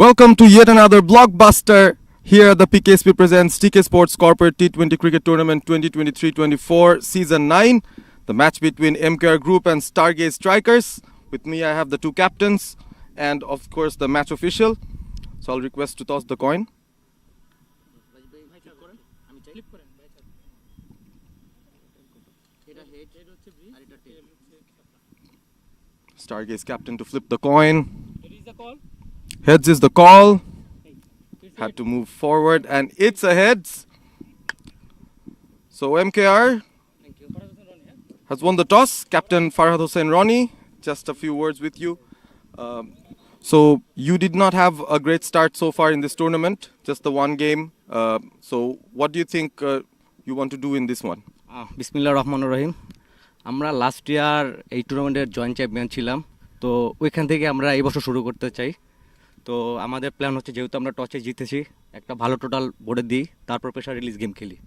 Welcome to yet another blockbuster. Here, the PKSP presents TK Sports Corporate T20 Cricket Tournament 2023-24 Season 9. The match between MKR Group and Stargaze Strikers. With me, I have the two captains and, of course, the match official. So I'll request to toss the coin. Stargaze captain to flip the coin. Heads is the call. Had to move forward, and it's a heads. So MKR has won the toss. Captain Farhad Hossain Ronnie, just a few words with you. So you did not have a great start so far in this tournament, just the one game. So what do you think you want to do in this one? বিসমিল্লাহির রহমানির রহিম। আমরা last year এই টুর্নামেন্টের joint champion ছিলাম, তো ওইখান থেকে আমরা এই বছর শুরু করতে চাই। তো আমাদের প্ল্যান হচ্ছে, যেহেতু আমরা টসে জিতেছি, একটা ভালো টোটাল বোর্ডে দিই, তারপর প্রেশার রিলিজ গেম খেলি।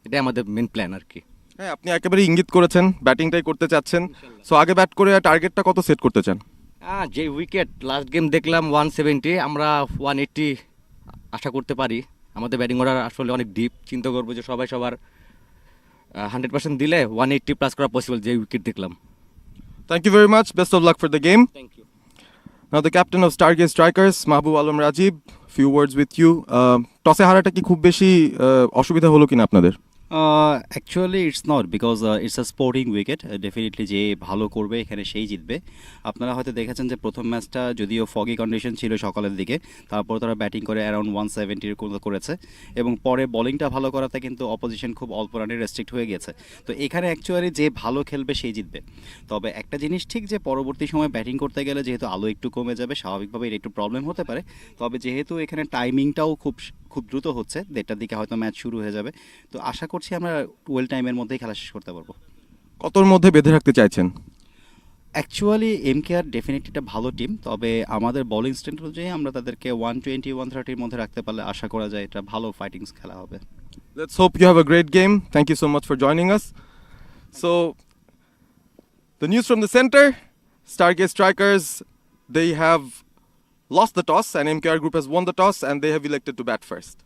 এটাই আমাদের মেন প্ল্যান আর কি। হ্যাঁ, আপনি একেবারে ইঙ্গিত করেছেন ব্যাটিংটাই করতে চাচ্ছেন। সো আগে ব্যাট করে টার্গেটটা কত সেট করতে চান? যে উইকেট লাস্ট গেম দেখলাম 170, আমরা 180 আশা করতে পারি। আমাদের ব্যাটিং অর্ডার আসলে অনেক ডিপ, চিন্তা করবো যে সবাই সবার 100% দিলে 180 প্লাস করা পসিবল, যে উইকেট দেখলাম। Thank you very much. Best of luck for the game. Thank you. Now the captain of Stargaze Strikers, Mahbub Alam Rajib, few words with you. টসে হারাটা কি খুব বেশি অসুবিধা হলো কিনা আপনাদের? Actually it's not, because it's a sporting wicket. Definitely যে ভালো করবে এখানে সেই জিতবে। আপনারা হয়তো দেখেছেন যে প্রথম ম্যাচটা যদিও ফগি কন্ডিশন ছিল সকালের দিকে, তারপর তারা ব্যাটিং করে অ্যারাউন্ড 170 করেছে, এবং পরে বোলিংটা ভালো করাতে কিন্তু অপোজিশন খুব অল্প রানে রেস্ট্রিক্ট হয়ে গেছে। তো এখানে অ্যাকচুয়ালি যে ভালো খেলবে সেই জিতবে। তবে একটা জিনিস ঠিক, যে পরবর্তী সময় ব্যাটিং করতে গেলে যেহেতু আলো একটু কমে যাবে, স্বাভাবিকভাবে এটা একটু প্রবলেম হতে পারে। তবে যেহেতু এখানে টাইমিংটাও খুব দ্রুত হচ্ছে, 1:30টার দিকে হয়তো ম্যাচ শুরু হয়ে যাবে, তো আশা করছি আমরা ওয়েল টাইমের মধ্যেই খেলা শেষ করতে পারবো। কতর মধ্যে বেঁধে রাখতে চাইছেন? অ্যাকচুয়ালি এমকেআর ডেফিনেটলি একটা ভালো টিম, তবে আমাদের বোলিং স্ট্রেন্থ অনুযায়ী আমরা তাদেরকে 120-130-র মধ্যে রাখতে পারলে আশা করা যায় এটা ভালো ফাইটিংস খেলা হবে। Let's hope you have a great game. Thank you so much for joining us. So, the news from the center, Stargaze Strikers, they have lost the toss and MKR Group has won the toss and they have elected to bat first.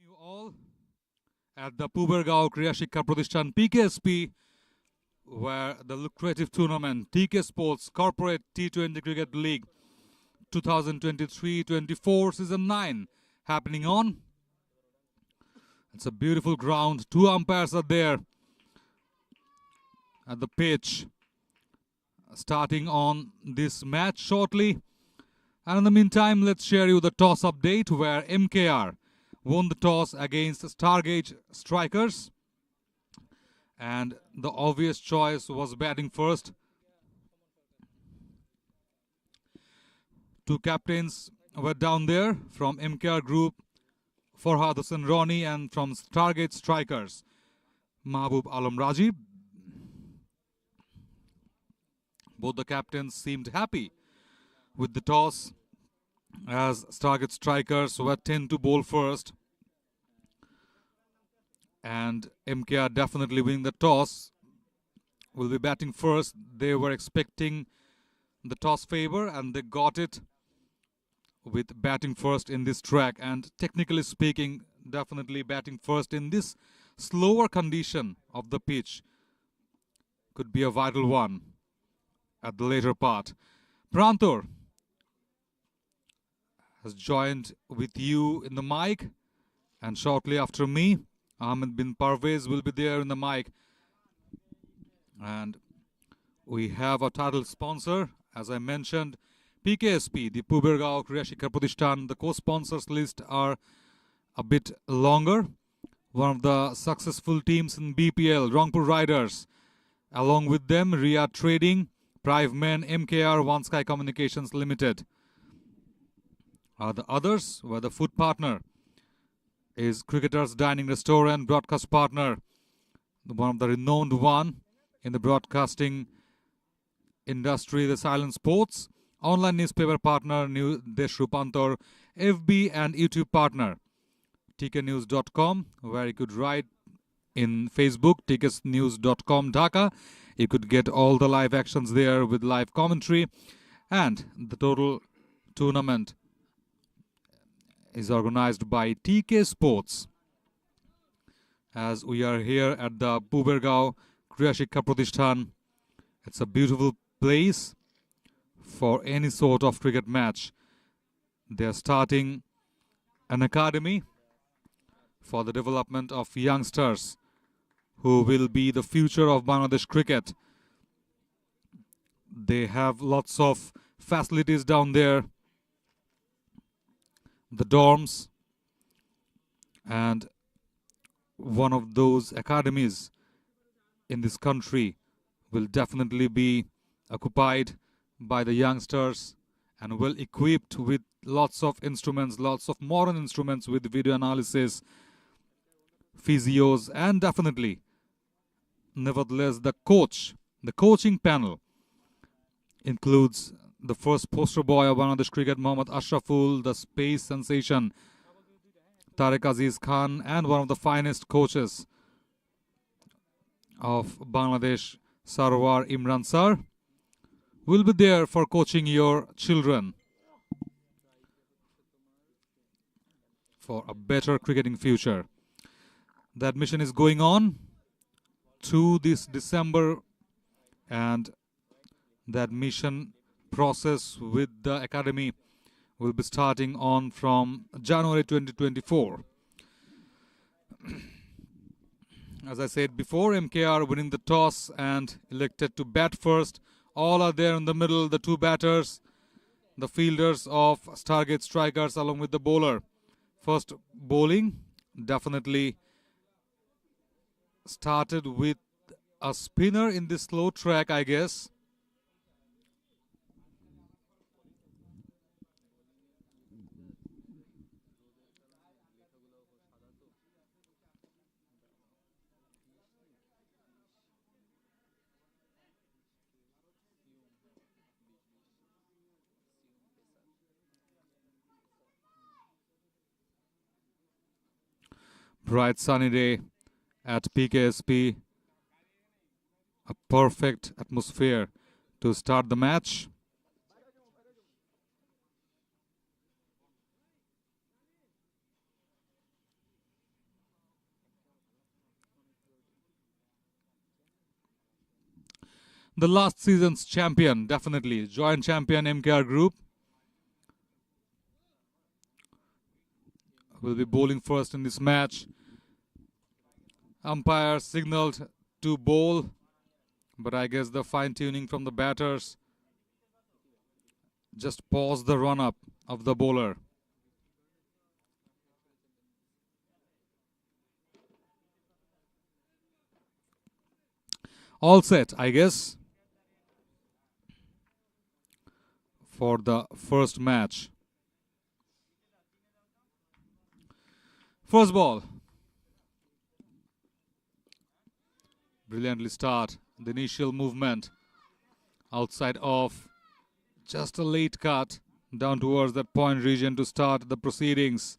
You all, at the Pubergao Kriya Shikha Pratishthan PKSP, where the lucrative tournament TK Sports Corporate T20 Cricket League 2023-24 Season 9 happening on. It's a beautiful ground. 2 umpires are there at the pitch, starting on this match shortly. And in the meantime, let's share you the toss update where MKR won the toss against Stargaze Strikers. And the obvious choice was batting first. 2 captains were down there from MKR Group, Farhad Hussain Rani, and from Stargaze Strikers, Mahbub Alam Rajib. Both the captains seemed happy with the toss, as Stargaze Strikers were 10 to bowl first. And MKR definitely winning the toss, will be batting first. They were expecting the toss favor and they got it with batting first in this track. And technically speaking, definitely batting first in this slower condition of the pitch could be a vital one at the later part. Prantor has joined with you in the mic, and shortly after me, Ahmed bin Parvez will be there in the mic. And we have a title sponsor, as I mentioned, PKSP, the Pubergao Kriya Shikha Pratishthan. The co-sponsors list are a bit longer. One of the successful teams in BPL, Rangpur Riders. Along with them, Ria Trading, Privemen, MKR, One Sky Communications Limited. The others were the food partner is Cricketers Dining Restaurant, broadcast partner, one of the renowned one in the broadcasting industry, the Silent Sports, online newspaper partner, New Desh Rupantor, FB and YouTube partner, tknews.com, where you could write in Facebook, tknews.com Dhaka. You could get all the live actions there with live commentary, and the total tournament is organized by TK Sports, as we are here at the Pubergao Kriya Shikha Pratishthan. It's a beautiful place for any sort of cricket match. They are starting an academy for the development of youngsters who will be the future of Bangladesh cricket. They have lots of facilities down there, the dorms, and one of those academies in this country will definitely be occupied by the youngsters and well equipped with lots of instruments, lots of modern instruments with video analysis, physios, and definitely, nevertheless, the coaching panel includes the first poster boy of Bangladesh cricket, Mohammad Ashraful, the space sensation, Tariq Aziz Khan, and one of the finest coaches of Bangladesh, Sarwar Imran Sir, will be there for coaching your children for a better cricketing future. The admission is going on through this December, and the admission process with the academy will be starting on from January 2024. As I said before, MKR winning the toss and elected to bat first. All are there in the middle, the 2 batters, the fielders of Stargaze Strikers along with the bowler. First bowling definitely started with a spinner in this slow track, I guess. Bright sunny day at PKSP. A perfect atmosphere to start the match. the last season's champion, definitely. Joint champion MKR Group will be bowling first in this match. Umpire signaled to bowl, but I guess the fine-tuning from the batters just paused the run-up of the bowler. All set, I guess, for the first match. First ball. Brilliantly start. The initial movement outside off. Just a late cut down towards that point region to start the proceedings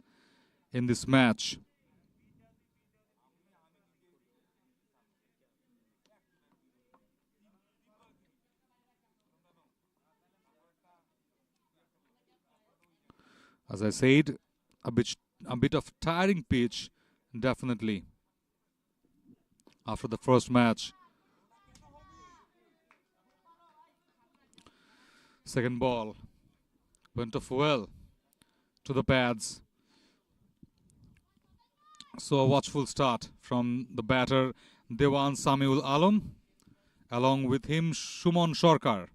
in this match. As I said, a bit of tiring pitch, definitely, after the first match. Second ball went off well to the pads. So a watchful start from the batter Dewan Samiul Alam, along with him Shumon Sorkar.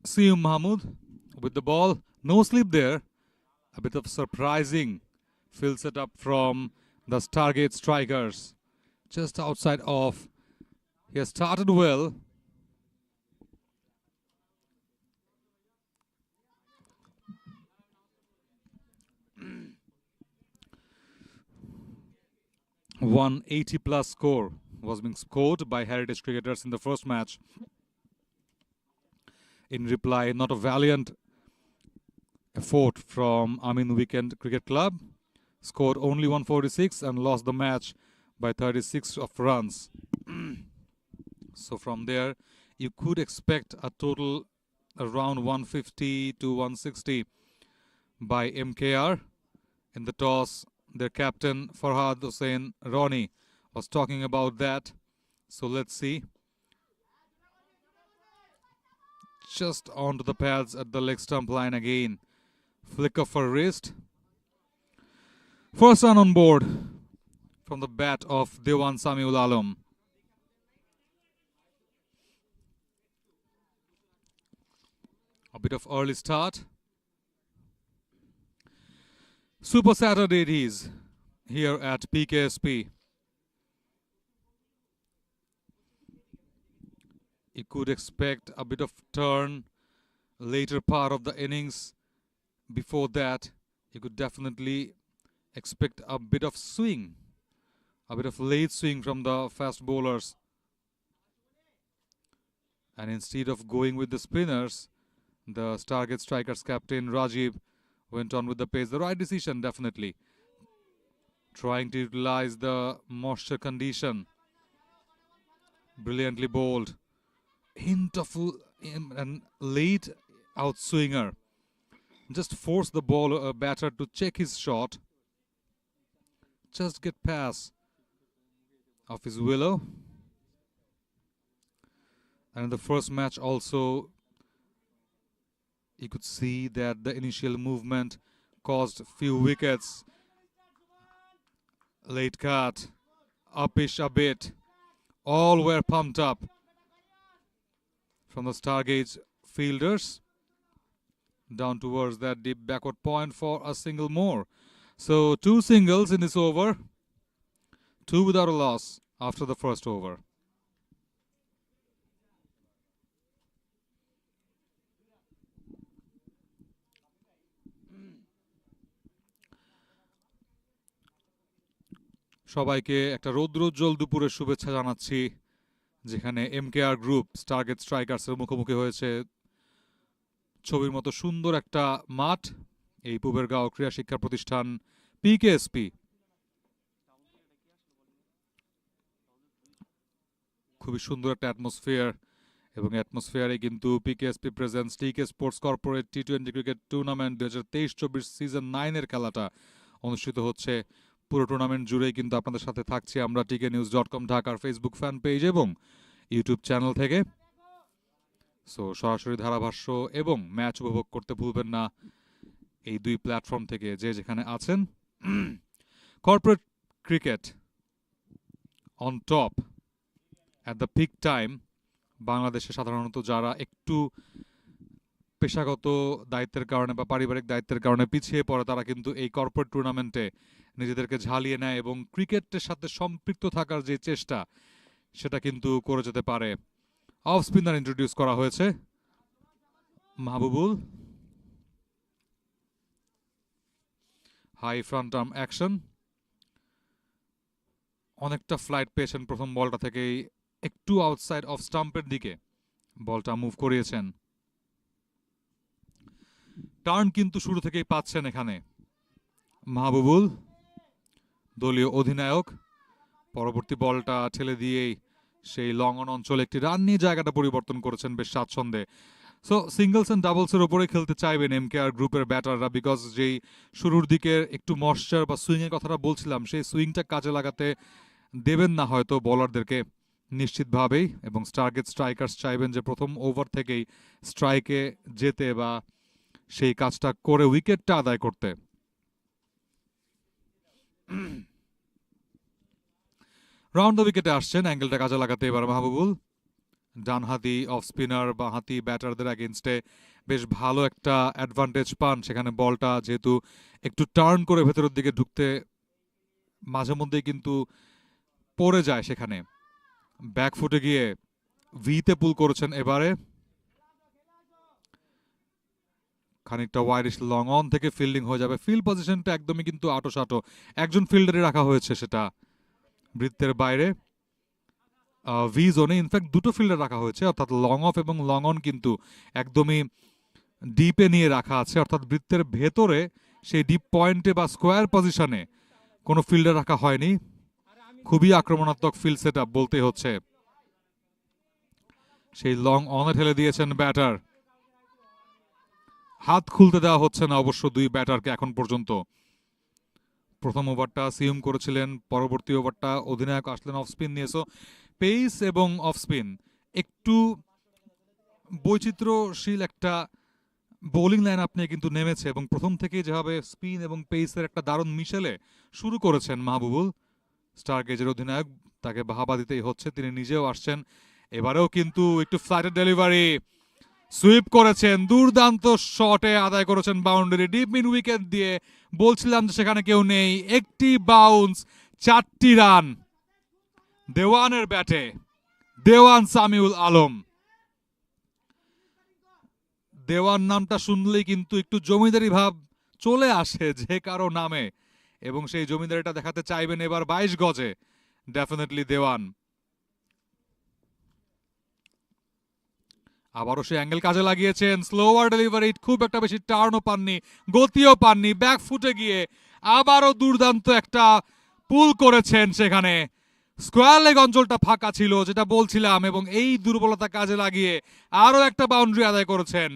Siyum Mahmood with the ball, no slip there. A bit of surprising field setup from the Stargaze strikers. Just outside off. He has started well. +180 score was being scored by Heritage cricketers in the first match. In reply, not a valiant effort from Amin Weekend Cricket Club. Scored only 146 and lost the match by 36 of runs. So from there, you could expect a total around 150 to 160 by MKR. In the toss, their captain Farhad Hussain Roni was talking about that. So let's see. Just onto the pads at the leg stump line again. Flick of her wrist. First run on board from the bat of Dewan Samiul Alam. A bit of early start. Super Saturday it is here at PKSP. You could expect a bit of turn later part of the innings. Before that, you could definitely expect a bit of swing, a bit of late swing from the fast bowlers. And instead of going with the spinners, the Stargaze strikers captain Rajiv went on with the pace. The right decision, definitely. Trying to utilize the moisture condition. Brilliantly bowled. Hint of a late outswinger. Just force the bowler batter to check his shot. Just get pass of his willow. And in the first match also, you could see that the initial movement caused few wickets. Late cut, uppish a bit. All were pumped up from the Stargaze fielders down towards that deep backward point for a single more. So 2 singles in this over, 2 without a loss after the first over. সবাইকে একটা রৌদ্রোজ্জ্বল দুপুরের শুভেচ্ছা জানাচ্ছি, যেখানে এমকেআর group স্টারগেজ স্ট্রাইকার্সের মুখোমুখি হয়েছে। ছবির মতো সুন্দর একটা মাঠ, এই পুবেরগাঁও ক্রীড়া শিক্ষা প্রতিষ্ঠান পিকেএসপি। খুবই সুন্দর একটা অ্যাটমসফিয়ার এবং অ্যাটমসফিয়ারে কিন্তু পিকেএসপি প্রেজেন্স টিকে Sports corporate T20 cricket tournament 2023-24 season 9 এর খেলাটা অনুষ্ঠিত হচ্ছে। পুরো টুর্নামেন্ট জুড়েই কিন্তু আপনাদের সাথে থাকছি আমরা TKNews.com ঢাকার ফেসবুক ফ্যান পেজ এবং ইউটিউব চ্যানেল থেকে। সো সরাসরি ধারাভাষ্য এবং ম্যাচ উপভোগ করতে ভুলবেন না এই দুই প্ল্যাটফর্ম থেকে যে যেখানে আছেন। Corporate cricket on top at the peak time. বাংলাদেশে সাধারণত যারা একটু পেশাগত দায়িত্বের কারণে বা পারিবারিক দায়িত্বের কারণে পিছিয়ে পড়ে তারা কিন্তু এই কর্পোরেট টুর্নামেন্টে নিজেদেরকে ঝালিয়ে নেয় এবং ক্রিকেটের সাথে সম্পৃক্ত থাকার যে চেষ্টা সেটা কিন্তু করে যেতে পারে। অফ স্পিনার ইন্ট্রোডিউস করা হয়েছে Mahbubul. High front arm action, অনেকটা ফ্লাইট পেয়েছেন প্রথম বলটা থেকেই, একটু আউটসাইড অফ স্টাম্পের দিকে বলটা মুভ করিয়েছেন। টার্ন কিন্তু শুরু থেকেই পাচ্ছেন এখানে মাহবুবুল, দলীয় অধিনায়ক। পরবর্তী বলটা ঠেলে দিয়েই সেই লং অন অঞ্চলে একটি রান নিয়ে জায়গাটা পরিবর্তন করেছেন বেশ স্বাচ্ছন্দ্যে। সো সিঙ্গলস অ্যান্ড ডাবলসের ওপরে খেলতে চাইবেন MKR গ্রুপের ব্যাটাররা, বিকজ যেই শুরুর দিকে একটু ময়শ্চার বা সুইংয়ের কথাটা বলছিলাম সেই সুইংটা কাজে লাগাতে দেবেন না হয়তো বোলারদেরকে নিশ্চিতভাবেই, এবং স্টারগেজ স্ট্রাইকার্স চাইবেন যে প্রথম ওভার থেকেই স্ট্রাইকে যেতে বা সেই কাজটা করে উইকেটটা আদায় করতে। রাউন্ড দ্য উইকেটে আসছেন, অ্যাঙ্গেলটা কাজে লাগাতে এবার মাহবুবুল। ডানহাতি অফ স্পিনার বা হাতি ব্যাটারদের এগেনস্টে বেশ ভালো একটা অ্যাডভান্টেজ পান সেখানে। বলটা যেহেতু একটু টার্ন করে ভেতরের দিকে ঢুকতে মাঝে মধ্যেই কিন্তু পড়ে যায়, সেখানে ব্যাকফুটে গিয়ে ভিতে পুল করেছেন এবারে। খানিকটা ওয়াইডিশ লং অন থেকে ফিল্ডিং হয়ে যাবে। ফিল্ড পজিশনটা একদমই কিন্তু আটোসাটো, একজন ফিল্ডারে রাখা হয়েছে সেটা বৃত্তের বাইরে ভি জোনে। ইনফ্যাক্ট দুটো ফিল্ডার রাখা হয়েছে, অর্থাৎ লং অফ এবং লং অন কিন্তু একদমই ডিপে নিয়ে রাখা আছে, অর্থাৎ বৃত্তের ভেতরে সেই ডিপ পয়েন্টে বা স্কোয়ার পজিশনে কোনো ফিল্ডার রাখা হয়নি। খুবই আক্রমণাত্মক ফিল্ড সেট আপ বলতে হচ্ছে। সেই লং অনে ঠেলে দিয়েছেন ব্যাটার, হাত খুলতে দেওয়া হচ্ছে না অবশ্য দুই ব্যাটারকে এখন পর্যন্ত। প্রথম ওভারটা সিউম করেছিলেন, পরবর্তী ওভারটা অধিনায়ক আসলেন অফ স্পিন নিয়ে। সো পেস এবং অফ স্পিন একটু বৈচিত্র্যশীল একটা বোলিং লাইন আপনি কিন্তু নেমেছে, এবং প্রথম থেকেই যেভাবে স্পিন এবং পেসের একটা দারুণ মিশেলে শুরু করেছেন মাহবুবুল, স্টারগেজের অধিনায়ক, তাকে বাহাবা দিতেই হচ্ছে। তিনি নিজেও আসছেন এবারেও কিন্তু একটু ফ্লাইটের ডেলিভারি, সুইপ করেছেন, দুর্দান্ত শটে আদায় করেছেন বাউন্ডারি ডিপ মিড উইকেট দিয়ে। বলছিলাম যে সেখানে কেউ নেই, একটি বাউন্স, 4টি রান দেওয়ানের ব্যাটে, দেওয়ান সামিউল আলম। দেওয়ান নামটা শুনলেই কিন্তু একটু জমিদারি ভাব চলে আসে যে কারো নামে, এবং সেই জমিদারিটা দেখাতে চাইবেন এবার 22 গজে ডেফিনেটলি দেওয়ান। আবারও সে অ্যাঙ্গেল কাজে লাগিয়েছেন, স্লোয়ার ডেলিভারি, খুব একটা বেশি টার্নও পাননি, গতিও পাননি, ব্যাক ফুটে গিয়ে আবারও দুর্দান্ত একটা পুল করেছেন সেখানে। স্কোয়ার লেগ অঞ্চলটা ফাঁকা ছিল যেটা বলছিলাম, এবং এই দুর্বলতা কাজে লাগিয়ে আরও একটা বাউন্ডারি আদায় করেছেন।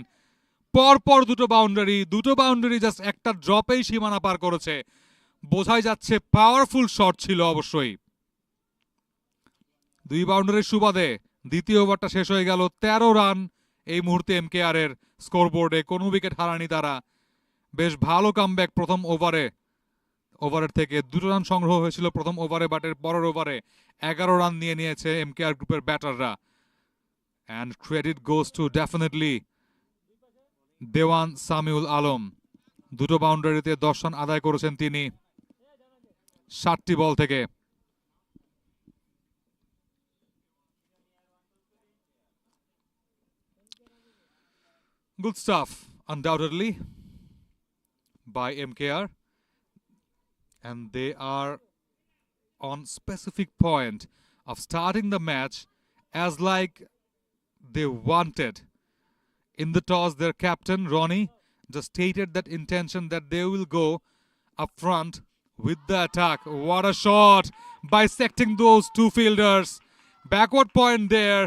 পরপর দুটো বাউন্ডারি জাস্ট একটা ড্রপেই সীমানা পার করেছে। বোঝাই যাচ্ছে পাওয়ারফুল শট ছিল অবশ্যই। দুই বাউন্ডারির সুবাদে দ্বিতীয় ওভারটা শেষ হয়ে গেল। 13 রান এই মুহূর্তে MKR এর স্কোরবোর্ডে, কোনো উইকেট হারানি তারা। বেশ ভালো কামব্যাক প্রথম ওভারের থেকে 2 রান সংগ্রহ হয়েছিল প্রথম ওভারে, বাটের পরের ওভারে 11 রান নিয়ে নিয়েছে MKR গ্রুপের ব্যাটাররা। And credit goes to definitely Dewan Samiul Alam. দুটো বাউন্ডারিতে 10 রান আদায় করেছেন তিনি 60টি বল থেকে। Good stuff, undoubtedly, by MKR. And they are on specific point of starting the match as like they wanted. In the toss, their captain, Ronnie, just stated that intention that they will go up front with the attack. What a shot! Bisecting those two fielders. Backward point there.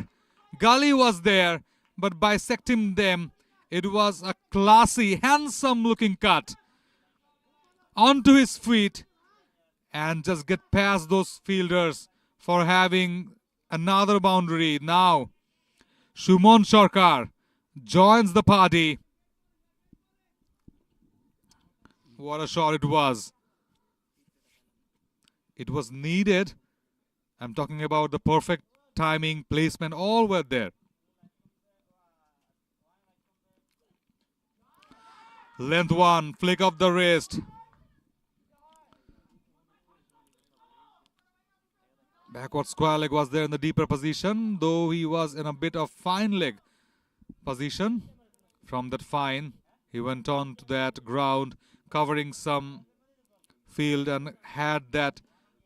Gully was there, but bisecting them, it was a classy, handsome-looking cut onto his feet and just get past those fielders for having another boundary. Now, Shumon Sarkar joins the party. What a shot it was. It was needed. I'm talking about the perfect timing, placement, all were there. Length one, flick of the wrist. Backward square leg was there in the deeper position, though he was in a bit of fine leg position. From that fine, he went on to that ground, covering some field and had that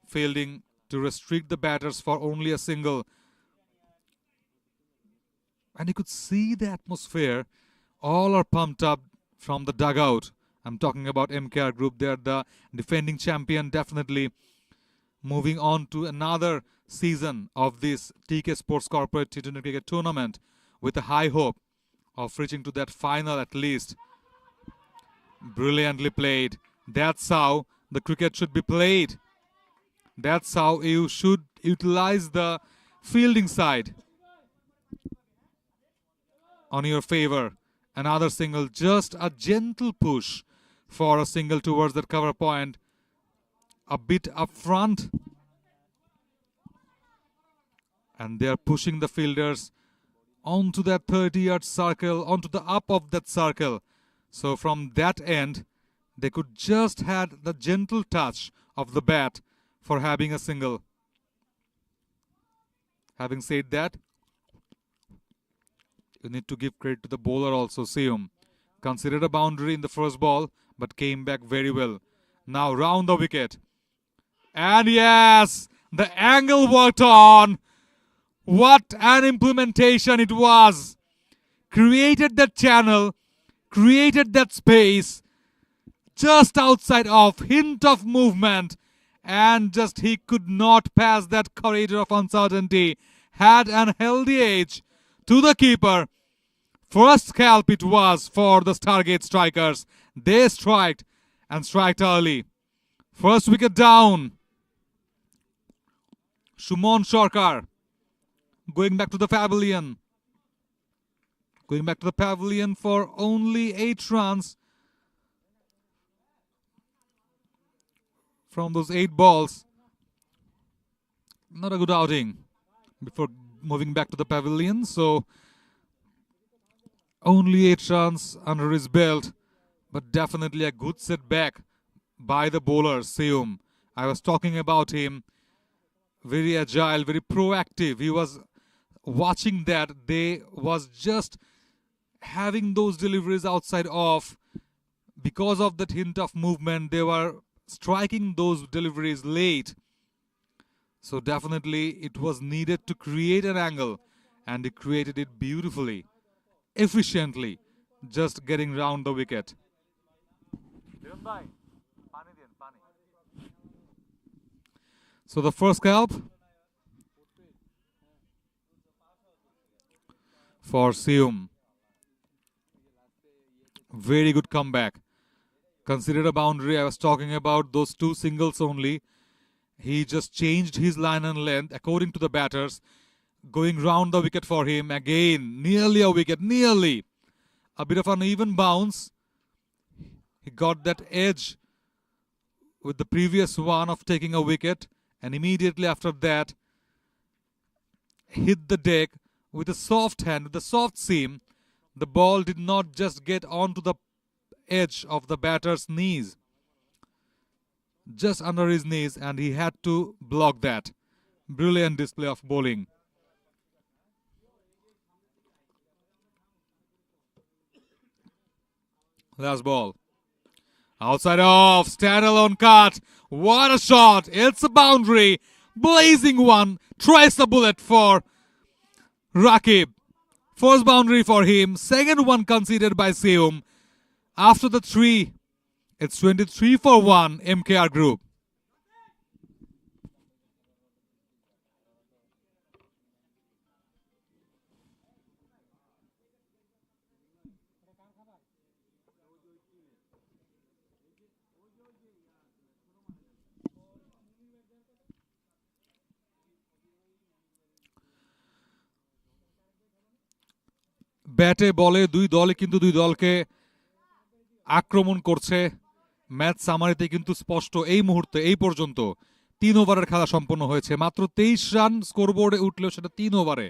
fielding to restrict the batters for only a single. And you could see the atmosphere. All are pumped up from the dugout. I'm talking about MKR group. They're the defending champion, definitely. Moving on to another season of this TK Sports Corporate T20 Cricket Tournament with a high hope of reaching to that final at least. Brilliantly played. That's how the cricket should be played. That's how you should utilize the fielding side on your favor. Another single, just a gentle push for a single towards that cover point. A bit up front. And they're pushing the fielders onto that 30-yard circle, onto the up of that circle. So from that end, they could just had the gentle touch of the bat for having a single. Having said that, you need to give credit to the bowler also, Seum. Considered a boundary in the first ball, but came back very well. Now round the wicket. And yes, the angle worked on. What an implementation it was. Created that channel, created that space, just outside of, hint of movement, and just he could not pass that corridor of uncertainty. Had an healthy edge to the keeper. First scalp it was for the Stargaze strikers. They striked and striked early. First wicket down. Shumon Sarkar going back to the pavilion. Going back to the pavilion for only 8 runs from those 8 balls. Not a good outing before moving back to the pavilion. So only 8 runs under his belt, but definitely a good setback by the bowler, Seum. I was talking about him. Very agile, very proactive. He was watching that. They was just having those deliveries outside off. Because of that hint of movement, they were striking those deliveries late. So definitely it was needed to create an angle, and he created it beautifully, efficiently, just getting round the wicket. So the first scalp for Seum. Very good comeback. Considered a boundary. I was talking about those 2 singles only. He just changed his line and length according to the batters. Going round the wicket for him. Again, nearly a wicket. Nearly. A bit of an even bounce. He got that edge with the previous one of taking a wicket. And immediately after that, hit the deck with a soft hand, with a soft seam. The ball did not just get onto the edge of the batter's knees, just under his knees, and he had to block that. Brilliant display of bowling. Last ball. Outside off, standalone cut. What a shot. It's a boundary. Blazing one. Tries the bullet for Rakib. First boundary for him. Second one conceded by Seum. After the 3, it's 23 for 1 MKR group. ব্যাটে বলে দুই দলই কিন্তু দুই দলকে আক্রমণ করছে। Match সামারিতে কিন্তু স্পষ্ট এই মুহূর্তে এই পর্যন্ত 3 ওভারের খেলা সম্পন্ন হয়েছে, মাত্র 23 রান স্কোরবোর্ডে উঠলেও সেটা 3 ওভারে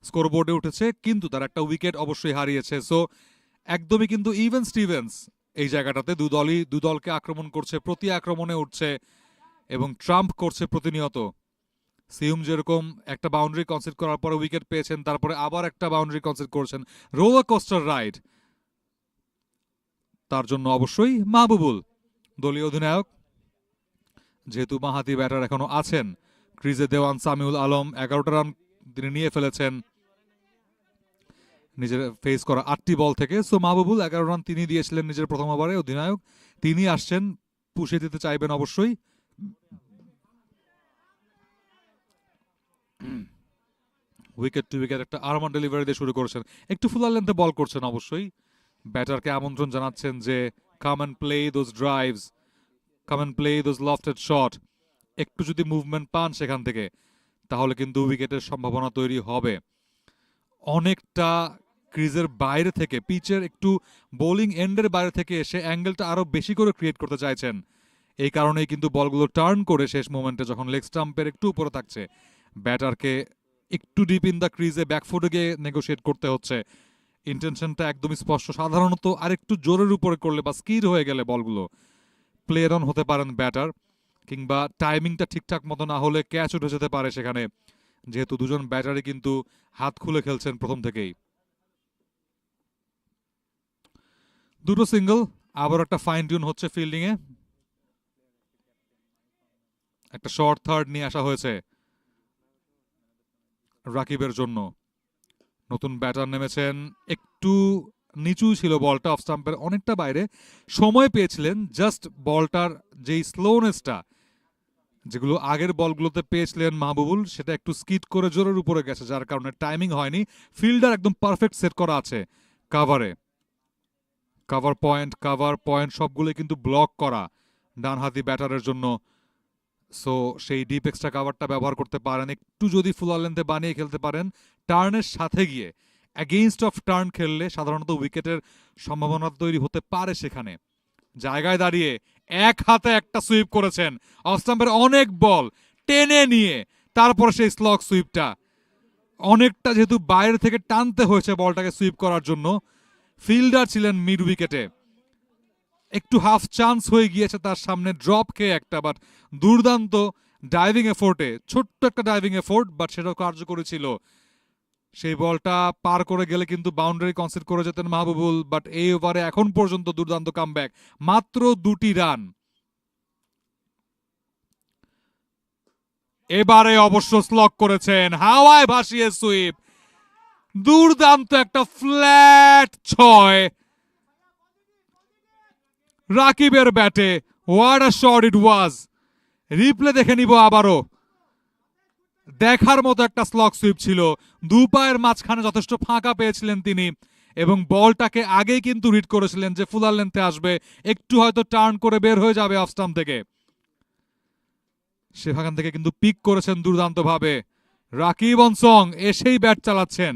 স্কোরবোর্ডে উঠেছে, কিন্তু তার একটা উইকেট অবশ্যই হারিয়েছে। সো একদমই কিন্তু ইভেন স্টিভেন্স এই জায়গাটাতে দুই দলকে আক্রমণ করছে, প্রতি আক্রমণে উঠছে এবং ট্রাম্প করছে প্রতিনিয়ত। সিউম যেরকম একটা বাউন্ডারি কনসিড করার পরে উইকেট পেয়েছেন, তারপরে আবার একটা বাউন্ডারি কনসিড করেছেন, রোলার কোস্টার রাইড। তার জন্য অবশ্যই মাহবুবুল দলীয় অধিনায়ক, যেহেতু বাঁহাতি ব্যাটার এখনো আছেন ক্রিজে, দেওয়ান সামিউল আলম 11টা রান তিনি নিয়ে ফেলেছেন নিজের ফেস করা 8টি বল থেকে। সো মাহবুবুল 11 রান তিনি দিয়েছিলেন নিজের প্রথম ওভারে, অধিনায়ক তিনি আসছেন, পুষিয়ে দিতে চাইবেন অবশ্যই। উইকেট টু উইকেট একটা আর্মান ডেলিভারি দিয়ে শুরু করেছেন, একটু ফুলার লেন্থে বল করছেন অবশ্যই। ব্যাটারকে আমন্ত্রণ জানাচ্ছেন যে come and play those drives, come and play those lofted shot. একটু যদি মুভমেন্ট পান সেখান থেকে, তাহলে কিন্তু উইকেটের সম্ভাবনা তৈরি হবে। অনেকটা ক্রিজের বাইরে থেকে, পিচের একটু বোলিং এন্ডের বাইরে থেকে এসে অ্যাঙ্গেলটা আরো বেশি করে ক্রিয়েট করতে চাইছেন। এই কারণেই কিন্তু বলগুলো টার্ন করে শেষ মোমেন্টে যখন লেগ স্টাম্পের একটু উপরে থাকছে, ব্যাটারকে একটু ডিপ ইন দ্য ক্রিজে ব্যাকফুটে গিয়ে নেগোশিয়েট করতে হচ্ছে। ইন্টেনশনটা একদমই স্পষ্ট। সাধারণত আরেকটু জোরের উপরে করলে বা স্কিড হয়ে গেলে বলগুলো প্লে অন হতে পারেন ব্যাটার, কিংবা টাইমিংটা ঠিকঠাক মতো না হলে ক্যাচ উঠে যেতে পারে সেখানে, যেহেতু দুজন ব্যাটারই কিন্তু হাত খুলে খেলছেন প্রথম থেকেই। দুটো সিঙ্গল, আবার একটা ফাইন টিউন হচ্ছে ফিল্ডিং এ। একটা শর্ট থার্ড নিয়ে আসা হয়েছে রাকিবের জন্য। নতুন ব্যাটার নেমেছেন, একটু নিচু ছিল বলটা, অফ স্টাম্পের অনেকটা বাইরে, সময় পেয়েছিলেন। জাস্ট বলটার যেই স্লোনেসটা, যেগুলো আগের বলগুলোতে পেয়েছিলেন মাহবুবুল, সেটা একটু স্কিড করে জোরের উপরে গেছে, যার কারণে টাইমিং হয়নি। ফিল্ডার একদম পারফেক্ট সেট করা আছে কাভারে, কাভার পয়েন্ট সবগুলো কিন্তু ব্লক করা ডানহাতি ব্যাটারের জন্য। সো সেই ডিপ এক্সট্রা কাভারটা ব্যবহার করতে পারেন, একটু যদি ফুলার লেন্থে বানিয়ে খেলতে পারেন, টার্নের সাথে গিয়ে অ্যাগেইনস্ট অফ টার্ন খেললে সাধারণত উইকেটের সম্ভাবনা তৈরি হতে পারে। সেখানে জায়গায় দাঁড়িয়ে এক হাতে একটা সুইপ করেছেন, অফ স্টাম্পের অনেক বল টেনে নিয়ে, তারপর সেই স্লগ সুইপটা অনেকটা যেহেতু বাইরে থেকে টানতে হয়েছে বলটাকে সুইপ করার জন্য। ফিল্ডার ছিলেন মিড উইকেটে, একটু হাফ চান্স হয়ে গিয়েছে তার সামনে ড্রপ খেয়ে একটা, বাট দুর্দান্ত ডাইভিং এফোর্টে, ছোট্ট একটা ডাইভিং এফোর্ট, বাট সেটাও কার্যকরী ছিল। সেই বলটা পার করে গেলে কিন্তু বাউন্ডারি কনসিড করে যেতেন মাহবুবুল, বাট এই ওভারে এখন পর্যন্ত দুর্দান্ত কামব্যাক, মাত্র 2টি রান। এবারে অবশ্য স্লগ করেছেন, হাওয়ায় ভাসিয়ে সুইপ, দুর্দান্ত একটা ফ্ল্যাট 6 রাকিবের ব্যাটে। What a shot it was. Replay দেখে নিব আবারও, দেখার মতো একটা স্লগ সুইপ ছিল। দু পায়ের মাঝখানে যথেষ্ট ফাঁকা পেয়েছিলেন তিনি, এবং বলটাকে আগেই কিন্তু রিড করেছিলেন যে ফুলার লেন্থে আসবে, একটু হয়তো টার্ন করে বের হয়ে যাবে অফ স্টাম্প থেকে। সেখান থেকে কিন্তু পিক করেছেন দুর্দান্ত ভাবে। রাকিব অনসং এসেই ব্যাট চালাচ্ছেন।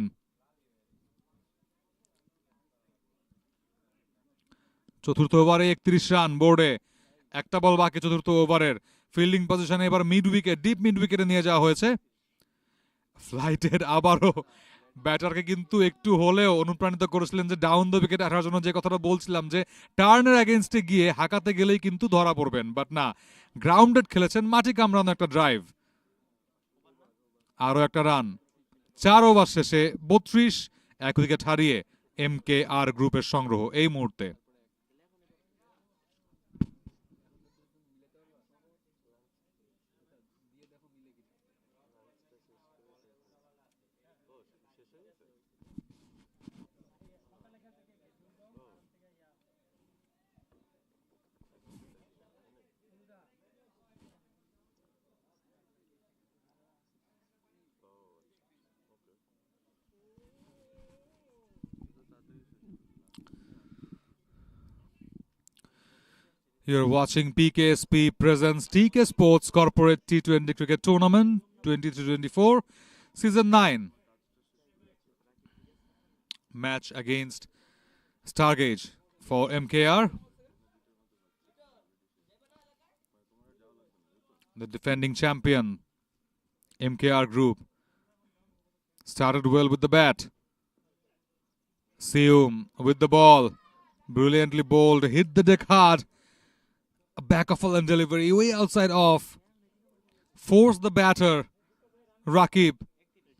চতুর্থ ওভারে 31 রান বোর্ডে, একটা বল বাকি চতুর্থ ওভারের। ফিল্ডিং পজিশনে এবার মিড উইকেট, ডিপ মিড উইকেটে নিয়ে যাওয়া হয়েছে। ফ্লাইটের আবারও ব্যাটারকে কিন্তু একটু হলেও অনুপ্রাণিত করেছিলেন যে ডাউন দ্য উইকেট আসার জন্য, যে কথাটা বলছিলাম যে টার্নের এগেইনস্টে গিয়ে হাঁকাতে গেলেই কিন্তু ধরা পড়বেন, বাট না, গ্রাউন্ডেড খেলেছেন, মাটি কামড়ানো একটা ড্রাইভ, আরো একটা রান। 4 ওভার শেষে 32, 1 উইকেট হারিয়ে MKR গ্রুপের সংগ্রহ এই মুহূর্তে। You're watching PKSP presents TK Sports Corporate T20 Cricket Tournament 2024 Season 9. match against Stargaze for MKR. The defending champion, MKR group, started well with the bat. Seum with the ball, brilliantly bowled, hit the deck hard. A back of a line delivery, way outside off. Forced the batter, Rakib,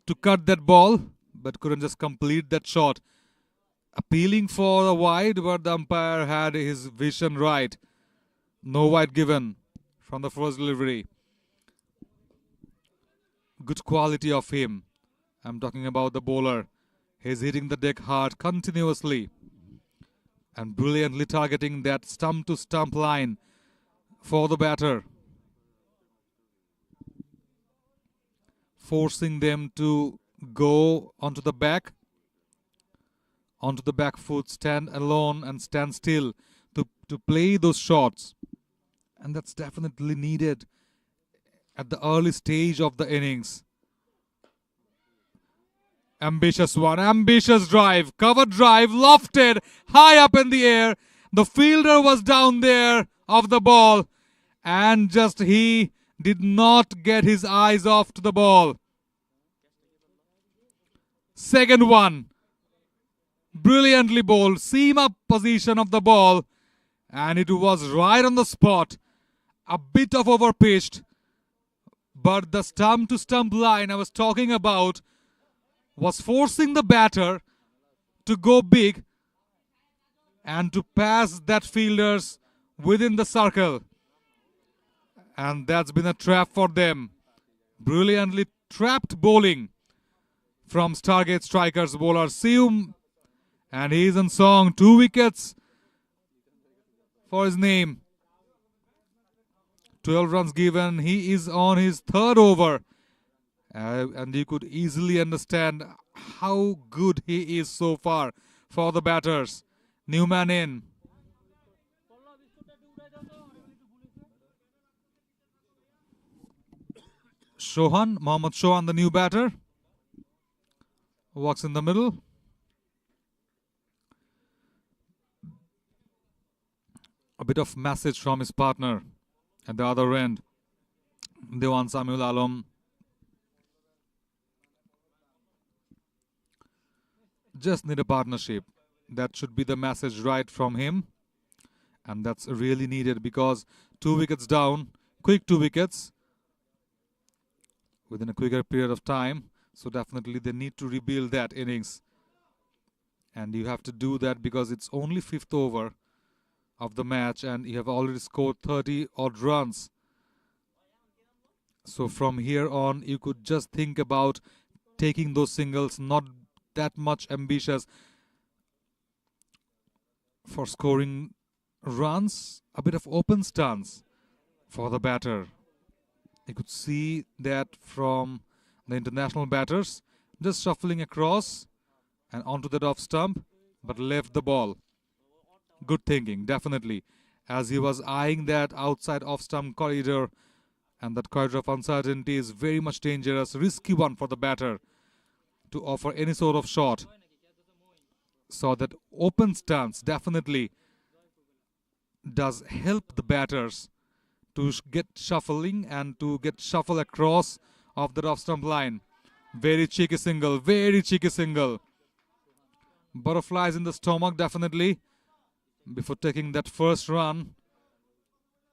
to cut that ball, but couldn't just complete that shot. Appealing for the wide, but the umpire had his vision right. No wide given from the first delivery. Good quality of him. I'm talking about the bowler. He's hitting the deck hard continuously and brilliantly targeting that stump to stump line for the batter, forcing them to go onto the back foot, stand alone and stand still to play those shots. And that's definitely needed at the early stage of the innings. Ambitious one, ambitious drive, cover drive, lofted, high up in the air. The fielder was down there of the ball and just he did not get his eyes off to the ball. Second one, brilliantly bowled, seam up position of the ball and it was right on the spot. A bit of overpitched, but the stump to stump line I was talking about was forcing the batter to go big and to pass that fielders within the circle. And that's been a trap for them. Brilliantly trapped bowling from Stargaze strikers bowler Seum. And he's in song. 2 wickets for his name. 12 runs given. He is on his third over. And you could easily understand how good he is so far for the batters. New man in. Mohammad Shohan, the new batter. Walks in the middle. A bit of message from his partner at the other end. Dewan Samuel Alam. Just need a partnership. That should be the message right from him. And that's really needed because 2 wickets down, quick 2 wickets within a quicker period of time. So definitely they need to rebuild that innings. And you have to do that because it's only 5th over of the match and you have already scored 30 odd runs. So from here on, you could just think about taking those singles, not that much ambitious for scoring runs, a bit of open stance for the batter. You could see that from the international batters, just shuffling across and onto that off stump, but left the ball. Good thinking, definitely, as he was eyeing that outside off stump corridor, and that corridor of uncertainty is very much dangerous, risky one for the batter to offer any sort of shot. So that open stance definitely does help the batters to get shuffling and to get shuffle across of the off stump line. Very cheeky single, very cheeky single. Butterflies in the stomach definitely before taking that first run.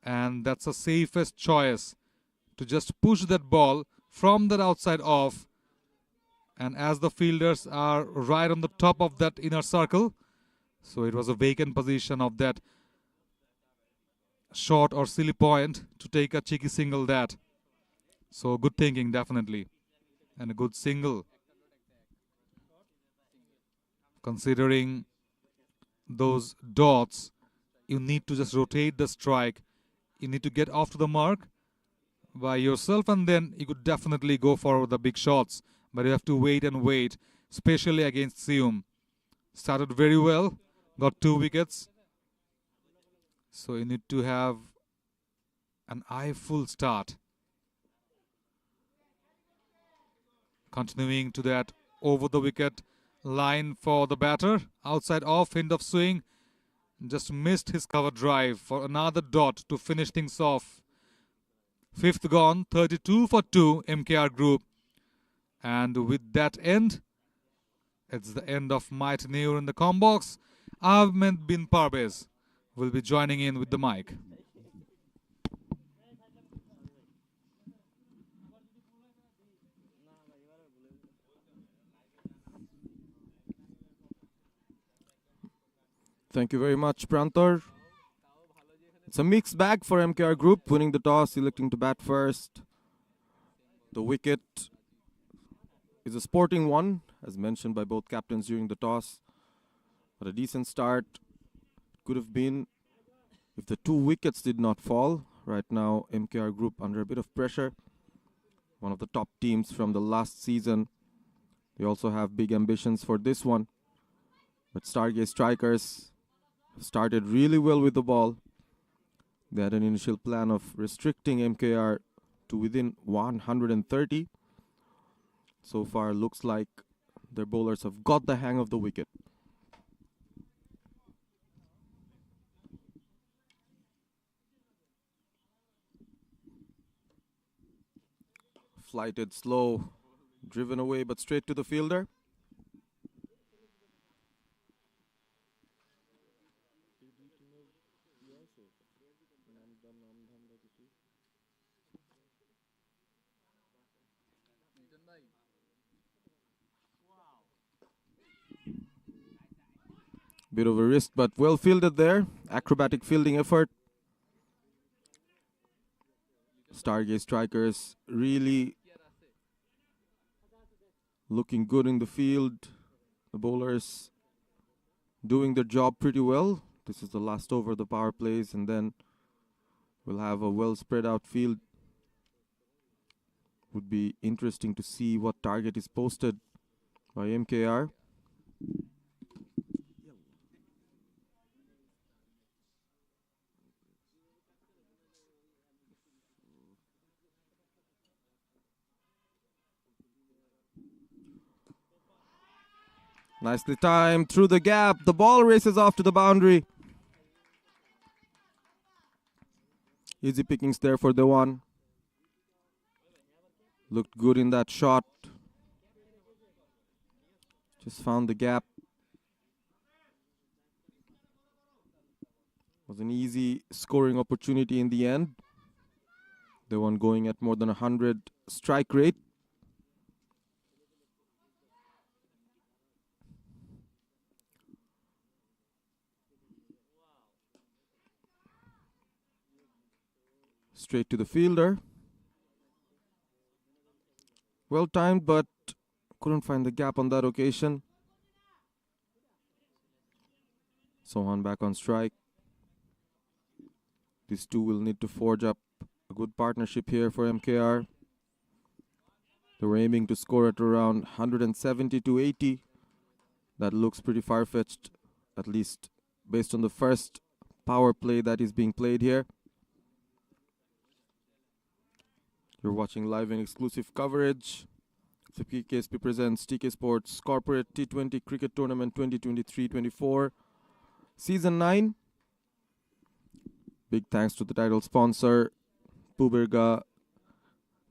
And that's the safest choice, to just push that ball from that outside off. And as the fielders are right on the top of that inner circle, so it was a vacant position of that short or silly point to take a cheeky single that. So good thinking definitely. And a good single. Considering those dots, you need to just rotate the strike. You need to get off to the mark by yourself and then you could definitely go for the big shots. But you have to wait and wait, especially against Seum. Started very well, got 2 wickets. So you need to have an eye-full start. Continuing to that over the wicket line for the batter. Outside off, hint of swing. Just missed his cover drive for another dot to finish things off. Fifth gone, 32 for 2, MKR Group. And with that end, it's the end of my tenure in the combox. Ahmed bin Parvez will be joining in with the mic. Thank you very much, Prantor. It's a mixed bag for MKR Group, winning the toss, electing to bat first. The wicket is a sporting one, as mentioned by both captains during the toss. But a decent start could have been if the 2 wickets did not fall. Right now, MKR Group under a bit of pressure. One of the top teams from the last season. They also have big ambitions for this one. But Stargaze Strikers started really well with the ball. They had an initial plan of restricting MKR to within 130. So far, looks like their bowlers have got the hang of the wicket. Flighted slow, driven away, but straight to the fielder. Bit of a risk, but well fielded there. Acrobatic fielding effort. Stargaze Strikers really looking good in the field. The bowlers doing their job pretty well. This is the last over of the power plays, and then we'll have a well spread out field. Would be interesting to see what target is posted by MKR. Nicely timed through the gap. The ball races off to the boundary. Easy pickings there for the one. Looked good in that shot. Just found the gap. Was an easy scoring opportunity in the end. The one going at more than 100 strike rate. Straight to the fielder. Well timed, but couldn't find the gap on that occasion. Sohan back on strike. These two will need to forge up a good partnership here for MKR. They were aiming to score at around 170 to 80. That looks pretty far-fetched, at least based on the first power play that is being played here. You're watching live and exclusive coverage. The PKSP presents TK Sports Corporate T20 Cricket Tournament 2023-24, Season 9. Big thanks to the title sponsor, Puberga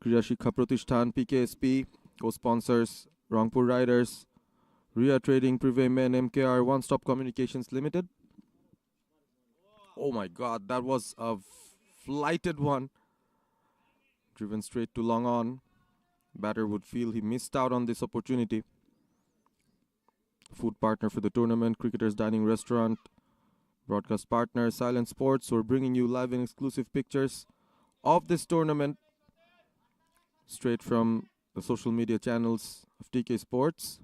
Kriya Shikha Pratishthan, PKSP, co-sponsors, Rangpur Riders, Ria Trading, Prive Men, MKR, One Stop Communications Limited. Oh my God, that was a flighted one. Driven straight to long on. Batter would feel he missed out on this opportunity. Food partner for the tournament, Cricketers Dining Restaurant. Broadcast partner, Silent Sports, who are bringing you live and exclusive pictures of this tournament straight from the social media channels of TK Sports.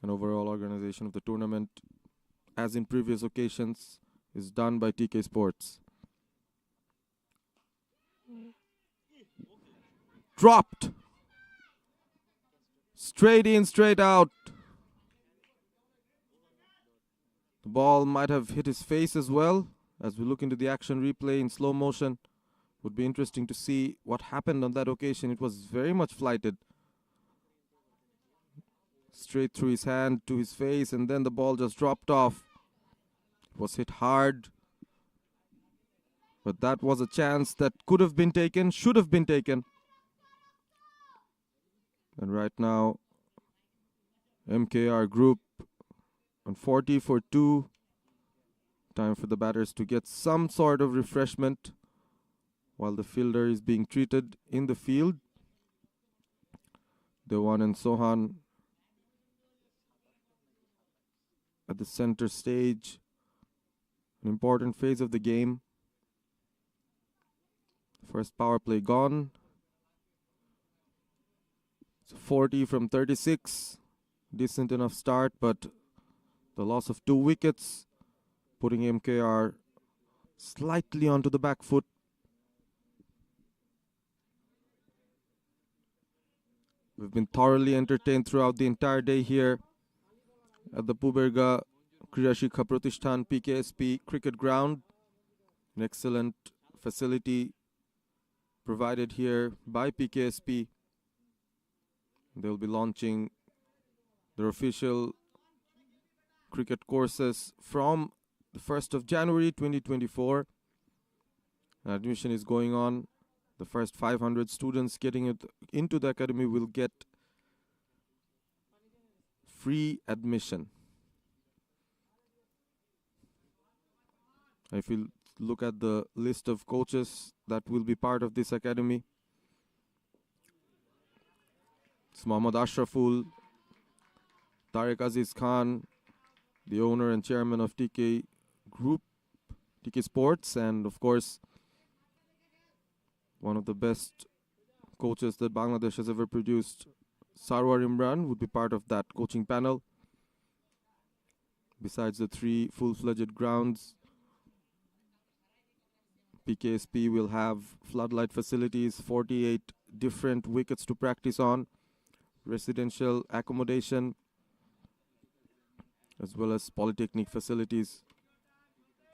And overall organization of the tournament, as in previous occasions, is done by TK Sports. Dropped. Straight in, straight out. The ball might have hit his face as well. As we look into the action replay in slow motion, would be interesting to see what happened on that occasion. It was very much flighted. straight through his hand to his face, and then the ball just dropped off. It was hit hard, but that was a chance that could have been taken, should have been taken. And right now, MKR group on 40 for 2. Time for the batters to get some sort of refreshment while the fielder is being treated in the field. Dewan and Sohan at the center stage. An important phase of the game. First power play gone. It's 40 from 36. Decent enough start, but the loss of 2 wickets, putting MKR slightly onto the back foot. We've been thoroughly entertained throughout the entire day here at the Puberga Kriya Shikha Pratishthan PKSP cricket ground. An excellent facility provided here by PKSP. They'll be launching their official cricket courses from the 1st of January 2024. Admission is going on. The first 500 students getting into the academy will get free admission. If you look at the list of coaches that will be part of this academy, it's Mohammad Ashraful, Tariq Aziz Khan, the owner and chairman of TK Group, TK Sports, and of course, one of the best coaches that Bangladesh has ever produced, Sarwar Imran, would be part of that coaching panel. Besides the 3 full-fledged grounds, PKSP will have floodlight facilities, 48 different wickets to practice on, residential accommodation, as well as polytechnic facilities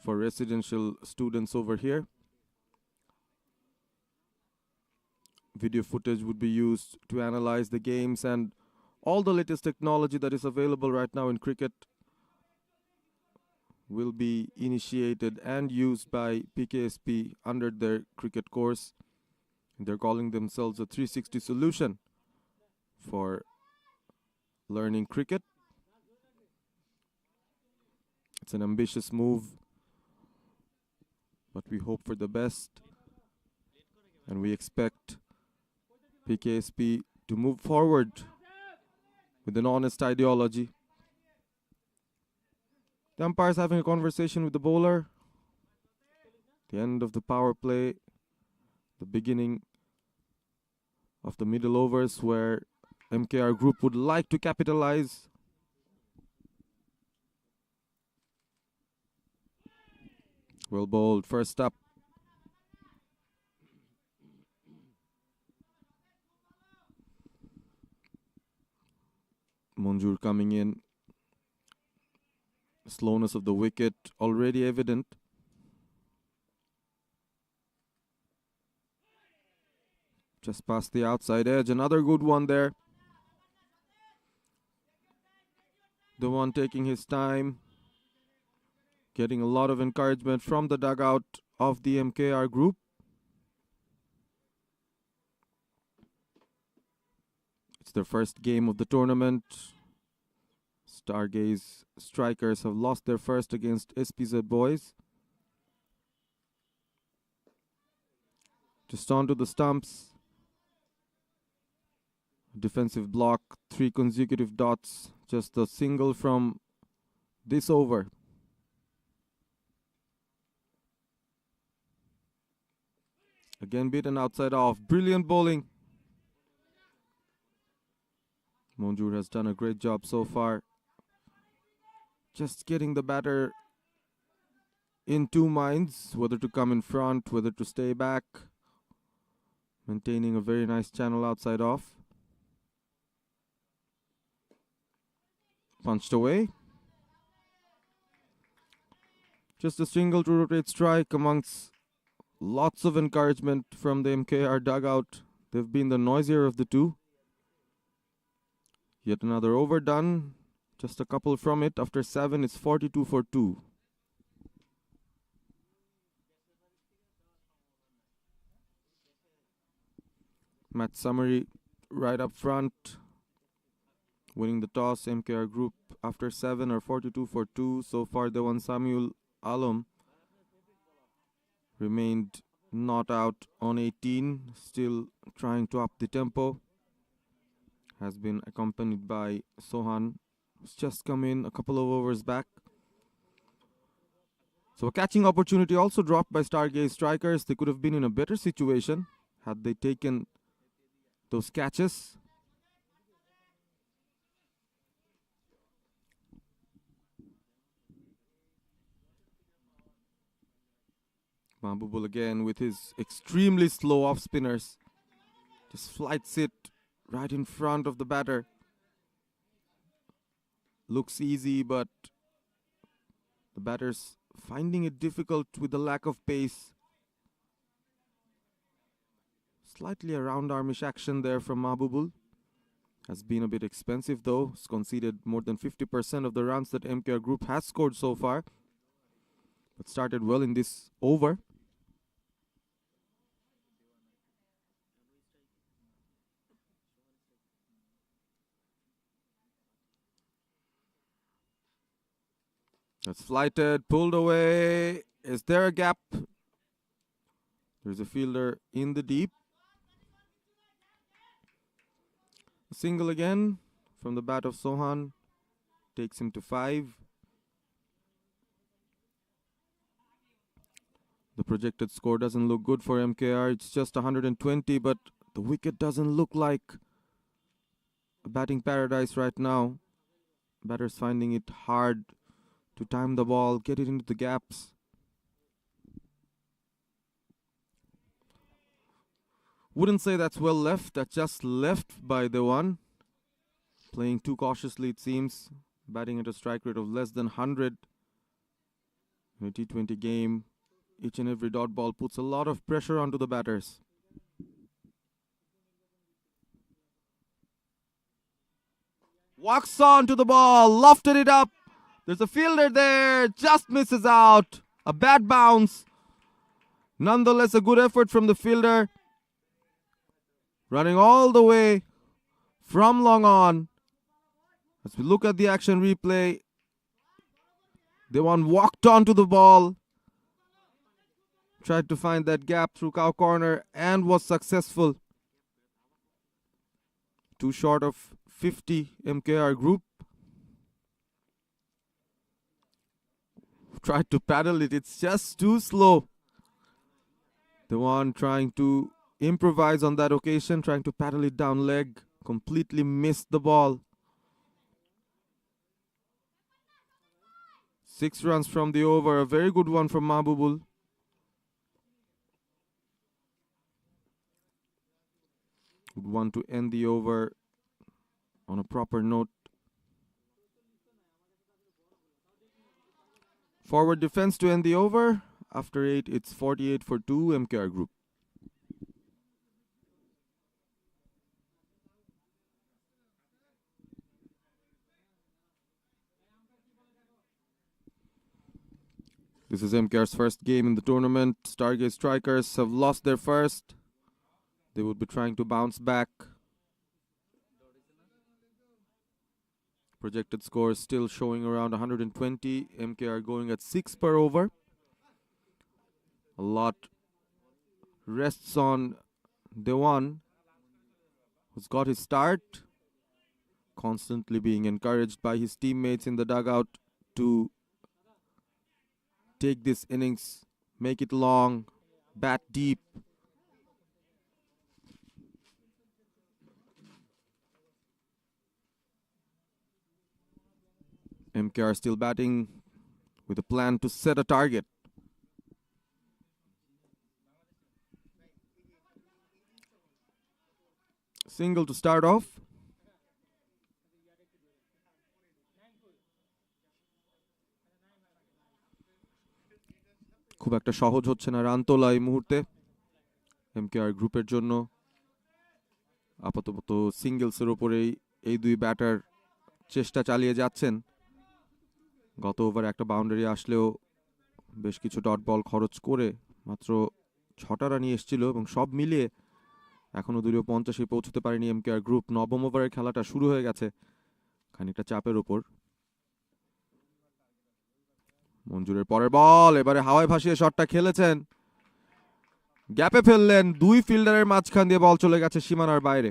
for residential students over here. Video footage would be used to analyze the games, and all the latest technology that is available right now in cricket will be initiated and used by PKSP under their cricket course. They're calling themselves a 360 solution for learning cricket. It's an ambitious move, but we hope for the best, and we expect PKSP to move forward with an honest ideology. The umpire's having a conversation with the bowler. The end of the power play, the beginning of the middle overs where MKR Group would like to capitalize. Well bowled, first up. Monjur coming in. Slowness of the wicket already evident. Just past the outside edge. Another good one there. The one taking his time. Getting a lot of encouragement from the dugout of the MKR group. It's their first game of the tournament. Stargaze strikers have lost their first against SPZ boys. Just onto the stumps. Defensive block, 3 consecutive dots. Just a single from this over. Again beaten outside off. Brilliant bowling. Monjur has done a great job so far. Just getting the batter in 2 minds, whether to come in front, whether to stay back. Maintaining a very nice channel outside off. Punched away. Just a single to rotate strike amongst lots of encouragement from the MKR dugout. They've been the noisier of the two. Yet another over done. Just a couple from it. After 7, it's 42 for 2. Match summary right up front. Winning the toss, MKR Group after 7 are 42 for 2. So far, the one Samuel Alom remained not out on 18. Still trying to up the tempo. Has been accompanied by Sohan, who's just come in a couple of overs back. So a catching opportunity also dropped by Stargaze strikers. They could have been in a better situation had they taken those catches. Mahbubul again with his extremely slow off spinners. Just flights it right in front of the batter. Looks easy, but the batter's finding it difficult with the lack of pace. Slightly a round armish action there from Mahbubul. Has been a bit expensive though. It's conceded more than 50% of the runs that MKR Group has scored so far. But started well in this over. That's flighted, pulled away. Is there a gap? There's a fielder in the deep. A single again from the bat of Sohan. Takes him to 5. The projected score doesn't look good for MKR. It's just 120, but the wicket doesn't look like a batting paradise right now. Batters finding it hard to time the ball, get it into the gaps. Wouldn't say that's well left. That's just left by the one. Playing too cautiously, it seems. Batting at a strike rate of less than 100. In a T20 game, each and every dot ball puts a lot of pressure onto the batters. Walks on to the ball, lofted it up. There's a fielder there, just misses out. A bad bounce. Nonetheless, a good effort from the fielder. Running all the way from long on. As we look at the action replay, Dewan walked onto the ball. Tried to find that gap through cow corner and was successful. Too short of 50 MKR Group. Tried to paddle it, it's just too slow. The one trying to improvise on that occasion, trying to paddle it down leg, completely missed the ball. 6 runs from the over, a very good one from Mahbubul. Would want to end the over on a proper note. Forward defense to end the over. After 8, it's 48 for 2, MKR Group. This is MKR's first game in the tournament. Stargaze strikers have lost their first. They would be trying to bounce back. Projected score is still showing around 120. MKR going at 6 per over. A lot rests on Dewan, who's got his start. Constantly being encouraged by his teammates in the dugout to take this innings, make it long, bat deep. MKR still batting with a plan to set a target. Single to start off. খুব একটা সহজ হচ্ছে না run তোলা এই মুহূর্তে এমকেআর গ্রুপের জন্য। আপাতত সিঙ্গেলসের উপরেই এই দুই ব্যাটার চেষ্টা চালিয়ে যাচ্ছেন। গত ওভারে একটা বাউন্ডারি আসলেও বেশ কিছু ডট বল খরচ করে মাত্র 6টা রানই এসেছিল এবং সব মিলিয়ে এখনও 250-এ পৌঁছতে পারেনি এমকেআর গ্রুপ। নবম ওভারের খেলাটা শুরু হয়ে গেছে খানিকটা চাপের উপর। মঞ্জুরের পরের বল, এবারে হাওয়ায় ভাসিয়ে শটটা খেলেছেন, গ্যাপে ফেললেন, দুই ফিল্ডারের মাঝখান দিয়ে বল চলে গেছে সীমানার বাইরে।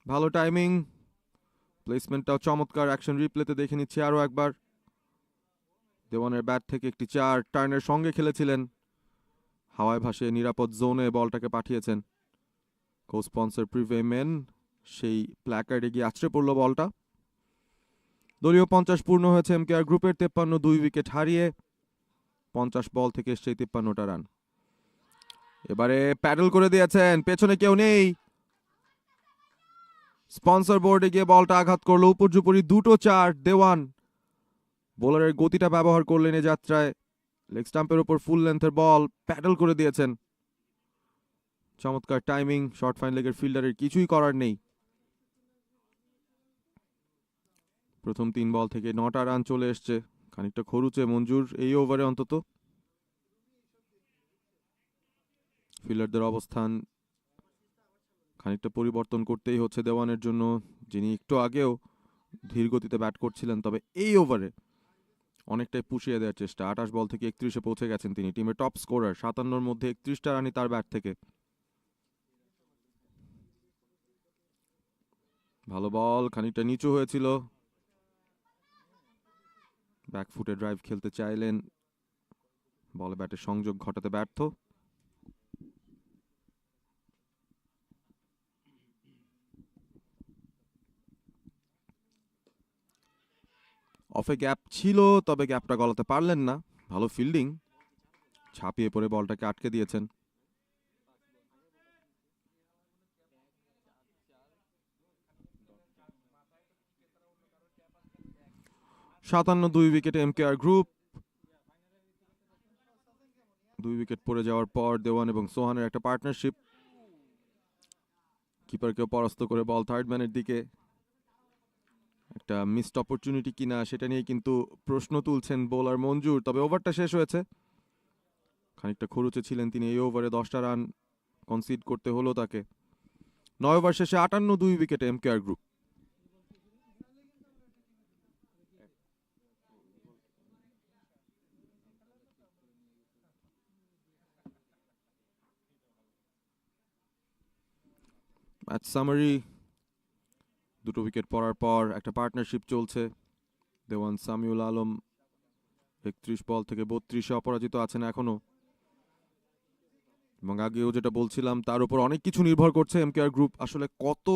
ভালো টাইমিং, প্লেসমেন্টটাও চমৎকার। অ্যাকশন রিপ্লেতে দেখে নিচ্ছি আরও একবার। দেওয়ানের ব্যাট থেকে একটি 4 টার্নের সঙ্গে খেলেছিলেন, হাওয়ায় ভাসিয়ে নিরাপদ জোনে বলটাকে পাঠিয়েছেন। কো স্পন্সর প্রিভেমেন সেই প্ল্যাকার্ডে গিয়ে আছড়ে পড়ল বলটা। দলীয় 50 পূর্ণ হয়েছে এমকেআর গ্রুপের। 53 2 উইকেট হারিয়ে 50 বল থেকে এসছে 53টা রান। এবারে প্যাডেল করে দিয়েছেন, পেছনে কেউ নেই, স্পন্সর বোর্ডে গিয়ে বলটা আঘাত করলো উপর্যুপরি দুটো 4। দেওয়ান বোলারের গতিটা ব্যবহার করলেন এ যাত্রায়, লেগ স্টাম্পের উপর ফুল লেন্থের বল প্যাডেল করে দিয়েছেন। চমৎকার টাইমিং, শর্ট ফাইন লেগের ফিল্ডারের কিছুই করার নেই। প্রথম 3 বল থেকে 9টা রান চলে এসছে, খানিকটা খরুচে মঞ্জুর এই ওভারে অন্তত। ফিল্ডারদের অবস্থান খানিকটা পরিবর্তন করতেই হচ্ছে দেওয়ানের জন্য, যিনি একটু আগেও ধীর গতিতে ব্যাট করছিলেন, তবে এই ওভারে অনেকটাই পুষিয়ে দেওয়ার চেষ্টা। 28 বল থেকে 31-এ পৌঁছে গেছেন তিনি, টিমের টপ স্কোরার। 57-র মধ্যে 31টা রানই তার ব্যাট থেকে। ভালো বল, খানিকটা নিচু হয়েছিল, ব্যাকফুটে ড্রাইভ খেলতে চাইলেন, বলে ব্যাটের সংযোগ ঘটাতে ব্যর্থ। অফে গ্যাপ ছিল, তবে গ্যাপটা গলাতে পারলেন না। ভালো ফিল্ডিং, ছাপিয়ে পড়ে বলটাকে আটকে দিয়েছেন। সাতান্ন 2 উইকেটে এমকেআর গ্রুপ। 2 উইকেট পড়ে যাওয়ার পর দেওয়ান এবং সোহানের একটা পার্টনারশিপ, কিপারকেও পরাস্ত করে বল থার্ড ম্যানের দিকে। একটা মিসড অপরচুনিটি কিনা সেটা নিয়ে কিন্তু প্রশ্ন তুলছেন বোলার মঞ্জুর। তবে ওভারটা শেষ হয়েছে, খানিকটা খরুচে ছিলেন তিনি এই ওভারে। 10টা রান কনসিড করতে হলো তাকে। 9 ওভার শেষে 58 2 উইকেটে এমকেআর গ্রুপ। ম্যাচ সামারি, দুটো উইকেট পড়ার পর একটা পার্টনারশিপ চলছে। দেওয়ান সামিউল আলম 31 বল থেকে 32-এ অপরাজিত আছেন এখনো, এবং আগেও যেটা বলছিলাম তার উপর অনেক কিছু নির্ভর করছে এমকেআর গ্রুপ আসলে কত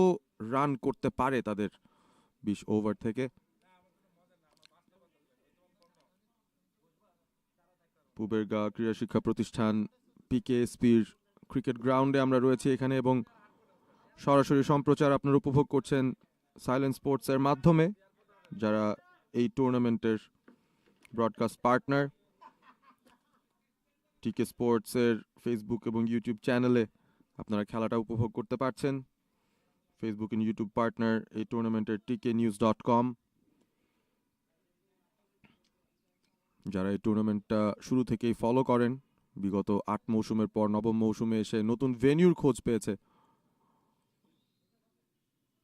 রান করতে পারে তাদের 20 ওভার থেকে। পুবেরগা ক্রীড়া শিক্ষা প্রতিষ্ঠান পিকেএসপির ক্রিকেট গ্রাউন্ডে আমরা রয়েছি এখানে, এবং সরাসরি সম্প্রচার আপনারা উপভোগ করছেন সাইলেন্ট স্পোর্টসের মাধ্যমে, যারা এই টুর্নামেন্টের ব্রডকাস্ট পার্টনার। টিকে স্পোর্টসের ফেসবুক এবং ইউটিউব চ্যানেলে আপনারা খেলাটা উপভোগ করতে পারছেন। ফেসবুক এবং ইউটিউব পার্টনার এই টুর্নামেন্টের tknews.com। যারা এই টুর্নামেন্টটা শুরু থেকেই ফলো করেন, বিগত 8 মৌসুমের পর 9ম মৌসুমে এসে নতুন ভেন্যুর খোঁজ পেয়েছে।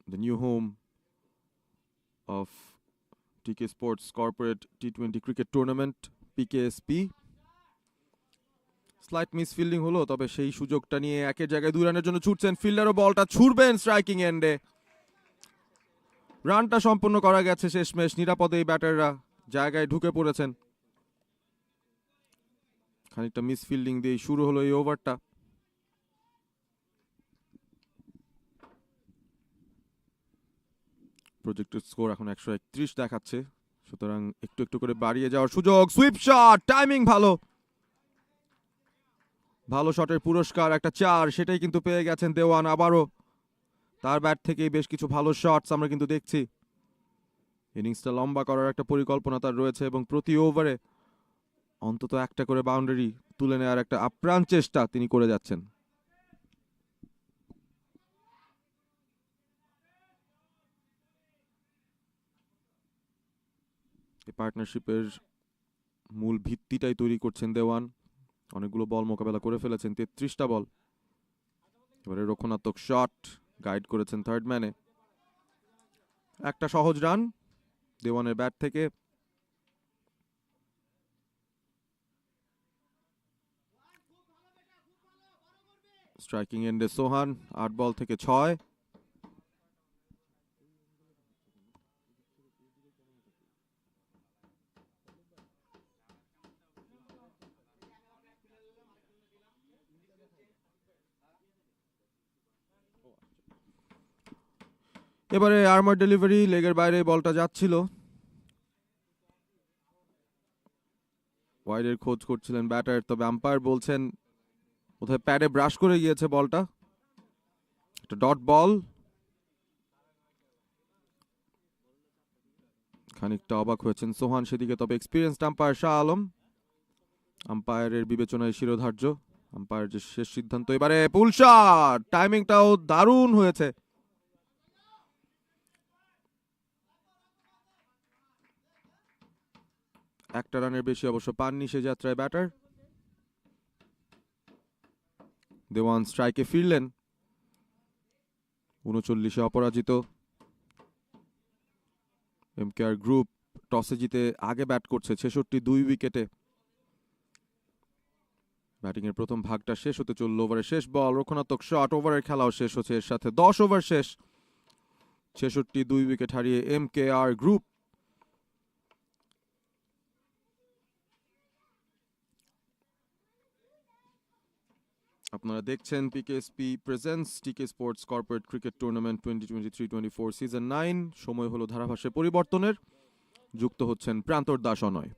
The new home of TK Sports Corporate T20 Cricket Tournament, PKSP। Slight miss fielding হলো, তবে সেই সুযোগটা নিয়ে একের জায়গায় 2 রানের জন্য ছুটছেন ফিল্ডারও, বলটা ছুড়বেন স্ট্রাইকিং এন্ডে। রানটা সম্পূর্ণ করা গেছে শেষমেশ, নিরাপদে এই ব্যাটাররা জায়গায় ঢুকে পড়েছেন। খানিকটা মিস ফিল্ডিং দিয়ে শুরু হলো এই ওভারটা। প্রজেক্টেড স্কোর এখন 131 দেখাচ্ছে, সুতরাং একটু একটু করে বাড়িয়ে যাওয়ার সুযোগ। সুইপ শট, টাইমিং ভালো, ভালো শটের পুরস্কার একটা 4, সেটাই কিন্তু পেয়ে গেছেন দেওয়ান। আবারও তার ব্যাট থেকেই বেশ কিছু ভালো শটস আমরা কিন্তু দেখছি। ইনিংসটা লম্বা করার একটা পরিকল্পনা তার রয়েছে, এবং প্রতি ওভারে অন্তত একটা করে বাউন্ডারি তুলে নেওয়ার একটা আপ্রাণ চেষ্টা তিনি করে যাচ্ছেন। এই পার্টনারশিপের মূল ভিত্তিটাই তৈরি করছেন দেওয়ান। অনেকগুলো বল মোকাবেলা করে ফেলেছেন, 33টা বল। এবারে রক্ষণাত্মক শট গাইড করেছেন থার্ড ম্যানে। একটা সহজ রান দেওয়ানের ব্যাট থেকে। স্ট্রাইকিং এন্ডে সোহান, 8 বল থেকে 6। এবারে আর্মার ডেলিভারি, লেগের বাইরে বলটা যাচ্ছিল। ওয়াইডের খোঁজ করছিলেন ব্যাটার, তবে আম্পায়ার বলছেন বোধহয় প্যাডে ব্রাশ করে গিয়েছে বলটা। একটা ডট বল। খানিকটা অবাক হয়েছেন সোহান সেদিকে, তবে এক্সপিরিয়েন্সড আম্পায়ার শাহ আলম। আম্পায়ারের বিবেচনায় শিরোধার্য আম্পায়ার যে শেষ সিদ্ধান্ত। এবারে পুল শট, টাইমিংটাও দারুণ হয়েছে। একটা রানের বেশি অবশ্য পাননি সে যাত্রায় ব্যাটার। দেওয়ান স্ট্রাইকে ফিরলেন, 39-এ অপরাজিত। এমকেআর গ্রুপ টসে জিতে আগে ব্যাট করছে, 66 2 উইকেটে। ব্যাটিং এর প্রথম ভাগটা শেষ হতে চলল। ওভারের শেষ বল, রক্ষণাত্মক শট, ওভারের খেলাও শেষ হচ্ছে এর সাথে। 10 ওভার শেষ, 66 2 উইকেট হারিয়ে এমকেআর গ্রুপ। আপনারা দেখছেন পিকেএসপি presents TK Sports corporate cricket tournament 2023-24 season 9। সময় হলো ধারাভাষ্যে পরিবর্তনের। যুক্ত হচ্ছেন প্রান্তর Das Onoy.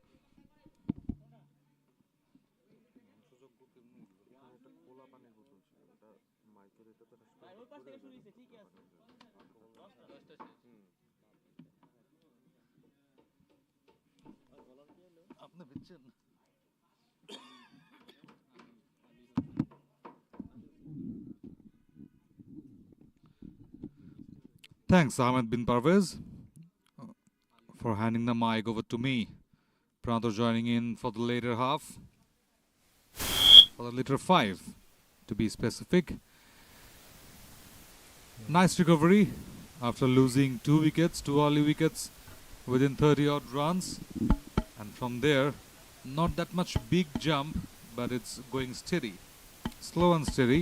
Thanks, Ahmed bin Parvez, for handing the mic over to me. Pranto joining in for the later half, for the later 5 to be specific. Nice recovery after losing 2 wickets, 2 early wickets within 30 odd runs, and from there not that much big jump, but it's going steady, slow and steady.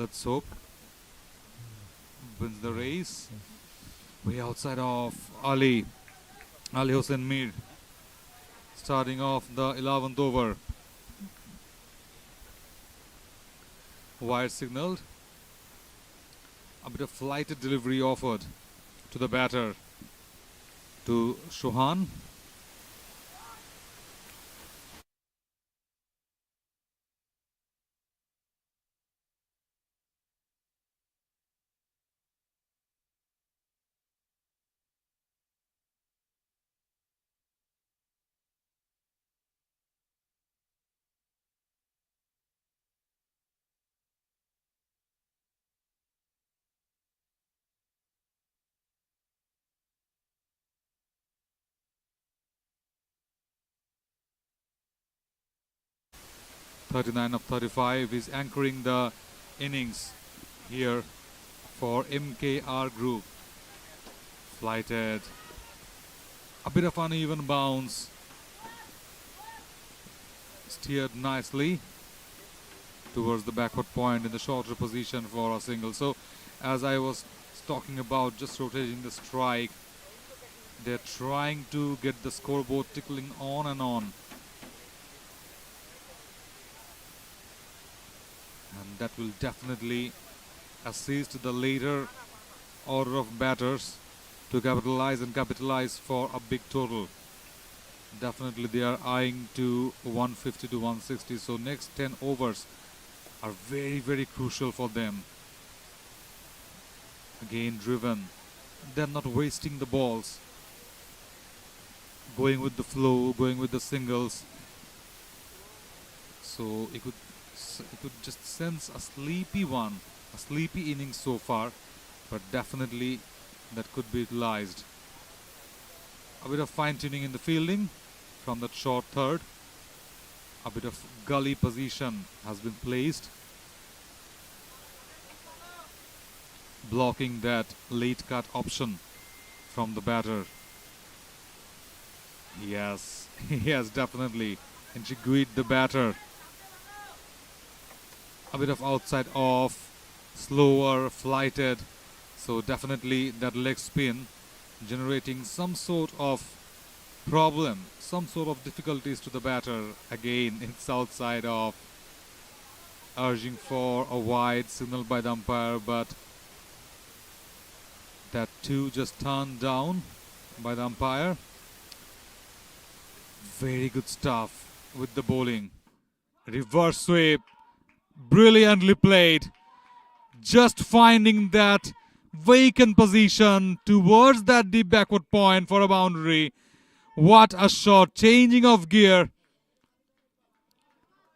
Let's hope wins the race. Way outside of Ali Hossain Mir, starting off the 11th over. Wide signaled. A bit of flighted delivery offered to the batter, to Shohan. (39 of 35) is anchoring the innings here for MKR Group. Flighted. A bit of uneven bounce. Steered nicely towards the backward point in the shorter position for a single. So, as I was talking about, just rotating the strike, they're trying to get the scoreboard tickling on and on. And that will definitely assist the later order of batters to capitalize for a big total. Definitely they are eyeing to 150 to 160. So next 10 overs are very, very crucial for them. Again driven. They're not wasting the balls. Going with the flow, going with the singles. So you could just sense a sleepy inning so far, but definitely that could be utilized. A bit of fine-tuning in the fielding from that short third. A bit of gully position has been placed, blocking that late cut option from the batter. Yes, yes, definitely intrigued the batter. A bit of outside off, slower, flighted. So definitely that leg spin generating some sort of problem, some sort of difficulties to the batter. Again, it's outside off, urging for a wide signal by the umpire, but that two just turned down by the umpire. Very good stuff with the bowling. Reverse sweep, brilliantly played. Just finding that vacant position towards that deep backward point for a boundary. What a shot, changing of gear.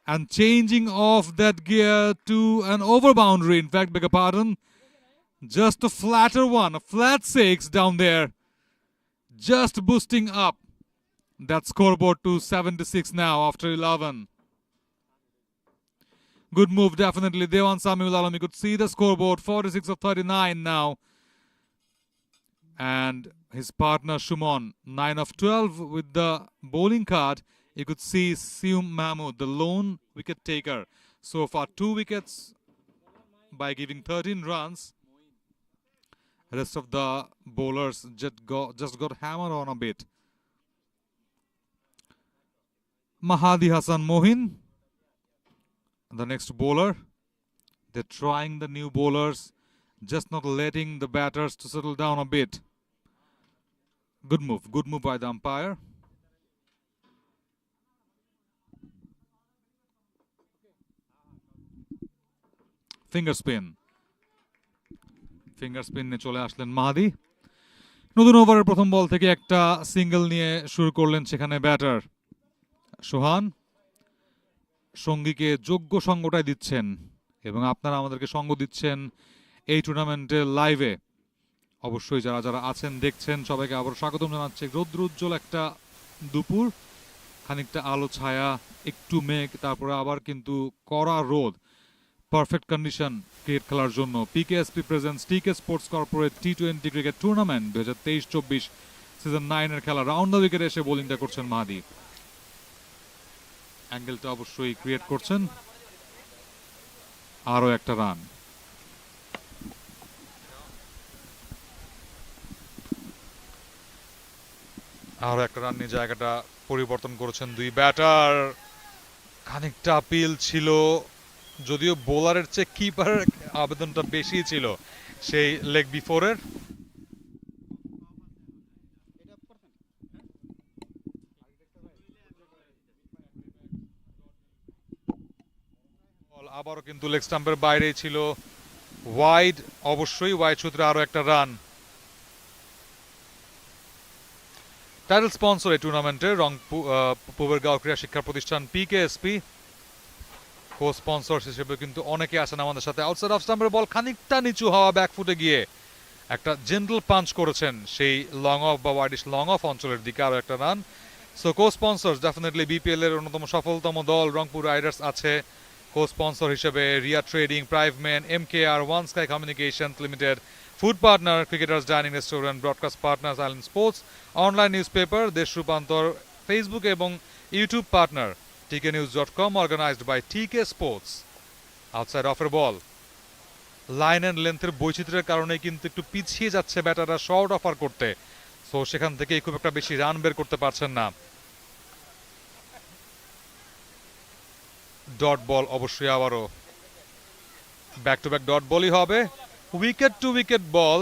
And changing off that gear to an over boundary, in fact, beg your pardon. Just a flatter one, a flat six down there. Just boosting up that scoreboard to 76 now after 11. Good move, definitely. Dewan Samuel Alam, you could see the scoreboard, 46 of 39 now. And his partner Shumon, 9 of 12 with the bowling card. You could see Sium Mahmood, the lone wicket taker. So far, 2 wickets by giving 13 runs. Rest of the bowlers just got hammered on a bit. Mahadi Hassan Mohin, the next bowler. They're trying the new bowlers, just not letting the batters to settle down a bit. Good move by the umpire. Finger spin নিয়ে চলে আসলেন মাহাদি। নতুন ওভারের প্রথম বল থেকে একটা single নিয়ে শুরু করলেন সেখানে ব্যাটার সোহান। সঙ্গীকে যোগ্য সঙ্গটাই দিচ্ছেন এবং আপনারা আমাদেরকে সঙ্গ দিচ্ছেন এই টুর্নামেন্টের লাইভে। অবশ্যই যারা যারা আছেন দেখছেন সবাইকে আবার স্বাগতম জানাচ্ছি। রৌদ্রোজ্জ্বল একটা দুপুর, খানিকটা আলো ছায়া, একটু মেঘ, তারপরে আবার কিন্তু কড়া রোদ। পারফেক্ট কন্ডিশন ক্রিকেট খেলার জন্য। পিকেএসপি presents TK Sports corporate T20 cricket tournament 2023-24 season 9 এর খেলা। রাউন্ড দ্য উইকেটে এসে বোলিংটা করছেন মাহাদি। অ্যাঙ্গেলটা অবশ্যই ক্রিয়েট করছেন। আরো একটা রান। আরো একটা রান নিয়ে জায়গাটা পরিবর্তন করেছেন দুই ব্যাটার। খানিকটা আপিল ছিল, যদিও বোলারের চেয়ে কিপারের আবেদনটা বেশি ছিল সেই লেগ বিফোরের। আবারও কিন্তু লেগ স্টাম্পের বাইরেই ছিল, ওয়াইড, অবশ্যই ওয়াইড সূত্রে আরো একটা রান। টাইটেল স্পন্সর এই টুর্নামেন্টের রংপুরের গাঁও ক্রীড়া শিক্ষা প্রতিষ্ঠান পিকেএসপি। কো স্পন্সর হিসেবে কিন্তু অনেকে আছেন আমাদের সাথে। আউটসাইড অফ স্টাম্পের বল খানিকটা নিচু হওয়া, ব্যাকফুটে গিয়ে একটা জেন্টল পাঞ্চ করেছেন সেই লং অফ বা ওয়াইডিশ লং অফ অঞ্চলের দিকে। আরো একটা run. So co sponsor definitely BPL এর অন্যতম সফলতম দল রংপুর রাইডার্স আছে কো স্পন্সর হিসেবে। রিয়া ট্রেডিং, প্রাইভমেন, MKR, one sky communications limited, food partner, cricketers dining restaurant, broadcast partners island sports, online news paper Desh Rupantor, Facebook এবং YouTube partner TKnews.com, organized by TK Sports. Outside অফের ball, line and লেন্থের বৈচিত্র্যের কারণে কিন্তু একটু পিছিয়ে যাচ্ছে ব্যাটাররা শর্ট অফার করতে। So সেখান থেকে খুব একটা বেশি রান বের করতে পারছেন না। ডট বল, অবশ্যই আবারও ব্যাক টু ব্যাক ডট বলই হবে। উইকেট টু উইকেট বল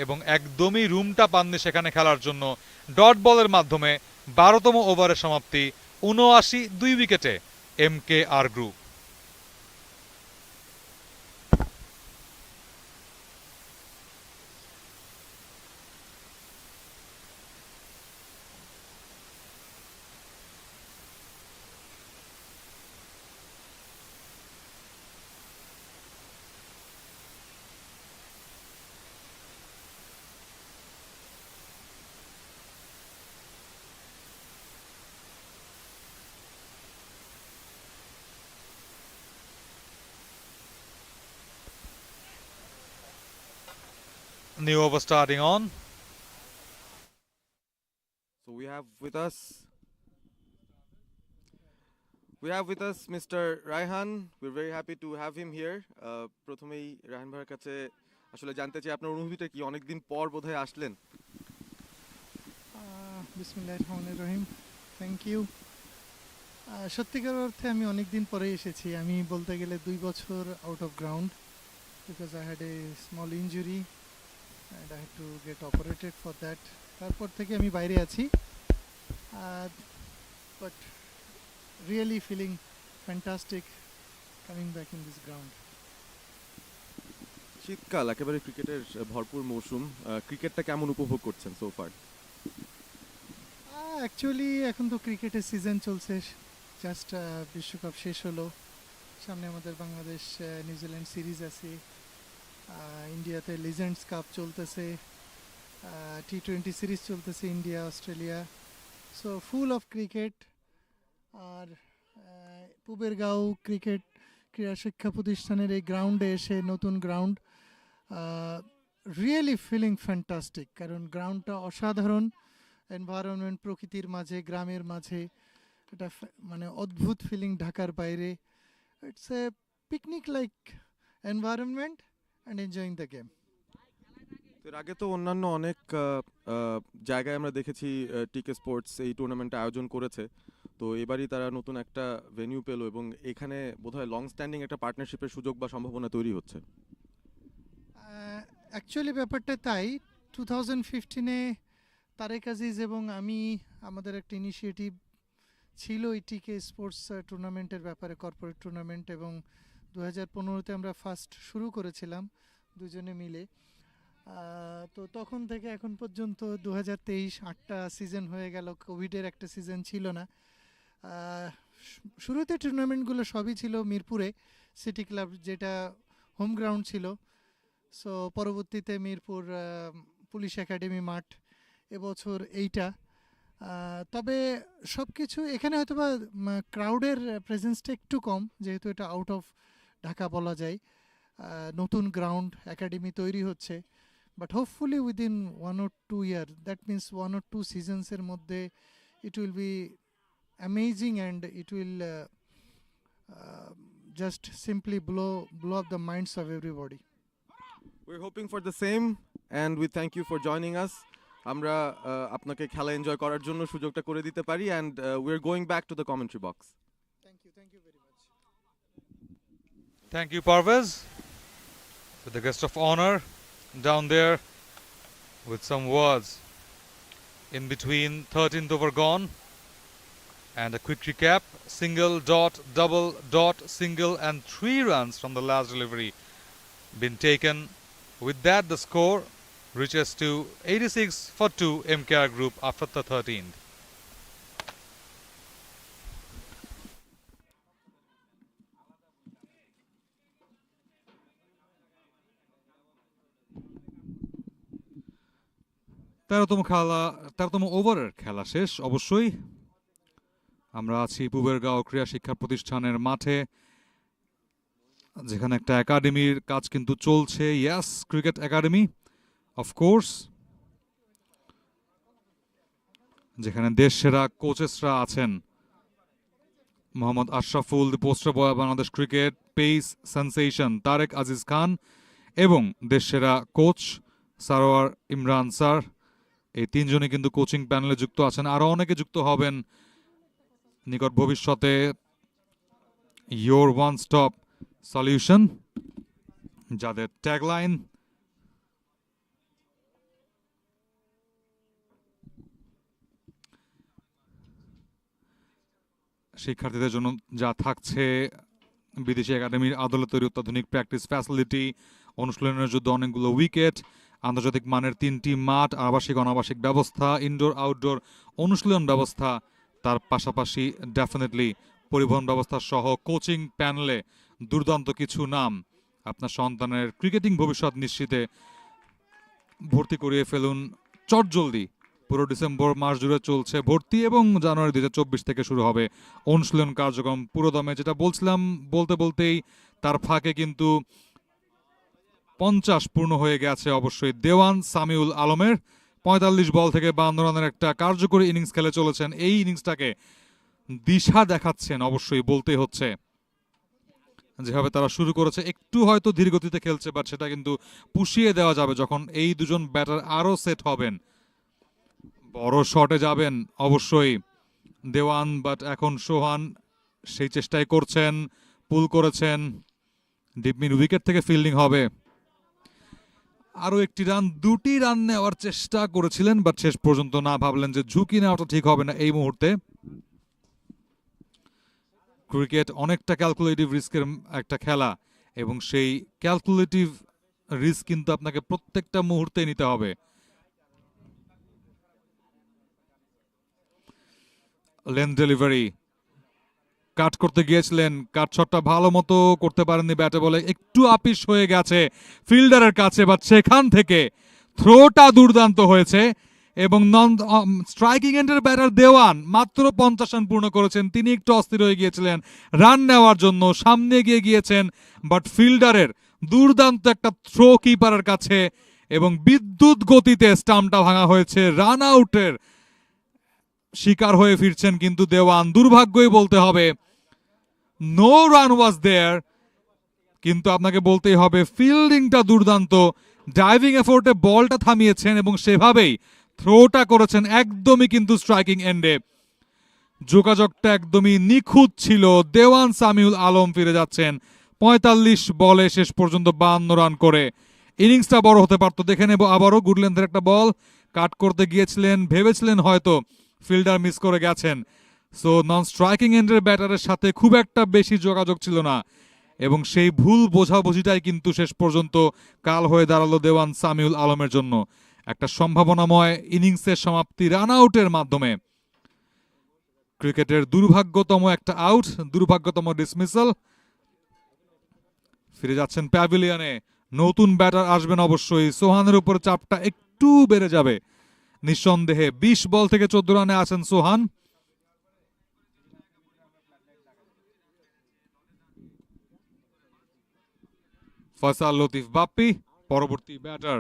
এবং একদমই রুমটা পাননি সেখানে খেলার জন্য। ডট বলের মাধ্যমে 12তম ওভারের সমাপ্তি, 79 2 উইকেটে MKR group. new over starting on. So we have with us Mr. Raihan. We're very happy to have him here. প্রথমেই রায়হান ভাইয়ের কাছে আসলে জানতে চাই আপনার অনুভূতিটা কি, অনেকদিন পর বোধহয় আসলেন। বিসমিল্লাহির রহমানির রহিম, থ্যাংক ইউ। সত্যিকার অর্থে আমি অনেক দিন পরে এসেছি। আমি বলতে গেলে 2 বছর out of ground, because I had a small injury and I had to get operated for that. তারপর থেকে আমি বাইরে আছি, but really feeling fantastic coming back in this ground. শীতকাল, একেবারে ক্রিকেটের ভরপুর মৌসুম, ক্রিকেটটা কেমন উপভোগ করছেন সো ফার? অ্যাকচুয়ালি এখন তো ক্রিকেটের সিজন চলছে, জাস্ট বিশ্বকাপ শেষ হলো, সামনে আমাদের বাংলাদেশ নিউজিল্যান্ড সিরিজ আছে, ইন্ডিয়াতে লিজেন্ডস কাপ চলতেছে, T20 সিরিজ চলতেছে India Australia, so full of cricket. আর পুবেরগাঁও ক্রিকেট ক্রীড়া শিক্ষা প্রতিষ্ঠানের এই গ্রাউন্ডে এসে, নতুন গ্রাউন্ড, রিয়েলি ফিলিং ফ্যান্টাস্টিক, কারণ গ্রাউন্ডটা অসাধারণ, এনভায়রনমেন্ট প্রকৃতির মাঝে, গ্রামের মাঝে, এটা মানে অদ্ভুত ফিলিং, ঢাকার বাইরে। It's a picnic like environment and enjoying the game. এর আগে তো অন্যান্য অনেক জায়গায় আমরা দেখেছি টিকে স্পোর্টস এই টুর্নামেন্টটা আয়োজন করেছে, তো এবারই তারা নতুন একটা ভেন্যু পেল এবং এখানে বোধহয় লং স্ট্যান্ডিং একটা পার্টনারশিপের সুযোগ বা সম্ভাবনা তৈরি হচ্ছে। অ্যাকচুয়ালি ব্যাপারটা তাই, 2015-এ তারেক আজিজ এবং আমি, আমাদের একটা ইনিশিয়েটিভ ছিল এই টিকে স্পোর্টস টুর্নামেন্টের ব্যাপারে, কর্পোরেট টুর্নামেন্ট, এবং 2015-তে আমরা ফার্স্ট শুরু করেছিলাম দুজনে মিলে। তো তখন থেকে এখন পর্যন্ত 2023 8টা সিজন হয়ে গেল, কোভিডের একটা সিজন ছিল না। শুরুতে টুর্নামেন্টগুলো সবই ছিল মিরপুরে, সিটি ক্লাব যেটা হোম গ্রাউন্ড ছিল, সো পরবর্তীতে মিরপুর পুলিশ একাডেমি মাঠ, এবছর এইটা। তবে সব কিছু এখানে হয়তো বা ক্রাউডের প্রেজেন্সটা একটু কম, যেহেতু এটা আউট অফ ঢাকা বলা যায়, নতুন গ্রাউন্ড, একাডেমি তৈরি হচ্ছে, but hopefully within 1 or 2 year, that means 1 or 2 সিজনসের মধ্যে it will be amazing and it will just simply blow up the minds of everybody. We're hoping for the same and we thank you for joining us. আমরা আপনাকে খেলা enjoy করার জন্য সুযোগটা করে দিতে পারি, and we're going back to the commentary box. Thank you very much. Thank you, Parvez, with the guest of honor down there with some words in between. 13th over gone, and a quick recap: single, dot, double, dot, single, and 3 runs from the last delivery been taken. With that, the score reaches to 86 for 2 MKR group after the 13th. তেরোতম ওভারের খেলা শেষ। অবশ্যই আমরা আছি পুবেরগাঁও ক্রীড়া শিক্ষা প্রতিষ্ঠানের মাঠে, যেখানে একটা একাডেমির কাজ কিন্তু চলছে। ইয়াস, ক্রিকেট একাডেমি অফকোর্স, যেখানে দেশ সেরা কোচেসরা আছেন। Mohammad Ashraful, the poster boy Bangladesh cricket, pace sensation Tarek Aziz Khan, এবং দেশ সেরা কোচ সারোয়ার ইমরান স্যার, এই 3 জনই কিন্তু কোচিং প্যানেলে যুক্ত আছেন। আরো অনেকে যুক্ত হবেন নিকট ভবিষ্যতে। ইয়োর ওয়ান স্টপ সলিউশন, যাদের ট্যাগলাইন শিক্ষার্থীদের জন্য যা থাকছে বিদেশি একাডেমির আদলে তৈরি অত্যাধুনিক প্র্যাকটিস ফ্যাসিলিটি, অনুশীলনের জন্য অনেকগুলো উইকেট, আন্তর্জাতিক মানের 3টি মাঠ, আবাসিক অনাবাসিক ব্যবস্থা, ইনডোর আউটডোর অনুশীলন ব্যবস্থা, তার পাশাপাশি ডেফিনেটলি পরিবহন ব্যবস্থা সহ কোচিং প্যানেলে দুর্দান্ত কিছু নাম। আপনার সন্তানের ক্রিকেটিং ভবিষ্যৎ নিশ্চিতে ভর্তি করিয়ে ফেলুন চটজলদি। পুরো ডিসেম্বর মাস জুড়ে চলছে ভর্তি, এবং জানুয়ারি 2024 থেকে শুরু হবে অনুশীলন কার্যক্রম পুরোদমে। যেটা বলছিলাম বলতেই তার ফাঁকে কিন্তু 50 পূর্ণ হয়ে গেছে অবশ্যই দেওয়ান সামিউল আলমের। 45 বল থেকে 52 রানের একটা কার্যকরী ইনিংস খেলে চলেছেন। এই ইনিংসটাকে দিশা দেখাচ্ছেন অবশ্যই বলতে হচ্ছে। যেভাবে তারা শুরু করেছে একটু হয়তো ধীরগতিতে খেলছে, বাট সেটা কিন্তু পুষিয়ে দেওয়া যাবে যখন এই দুজন ব্যাটার আরো সেট হবেন। বড় শটে যাবেন অবশ্যই দেওয়ান, বাট এখন সোহান সেই চেষ্টাই করছেন, পুল করেছেন। ডিপ মিড উইকেট থেকে ফিল্ডিং হবে। আরো একটি রান, 2টি রান নেওয়ার চেষ্টা করেছিলেন, বাট শেষ পর্যন্ত না, ভাবলেন যে ঝুঁকি নেওয়াটা ঠিক হবে না এই মুহূর্তে। ক্রিকেট অনেকটা ক্যালকুলেটিভ রিস্কের একটা খেলা, এবং সেই ক্যালকুলেটিভ রিস্ক কিন্তু আপনাকে প্রত্যেকটা মুহূর্তে নিতে হবে। লেন ডেলিভারি কাট করতে গিয়েছিলেন, কাট শটটা ভালো মতো করতে পারেননি, ব্যাটে বলে একটু আপিস হয়ে গেছে ফিল্ডারের কাছে, বাট সেখান থেকে থ্রোটা দুর্দান্ত হয়েছে। এবং নন স্ট্রাইকিং এন্ডের ব্যাটার দেওয়ান মাত্র 50 রান পূর্ণ করেছেন। তিনি একটু অস্থির হয়ে গিয়েছিলেন রান নেওয়ার জন্য, সামনে এগিয়ে গিয়েছেন, বাট ফিল্ডারের দুর্দান্ত একটা থ্রো কিপারের কাছে, এবং বিদ্যুৎ গতিতে স্টাম্পটা ভাঙা হয়েছে। রান আউটের শিকার হয়ে ফিরছেন কিন্তু দেওয়ান, দুর্ভাগ্যই বলতে হবে। নো রান ওয়াজ দেয়ার, কিন্তু আপনাকে বলতেই হবে ফিল্ডিংটা দুর্দান্ত। ডাইভিং এফোর্টে বলটা থামিয়েছেন এবং সেভাবেই থ্রোটা করেছেন একদমই কিন্তু স্ট্রাইকিং এন্ডে। যোগাযোগটা একদমই নিখুঁত ছিল। দেওয়ান সামিউল আলম ফিরে যাচ্ছেন 45 বলে শেষ পর্যন্ত 52 রান করে। ইনিংসটা বড় হতে পারতো, দেখে নেব আবারও। গুড লেন্থের একটা বল কাট করতে গিয়েছিলেন, ভেবেছিলেন হয়তো ফিল্ডার মিস করে গেছেন। সো নন স্ট্রাইকিং এন্ডের ব্যাটারের সাথে খুব একটা বেশি যোগাযোগ ছিল না, এবং সেই ভুল বোঝাবুঝিটাই কিন্তু শেষ পর্যন্ত কাল হয়ে দাঁড়ালো দেওয়ান সামিউল আলমের জন্য। একটা সম্ভাবনাময় ইনিংসের সমাপ্তি রান আউটের মাধ্যমে। ক্রিকেটের দুর্ভাগ্যতম একটা আউট, দুর্ভাগ্যতম ডিসমিসাল। ফিরে যাচ্ছেন প্যাভিলিয়নে, নতুন ব্যাটার আসবেন অবশ্যই। সোহানের উপর চাপটা একটু বেড়ে যাবে নিঃসন্দেহে। 20 বল থেকে 14 রানে আছেন সোহান। ফয়সাল লতিফ বাপ্পি পরবর্তী ব্যাটার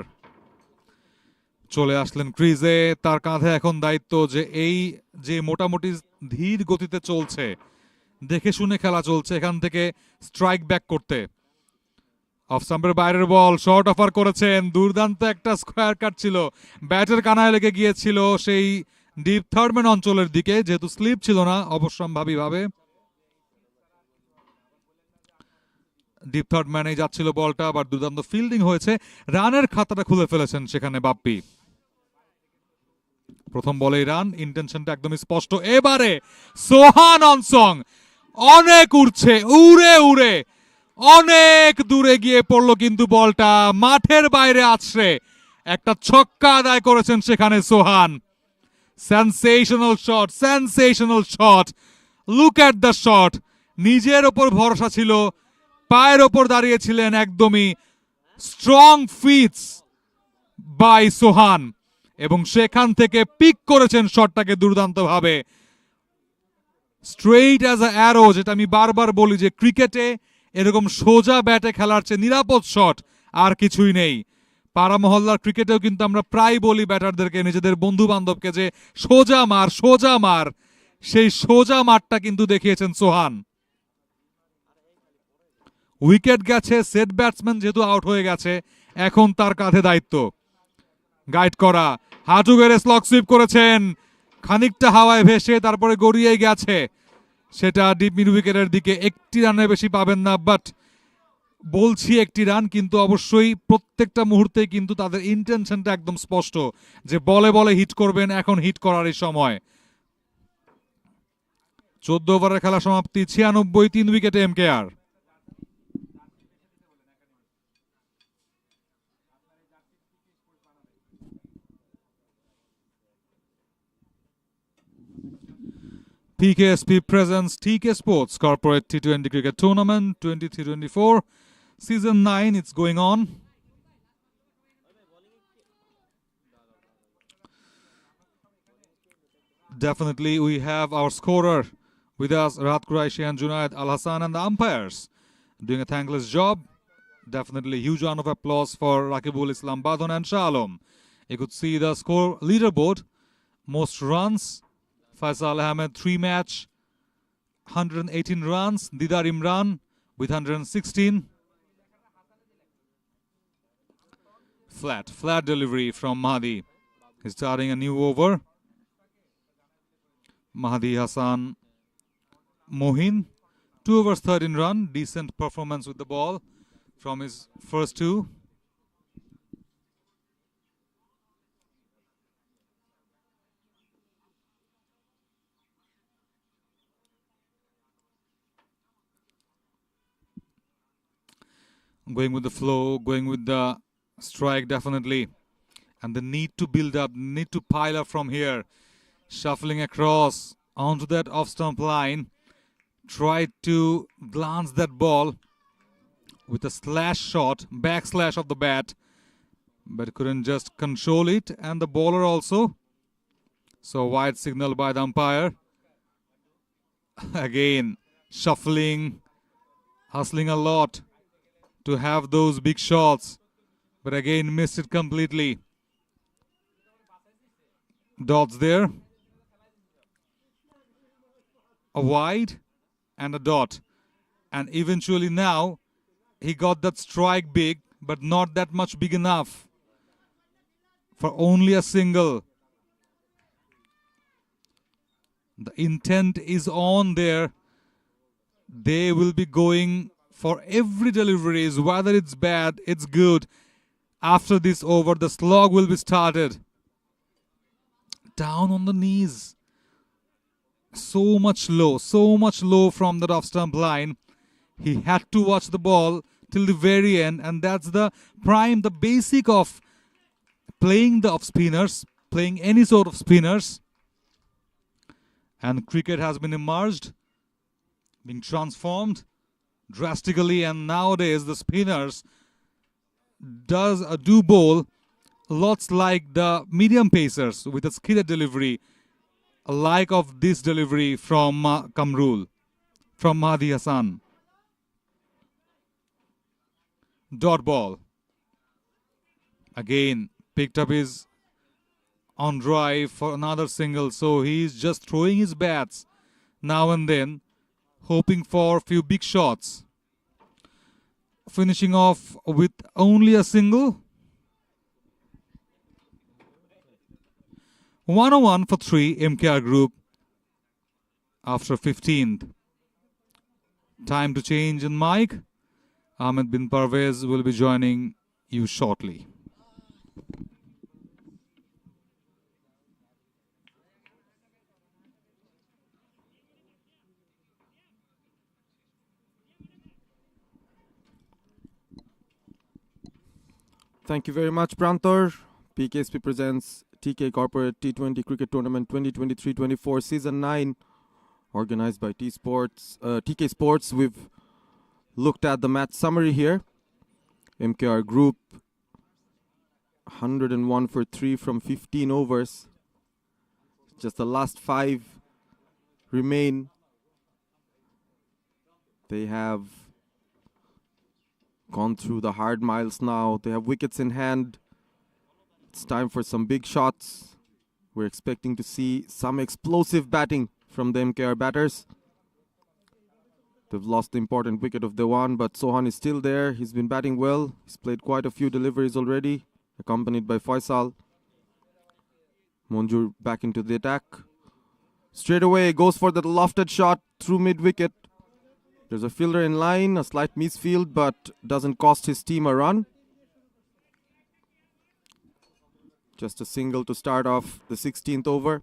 চলে আসলেন ক্রিজে। তার কাঁধে এখন দায়িত্ব যে এই যে মোটামুটি ধীর গতিতে চলছে, দেখে শুনে খেলা চলছে, এখান থেকে স্ট্রাইক ব্যাক করতে। অফ স্টাম্পের বাইরের বল, শর্ট অফার করেছেন, দুর্দান্ত একটা স্কোয়ার কাট ছিল, ব্যাটের কানায় লেগে গিয়েছিল সেই ডিপ থার্ডম্যান অঞ্চলের দিকে, যেহেতু স্লিপ ছিল না অবশ্যম্ভাবী ভাবে। ডিপ থার্ডম্যানে যাচ্ছিল বলটা, আবার দুর্দান্ত ফিল্ডিং হয়েছে, রানের খাতাটা খুলে ফেলেছেন সেখানে বাপ্পি। প্রথম বলেই রান, ইন্টেনশনটা একদমই স্পষ্ট। এবারে সোহান অনসং অনেক উড়ছে, উড়ে উড়ে অনেক দূরে গিয়ে পড়লো, কিন্তু বলটা মাঠের বাইরে আছড়ে একটা ছক্কা আদায় করেছেন সেখানে Sohan. Sensational shot, sensational shot, look at the shot. নিজের ওপর ভরসা ছিল, পায়ের ওপর দাঁড়িয়েছিলেন, একদমই স্ট্রং ফিটস বাই সোহান, এবং সেখান থেকে পিক করেছেন শটটাকে দুর্দান্তভাবে। স্ট্রেইট অ্যাজ আ অ্যারো, যেটা আমি বারবার বলি যে ক্রিকেটে এরকম সোজা ব্যাটে খেলার চেয়ে নিরাপদ শট আর কিছুই নেই। পাড়া মহল্লার ক্রিকেটেও কিন্তু আমরা প্রায় বলি ব্যাটারদেরকে, নিজেদের বন্ধু বান্ধবকে, যে সোজা মার, সোজা মার। সেই সোজা মারটা কিন্তু দেখিয়েছেন সোহান। উইকেট গেছে, সেট ব্যাটসম্যান যেহেতু আউট হয়ে গেছে, এখন তার কাঁধে দায়িত্ব গাইড করা। হাঁটু গেড়ে স্লগ সুইপ করেছেন, খানিকটা হাওয়ায় ভেসে তারপরে গড়িয়ে গেছে সেটা ডিপ মিড উইকেটের দিকে। একটি রানের বেশি পাবেন না, বাট বলছি একটি রান, কিন্তু অবশ্যই প্রত্যেকটা মুহূর্তে কিন্তু তাদের ইন্টেনশনটা একদম স্পষ্ট যে বলে বলে হিট করবেন, এখন হিট করারই সময়। 14 ওভারের খেলা সমাপ্তি, 96, 3 উইকেটে MKR। PKSP presents TK Sports Corporate T20 Cricket Tournament 23-24. Season 9, it's going on. Definitely, we have our scorer with us, Rahat Quraishi and Junaid Al Hassan, and the umpires doing a thankless job. Definitely huge round of applause for Rakibul Islam Badon and Shalom. You could see the score leaderboard. Most runs, Faisal Ahmed 3 match, 118 runs. Didar Imran with 116. Flat delivery from Mahdi. He's starting a new over. Mahdi Hassan Mohin, 2 overs 13 run. Decent performance with the ball from his first 2. Going with the flow, going with the strike definitely. And the need to build up, need to pile up from here. Shuffling across onto that off-stump line. Tried to glance that ball with a slash shot, backslash of the bat. But couldn't just control it. And the bowler also. So wide signal by the umpire. Again, shuffling, hustling a lot to have those big shots. But again, missed it completely. Dots there. A wide and a dot. And eventually now, he got that strike big, but not that much big enough for only a single. The intent is on there. They will be going for every deliveries, whether it's bad, it's good. After this over, the slog will be started. Down on the knees. So much low from that off-stump line. He had to watch the ball till the very end, and that's the prime, the basic of playing the off-spinners, playing any sort of spinners. And cricket has been emerged, being transformed drastically, and nowadays the spinners do bowl lots like the medium pacers with a skidded delivery, like of this delivery from Kamrul, from Mahdi Hassan. Dot ball. Again, picked up his on drive for another single, so he's just throwing his bats now and then, hoping for a few big shots. Finishing off with only a single. 101 for 3, MKR Group after 15th. Time to change in mic. Ahmed bin Parvez will be joining you shortly. Thank you very much, Prantor. PKSP presents TK Corporate T20 Cricket Tournament 2023-24 Season 9, organized by TK Sports. We've looked at the match summary here. MKR Group, 101 for 3 from 15 overs. Just the last 5 remain. They have gone through the hard miles now. They have wickets in hand. It's time for some big shots. We're expecting to see some explosive batting from the MKR batters. They've lost the important wicket of Dewan, but Sohan is still there. He's been batting well. He's played quite a few deliveries already, accompanied by Faisal. Monjur back into the attack. Straight away, goes for the lofted shot through mid-wicket. There's a fielder in line, a slight misfield, but doesn't cost his team a run. Just a single to start off the 16th over.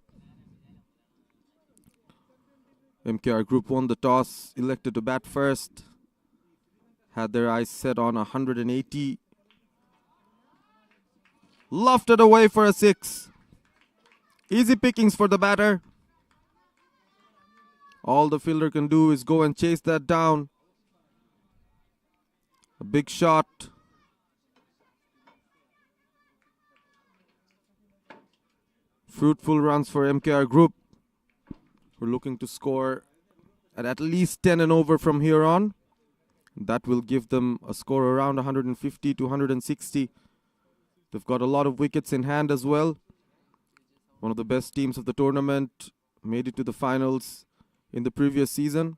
MKR Group won the toss, elected to bat first. Had their eyes set on 180. Lofted away for a 6. Easy pickings for the batter. All the fielder can do is go and chase that down. A big shot. Fruitful runs for MKR Group. We're looking to score at least 10 and over from here on. That will give them a score around 150 to 160. They've got a lot of wickets in hand as well. One of the best teams of the tournament, made it to the finals in the previous season.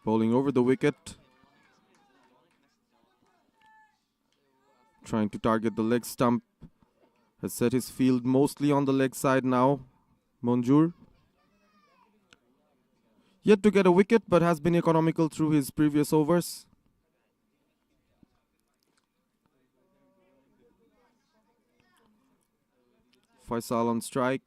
Bowling over the wicket. Trying to target the leg stump. Has set his field mostly on the leg side now. Monjur. Yet to get a wicket, but has been economical through his previous overs. Faisal on strike.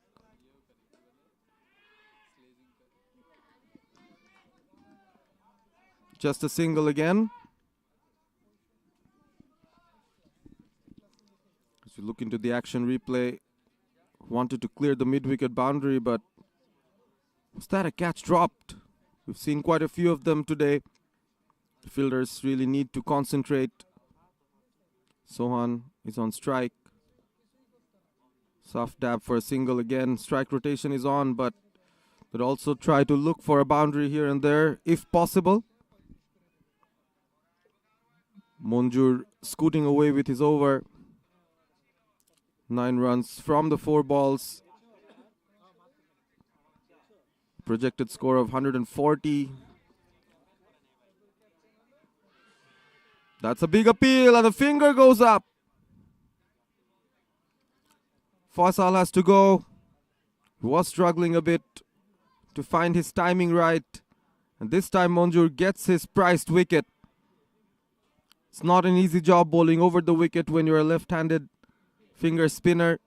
Just a single again. As we look into the action replay, wanted to clear the mid-wicket boundary, but was that a catch dropped? We've seen quite a few of them today. The fielders really need to concentrate. Sohan is on strike. Soft dab for a single again. Strike rotation is on, but they'd also try to look for a boundary here and there if possible. Monjur scooting away with his over. 9 runs from the 4 balls. Projected score of 140. That's a big appeal and the finger goes up. Faisal has to go. He was struggling a bit to find his timing right. And this time Monjur gets his prized wicket. It's not an easy job bowling over the wicket when you're a left-handed finger spinner.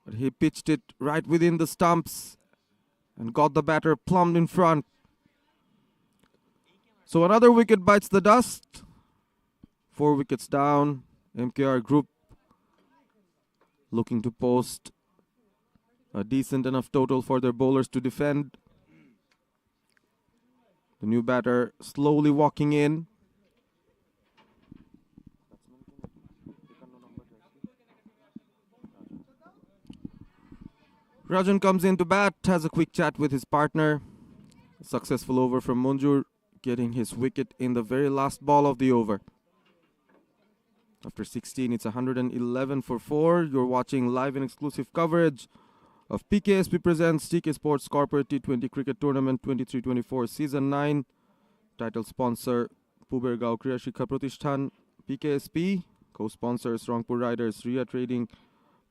But he pitched it right within the stumps and got the batter plumb in front. So another wicket bites the dust. 4 wickets down. MKR group looking to post a decent enough total for their bowlers to defend. The new batter slowly walking in. Rajan comes in to bat, has a quick chat with his partner. A successful over from Monjur, getting his wicket in the very last ball of the over. After 16, it's 111 for 4. You're watching live and exclusive coverage of PKSP presents TK Sports Corporate T20 Cricket Tournament 23-24 Season 9. Title sponsor, Pubergao Kriya Shikha Pratishthan, PKSP. Co-sponsors, Rangpur Riders, Ria Trading,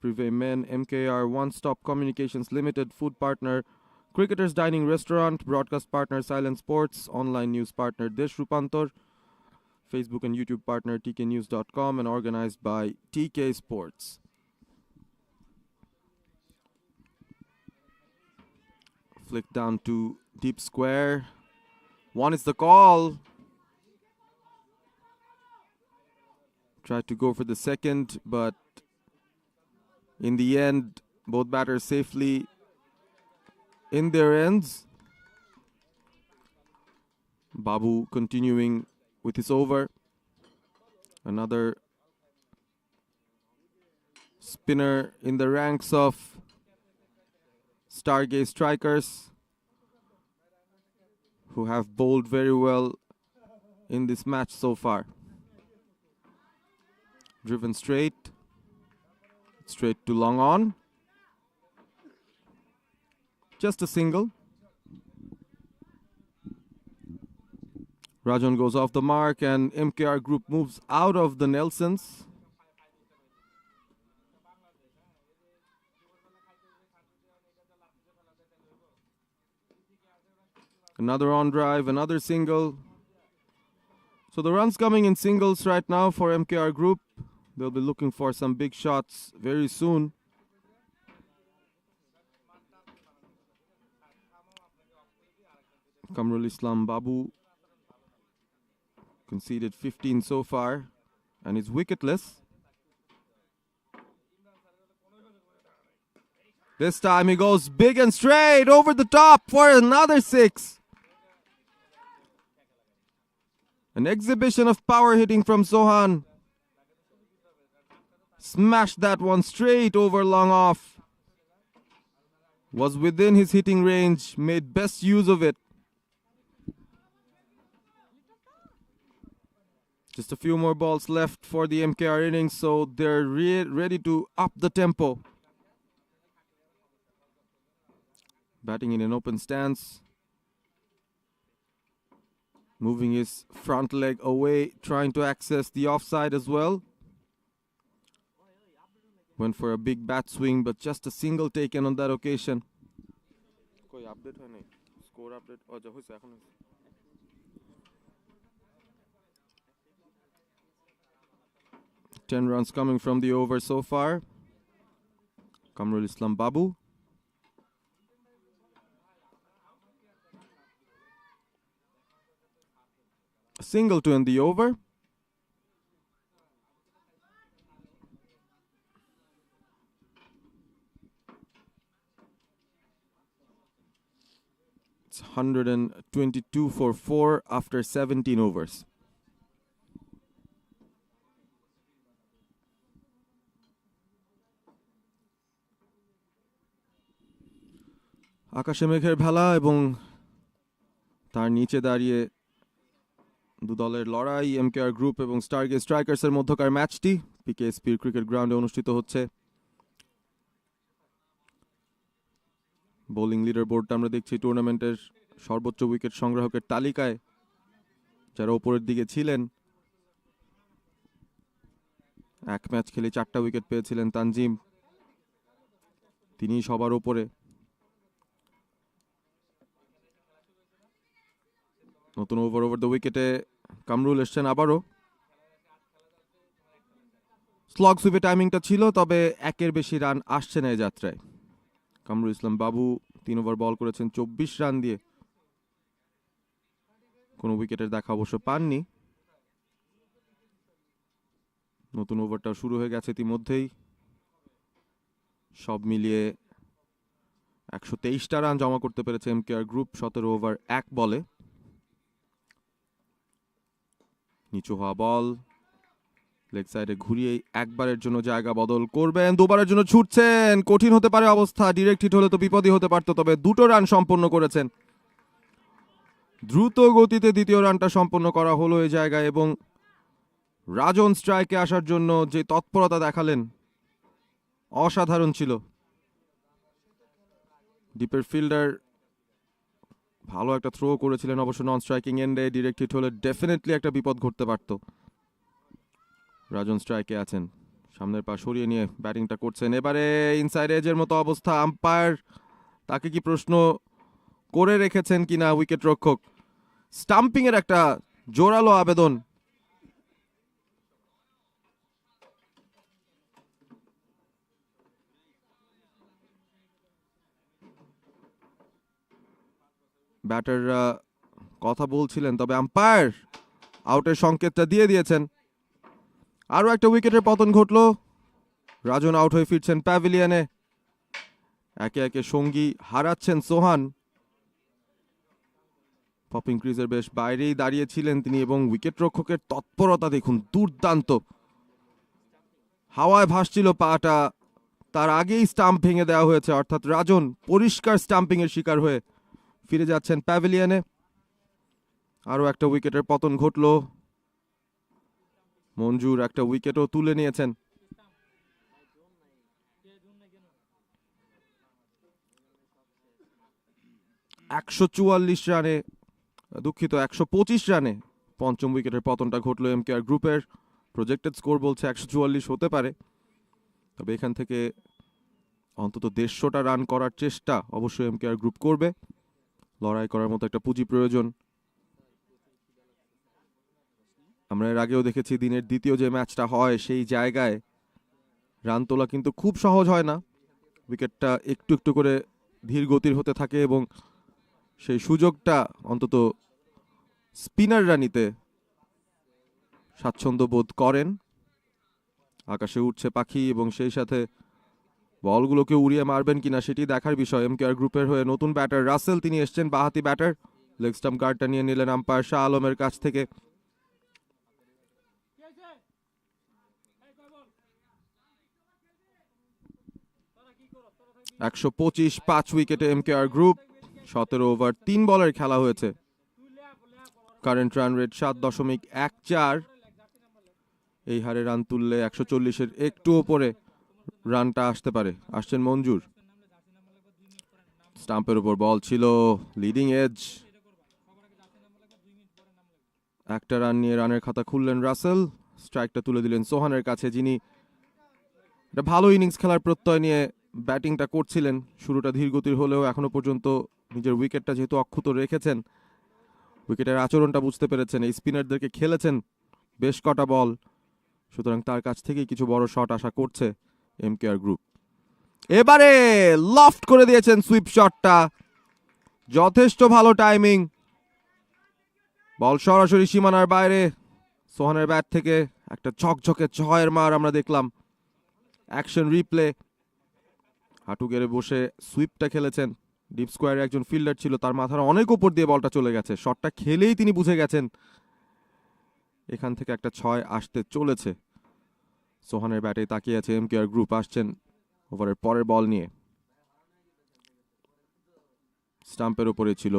Prive Men, MKR, One Stop Communications Limited, food partner, Cricketers Dining Restaurant, broadcast partner, Silent Sports, online news partner, Desh Rupantor, Facebook and YouTube partner, tknews.com, and organized by TK Sports. Flick down to deep square. 1 is the call. Tried to go for the second, but in the end, both batters safely in their ends. Babu continuing with his over. Another spinner in the ranks of Stargaze strikers who have bowled very well in this match so far. Driven straight to long on. Just a single. Rajan goes off the mark and MKR group moves out of the Nelsons. Another on drive, another single. So the runs coming in singles right now for MKR group. They'll be looking for some big shots very soon. Kamrul Islam Babu conceded 15 so far and is wicketless. This time he goes big and straight over the top for another 6. An exhibition of power hitting from Sohan. Smashed that one straight over long off. Was within his hitting range, made best use of it. Just a few more balls left for the MKR innings, so they're ready to up the tempo. Batting in an open stance. Moving his front leg away, trying to access the offside as well. Went for a big bat swing, but just a single taken on that occasion. Score update. 10 runs coming from the over so far. Kamrul Islam Babu. A single to end the over. It's 122 for 4 after 17 overs. আকাশে মেঘের ভেলা এবং তার নিচে দাঁড়িয়ে দু দলের লড়াই এমকেআর গ্রুপ এবং স্টারগেজ স্ট্রাইকার্সের মধ্যকার ম্যাচটি পিকেএসপির ক্রিকেট গ্রাউন্ডে অনুষ্ঠিত হচ্ছে। বোলিং লিডার বোর্ডটা আমরা দেখছি টুর্নামেন্টের সর্বোচ্চ উইকেট সংগ্রাহকের তালিকায় যারা ওপরের দিকে ছিলেন। এক ম্যাচ খেলে 4টা উইকেট পেয়েছিলেন তানজিম, তিনি সবার ওপরে। নতুন ওভার দ্য উইকেটে কামরুল এসছেন আবারও। স্লগ সুইপে টাইমিংটা ছিল, তবে একের বেশি রান আসছে না এই যাত্রায়। কামরুল ইসলাম বাবু 3 ওভার বল করেছেন 24 রান দিয়ে, কোনো উইকেটের দেখা অবশ্য পাননি। নতুন ওভারটা শুরু হয়ে গেছে ইতিমধ্যেই। সব মিলিয়ে 123টা রান জমা করতে পেরেছে এমকেআর গ্রুপ 17 ওভার 1 বলে। নিচু হওয়া বল লেগ সাইডে ঘুরিয়ে একবারের জন্য জায়গা বদল করবেন, দুবারের জন্য ছুটছেন। কঠিন হতে পারে অবস্থা, ডিরেক্ট হিট হলে তো বিপদই হতে পারত, তবে 2টো রান সম্পন্ন করেছেন। দ্রুত গতিতে দ্বিতীয় রানটা সম্পন্ন করা হলো এই জায়গায়, এবং রাজন স্ট্রাইকে আসার জন্য যে তৎপরতা দেখালেন অসাধারণ ছিল। ডিপের ফিল্ডার ভালো একটা থ্রো করেছিলেন, অবশ্য নন স্ট্রাইকিং এন্ডে। ডিরেক্ট হিট হলে ডেফিনেটলি একটা বিপদ ঘটতে পারত। রাজন স্ট্রাইকে আছেন, সামনের পা সরিয়ে নিয়ে ব্যাটিংটা করছেন। এবারে ইনসাইড এজের মতো অবস্থা, আম্পায়ার তাকে কি প্রশ্ন করে রেখেছেন কিনা উইকেট রক্ষক। স্টাম্পিং এর একটা জোরালো আবেদন। ব্যাটাররা কথা বলছিলেন, তবে আম্পায়ার আউটের সংকেতটা দিয়ে দিয়েছেন। আরও একটা উইকেটের পতন ঘটল। রাজন আউট হয়ে ফিরছেন প্যাভিলিয়নে। একে একে সঙ্গী হারাচ্ছেন সোহান। পপিং ক্রিজের বেশ বাইরেই দাঁড়িয়েছিলেন তিনি, এবং উইকেট রক্ষকের তৎপরতা দেখুন, দুর্দান্ত। হাওয়ায় ভাসছিল পাটা, তার আগেই স্টাম্প ভেঙে দেওয়া হয়েছে, অর্থাৎ রাজন পরিষ্কার স্টাম্পিং এর শিকার হয়ে ফিরে যাচ্ছেন প্যাভিলিয়নে। আরও একটা উইকেটের পতন ঘটল। মঞ্জুর একটা উইকেটও তুলে নিয়েছেন। রানে, দুঃখিত 125 রানে পঞ্চম উইকেটের পতনটা ঘটল এমকেআর গ্রুপের। প্রজেক্টেড স্কোর বলছে 144 হতে পারে, তবে এখান থেকে অন্তত 150টা রান করার চেষ্টা অবশ্যই এমকেআর গ্রুপ করবে। লড়াই করার মতো একটা পুঁজি প্রয়োজন। আমরা এর আগেও দেখেছি দিনের দ্বিতীয় যে ম্যাচটা হয় সেই জায়গায় রান তোলা কিন্তু খুব সহজ হয় না। উইকেটটা একটু একটু করে ধীর গতির হতে থাকে, এবং সেই সুযোগটা অন্তত স্পিনাররা নিতে স্বাচ্ছন্দ্য বোধ করেন। আকাশে উঠছে পাখি, এবং সেই সাথে বলগুলোকে উড়িয়ে মারবেন কিনা সেটি দেখার বিষয়। এমকেআর গ্রুপের হয়ে নতুন ব্যাটার রাসেল, তিনি এসছেন বাঁহাতি ব্যাটার। লেগ স্টাম্প গার্ডটা নিয়ে নিলেন আম্পায়ার শাহ আলমের কাছ থেকে। $125 5 উইকেটে এমকেআর গ্রুপ। 17 ওভার 3 বলের খেলা হয়েছে। Current run rate 7.14। এই হারে রান তুললে 140-এর একটু ওপরে রানটা আসতে পারে। আসছেন মঞ্জুর, স্টাম্পের উপর বল ছিল, লিডিং এজ, একটা রান নিয়ে রানের খাতা খুললেন রাসেল। স্ট্রাইকটা তুলে দিলেন সোহানের কাছে, যিনি একটা ভালো ইনিংস খেলার প্রত্যয় নিয়ে ব্যাটিংটা করছিলেন। শুরুটা ধীরগতির হলেও এখনো পর্যন্ত নিজের উইকেটটা যেহেতু অক্ষুত রেখেছেন, উইকেটের আচরণটা বুঝতে পেরেছেন, এই স্পিনারদেরকে খেলেছেন বেশ কটা বল, সুতরাং তার কাছ থেকেই কিছু বড় শট আশা করছে এমকেআর গ্রুপ। এবারে লফট করে দিয়েছেন সুইপ শটটা, যথেষ্ট ভালো টাইমিং, বল সরাসরি সীমানার বাইরে। সোহানের ব্যাট থেকে একটা ঝকঝকে ছয়ের মার আমরা দেখলাম। অ্যাকশন রিপ্লে, হাঁটু গেড়ে বসে সুইপটা খেলেছেন। ডিপ স্কোয়ারে একজন ফিল্ডার ছিল, তার মাথার অনেক উপর দিয়ে বলটা চলে গেছে। শটটা খেলেই তিনি বুঝে গেছেন এখান থেকে একটা ছয় আসতে চলেছে। সোহানের ব্যাটে তাকিয়ে আছে এমকেআর গ্রুপ। আসছেন ওভারের পরের বল নিয়ে, স্টাম্পের উপরে ছিল,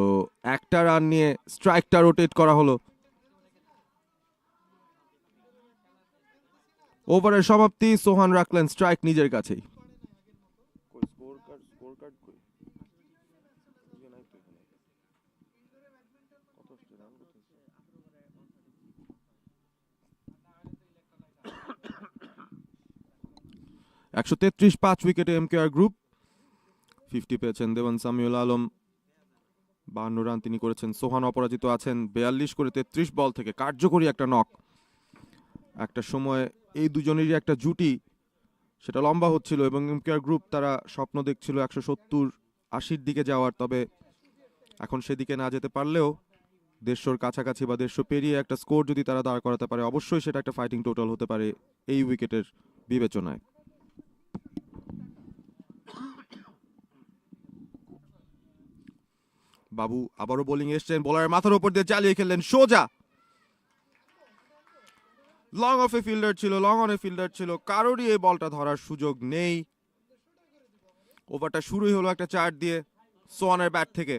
একটা রান নিয়ে স্ট্রাইকটা রোটেট করা হলো। ওভারের সমাপ্তি, সোহান রাখলেন স্ট্রাইক নিজের কাছেই। 133 5 উইকেটে এমকেআর গ্রুপ। 50 পেয়েছেন দেওয়ান সামিউল আলম, 52 রান তিনি করেছেন। সোহান অপরাজিত আছেন 42 করে 33 বল থেকে, কার্যকরী একটা নক। একটা সময় এই দুজনেরই একটা জুটি, সেটা লম্বা হচ্ছিল এবং এমকেআর গ্রুপ তারা স্বপ্ন দেখছিল 170-80 দিকে যাওয়ার। তবে এখন সেদিকে না যেতে পারলেও 150-র কাছাকাছি বা 150 পেরিয়ে একটা স্কোর যদি তারা দাঁড় করাতে পারে, অবশ্যই সেটা একটা ফাইটিং টোটাল হতে পারে এই উইকেটের বিবেচনায়। বাবু আবারও বোলিং এসছেন, বোলারের মাথার উপর দিয়ে চালিয়ে খেললেন সোজা। লং অফে ফিল্ডার ছিল, লং অনে ফিল্ডার ছিল, কারোরই এই বলটা ধরার সুযোগ নেই। ওভারটা শুরুই হলো একটা চার দিয়ে সোহানের ব্যাট থেকে।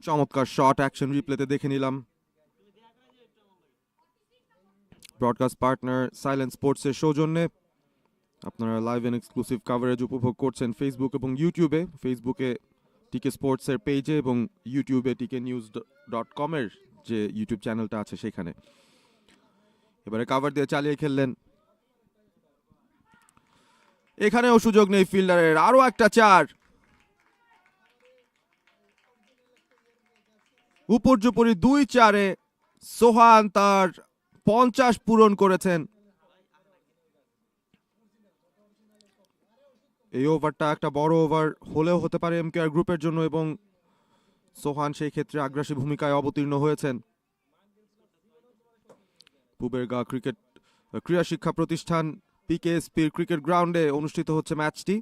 চমৎকার শট, অ্যাকশন রিপ্লেতে দেখে নিলাম। ব্রডকাস্ট পার্টনার সাইলেন্ট স্পোর্টসের সৌজন্যে আপনারা লাইভ এন্ড এক্সক্লুসিভ কাভারেজ উপভোগ করছেন ফেসবুক এবং ইউটিউবে। ফেসবুকে টিকে স্পোর্টসের পেজে এবং ইউটিউবে TKNews.com এর যে ইউটিউব চ্যানেলটা আছে সেখানে। এবারে কাভার দিয়ে চালিয়ে খেললেন, এখানেও সুযোগ নেই ফিল্ডারের। আরো একটা চার, উপর্যুপরি 2-4-এ সোহান তার 50 পূরণ করেছেন। এই ওভারটা একটা বড় ওভার হলেও হতে পারে এমকেআর গ্রুপের জন্য এবং সোহান সেই ক্ষেত্রে আগ্রাসী ভূমিকায় অবতীর্ণ হয়েছেন। পুবেরগাঁও ক্রীড়া শিক্ষা প্রতিষ্ঠান PKSP ক্রিকেট গ্রাউন্ডে অনুষ্ঠিত হচ্ছে ম্যাচটি।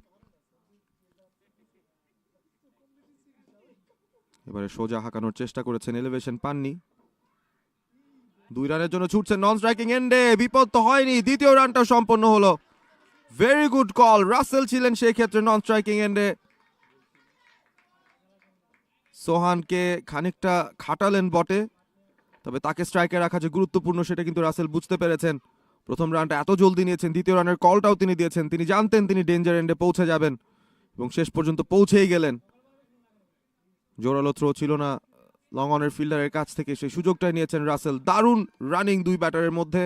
এবারে সোজা হাঁকানোর চেষ্টা করেছেন, এলিভেশন পাননি। 2 রানের জন্য ছুটছেন নন স্ট্রাইকিং এন্ডে, বিপদ তো হয়নি, দ্বিতীয় রানটা সম্পন্ন হলো। ভেরি গুড কল, রাসেল ছিলেন সেই ক্ষেত্রে নন স্ট্রাইকিং এন্ডে। সোহানকে খানিকটা খাটালেন বটে, তবে তাকে স্ট্রাইকে রাখা যে গুরুত্বপূর্ণ সেটা কিন্তু রাসেল বুঝতে পেরেছেন। প্রথম রানটা এত জলদি নিয়েছেন, দ্বিতীয় রানের কলটাও তিনি দিয়েছেন। তিনি জানতেন তিনি ডেঞ্জার এন্ডে পৌঁছে যাবেন এবং শেষ পর্যন্ত পৌঁছেই গেলেন। জোরালো থ্রো ছিল না লং অনের ফিল্ডারের কাছ থেকে, সেই সুযোগটাই নিয়েছেন রাসেল। দারুণ রানিং দুই ব্যাটারের মধ্যে,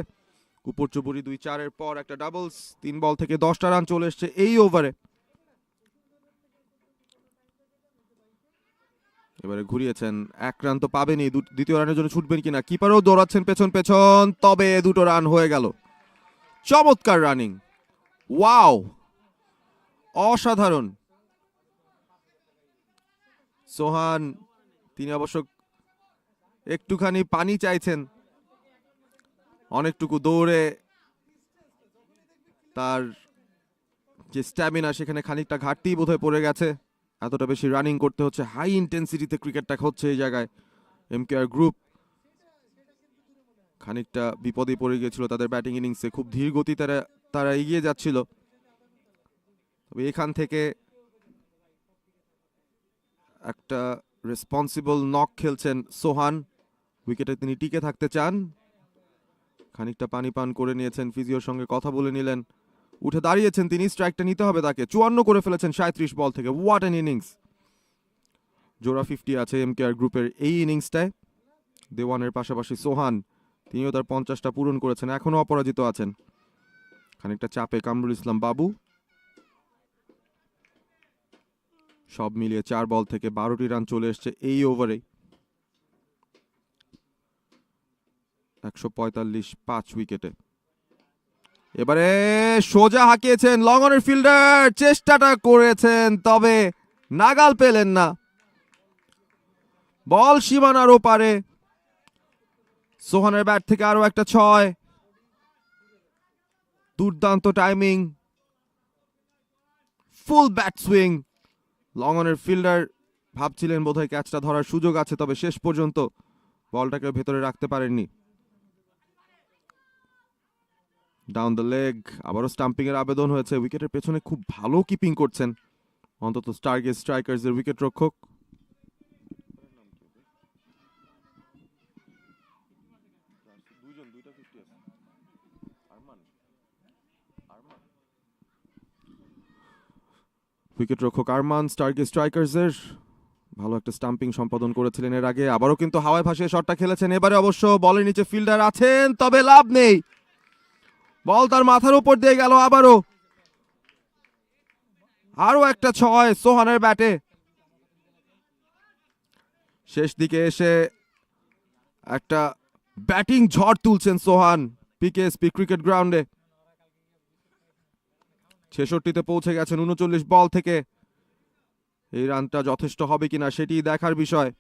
উপর্যুপরি 2-4-এর পর একটা ডাবলস। 3 বল থেকে 10টা রান চলে এসছে এই ওভারে। এবারে ঘুরিয়েছেন, 1 রান তো পাবেনই, দ্বিতীয় রানের জন্য ছুটবেন কিনা। কিপারও দৌড়াচ্ছেন পেছন পেছন, তবে 2টো রান হয়ে গেল। চমৎকার রানিং, ওয়াও, অসাধারণ। সোহান তিনি অবশ্য একটুখানি পানি চাইছেন, অনেকটুকু দৌড়ে তার যে স্ট্যামিনা সেখানে খানিকটা ঘাটতি বোধহয় পড়ে গেছে। এতটা বেশি রানিং করতে হচ্ছে, হাই ইন্টেন্সিটিতে ক্রিকেটটা হচ্ছে এই জায়গায়। এমকেআর গ্রুপ খানিকটা বিপদে পড়ে গিয়েছিল তাদের ব্যাটিং ইনিংসে, খুব ধীর গতি তারা এগিয়ে যাচ্ছিল। তবে এখান থেকে একটা রেসপন্সিবল নক খেলছেন সোহান, উইকেটে তিনি টিকে থাকতে চান। খানিকটা পানি পান করে নিয়েছেন, ফিজিওর সঙ্গে কথা বলে নিলেন, উঠে দাঁড়িয়েছেন তিনি। স্ট্রাইকটা নিতে হবে তাকে। 54 করে ফেলেছেন 37 বল থেকে। What an innings! জোড়া 50 আছে এমকেআর গ্রুপের এই ইনিংসটায়। দেওয়ানের পাশাপাশি সোহান, তিনিও তার 50টা পূরণ করেছেন, এখনো অপরাজিত আছেন। খানিকটা চাপে কামরুল ইসলাম বাবু। সব মিলিয়ে 4 বল থেকে 12টি রান চলে এসছে এই ওভারে। 145 5 উইকেটে। এবারে সোজা হাঁকিয়েছেন লং অনের ফিল্ডার, চেষ্টাটা করেছেন তবে নাগাল পেলেন না। বল সীমানার ওপারে। সোহানের ব্যাট থেকে আরো একটা 6। দুর্দান্ত টাইমিং, ফুল ব্যাট সুইং। লং অনের ফিল্ডার ভাবছিলেন বোধহয় ক্যাচটা ধরার সুযোগ আছে, তবে শেষ পর্যন্ত বলটাকে ভেতরে রাখতে পারেননি। ডাউন দ্য লেগ, আবারও স্টাম্পিং এর আবেদন হয়েছে। উইকেটের পেছনে খুব ভালো কিপিং করছেন অন্তত স্টারগেজ স্ট্রাইকার্স এর উইকেট রক্ষক। উইকেট রক্ষক আরমান স্টারগেজ স্ট্রাইকার্স এর ভালো একটা স্টাম্পিং সম্পাদন করেছিলেন এর আগে। আবারও কিন্তু হাওয়ায় ভাসিয়ে শটটা খেলেছেন। এবারে অবশ্য বলের নিচে ফিল্ডার আছেন, তবে লাভ নেই। বল তার মাথার উপর দিয়ে গেল। আরো একটা 6 সোহানের ব্যাটে। শেষ দিকে এসে একটা ব্যাটিং ঝড় তুলছেন সোহান পিকেএসপি ক্রিকেট গ্রাউন্ডে। 66তে পৌঁছে গেছেন 39 বল থেকে। এই রানটা যথেষ্ট হবে কিনা সেটি দেখার বিষয়।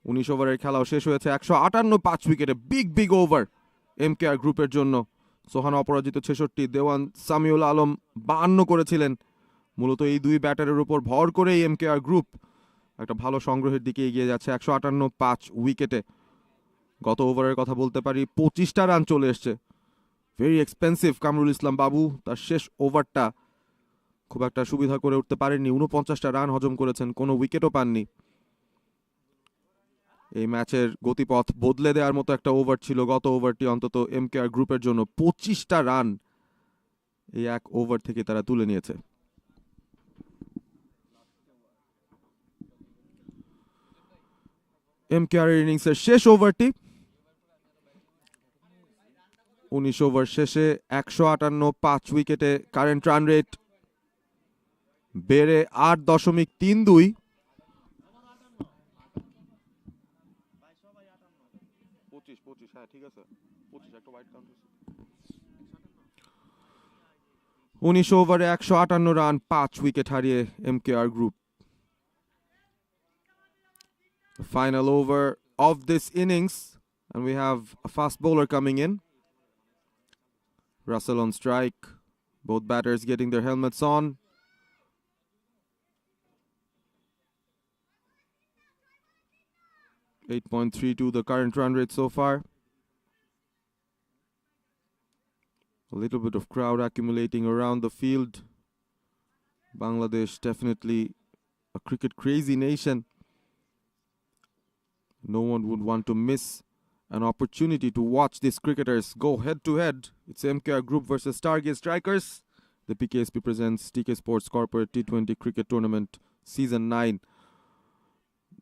19 ওভারের খেলাও শেষ হয়েছে। 158 5 উইকেটে বিগ ওভার এমকেআর গ্রুপের জন্য। সোহান অপরাজিত 66, দেওয়ান সামিউল আলম 52 করেছিলেন। মূলত এই দুই ব্যাটারের উপর ভর করেই এমকেআর গ্রুপ একটা ভালো সংগ্রহের দিকে এগিয়ে যাচ্ছে 158 5 উইকেটে। গত ওভারের কথা বলতে পারি, 25টা রান চলে এসছে। ভেরি এক্সপেন্সিভ কামরুল ইসলাম বাবু তার শেষ ওভারটা খুব একটা সুবিধা করে উঠতে পারেননি। 49টা রান হজম করেছেন, কোনো উইকেটও পাননি। এই ম্যাচের গতিপথ বদলে দেওয়ার মতো একটা ওভার ছিল গত ওভারটি, অন্তত এমকেআর গ্রুপের জন্য। 25টা রান এই এক ওভার থেকে তারা তুলে নিয়েছে। এমকেআর ইনিংসের শেষ ওভারটি। 19 ওভার শেষে 158 5 উইকেটে কারেন্ট রান রেট বেড়ে 8.32। ঠিক আছে, 19 ওভারে 158 রান, 5 উইকেট হারিয়ে এমকেআর group. Final over of this innings, and we have a fast bowler coming in. Russell on strike, both batters getting their helmets on. .32 the current run rate so far. A little bit of crowd accumulating around the field. Bangladesh definitely a cricket crazy nation. No one would want to miss an opportunity to watch these cricketers go head to head. It's MKR Group versus Stargaze Strikers. The PKSP presents TK Sports Corporate T20 Cricket Tournament Season 9.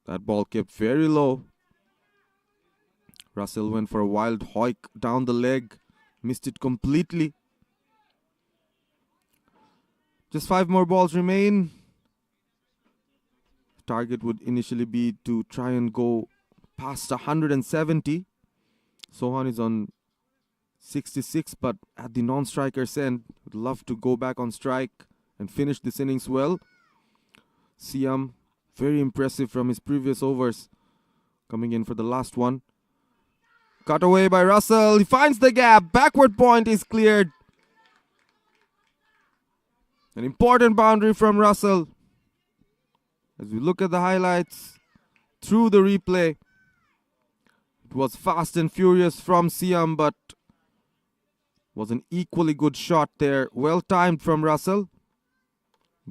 That ball kept very low. Russell went for a wild hoik down the leg, missed it completely. Just 5 more balls remain. Target would initially be to try and go past 170. Sohan is on 66, but at the non-striker's end, would love to go back on strike and finish this innings well. Siam, very impressive from his previous overs, coming in for the last one. Cut away by Russell, he finds the gap, backward point is cleared. An important boundary from Russell. As we look at the highlights through the replay, it was fast and furious from Siam, but was an equally good shot there. Well timed from Russell.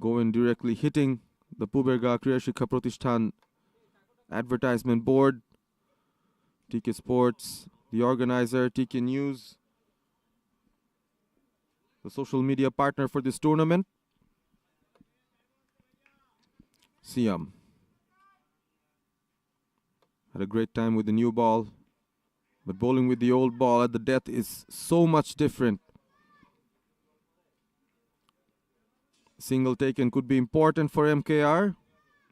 Going directly hitting the Puberga Kriya Shikha Pratishthan advertisement board, TK Sports, the organizer, TK News, the social media partner for this tournament. Siam had a great time with the new ball, but bowling with the old ball at the death is so much different. Single taken could be important for MKR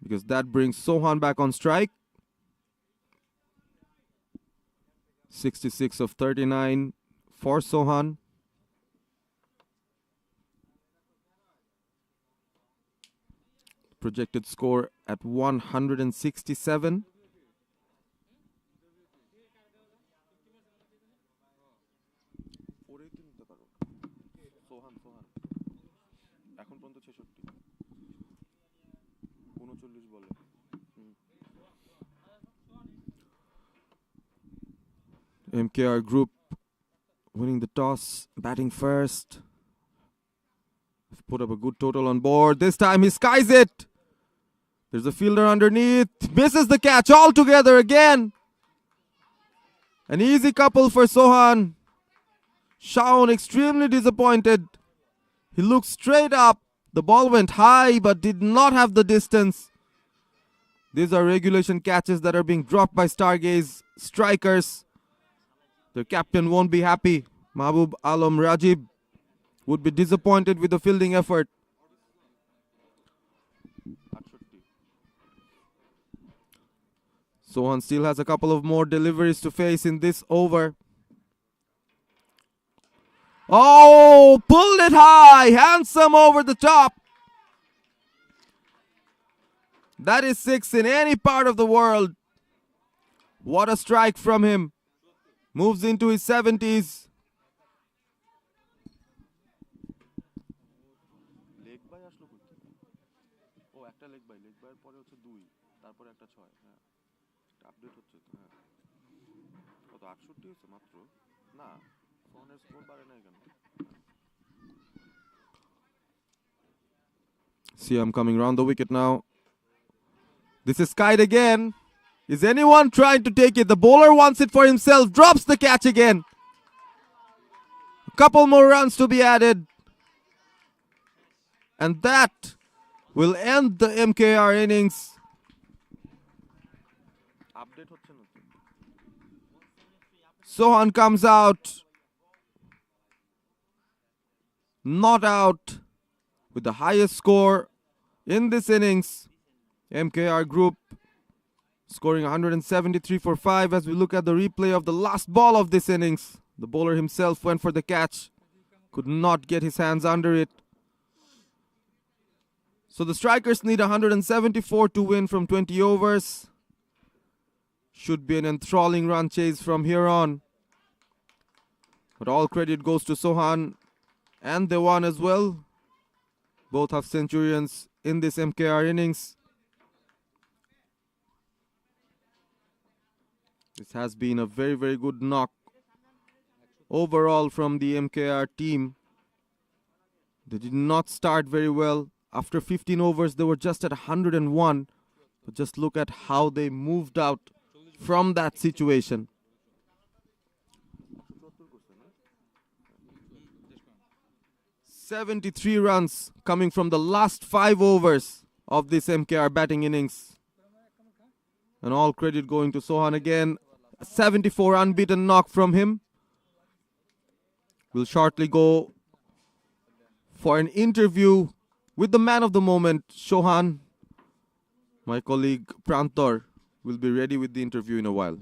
because that brings Sohan back on strike. 66 of 39 for Sohan. Projected score at 167. MKR group winning the toss, batting first. Put up a good total on board. This time he skies it. There's a fielder underneath. Misses the catch altogether again. An easy couple for Sohan. Shaun extremely disappointed. He looked straight up. The ball went high but did not have the distance. These are regulation catches that are being dropped by Stargaze strikers. Their captain won't be happy. Mahbub Alam Rajib would be disappointed with the fielding effort. Sohan still has a couple of more deliveries to face in this over. Oh, pulled it high, handsome over the top. That is 6 in any part of the world. What a strike from him. Moves into his 70s. See, I'm coming round the wicket now. This is skied again. Is anyone trying to take it? The bowler wants it for himself. Drops the catch again. A couple more runs to be added. And that will end the MKR innings. Sohan comes out. Not out with the highest score in this innings. MKR group scoring 173 for 5 as we look at the replay of the last ball of this innings. The bowler himself went for the catch. Could not get his hands under it. So the strikers need 174 to win from 20 overs. Should be an enthralling run chase from here on. But all credit goes to Sohan and Dewan as well. Both have centurions in this MKR innings. This has been a very, very good knock overall from the MKR team. They did not start very well. After 15 overs, they were just at 101. But just look at how they moved out from that situation. 73 runs coming from the last 5 overs of this MKR batting innings. And all credit going to Sohan again. 74 unbeaten knock from him. We'll shortly go for an interview with the man of the moment, Sohan. My colleague Prantor will be ready with the interview in a while.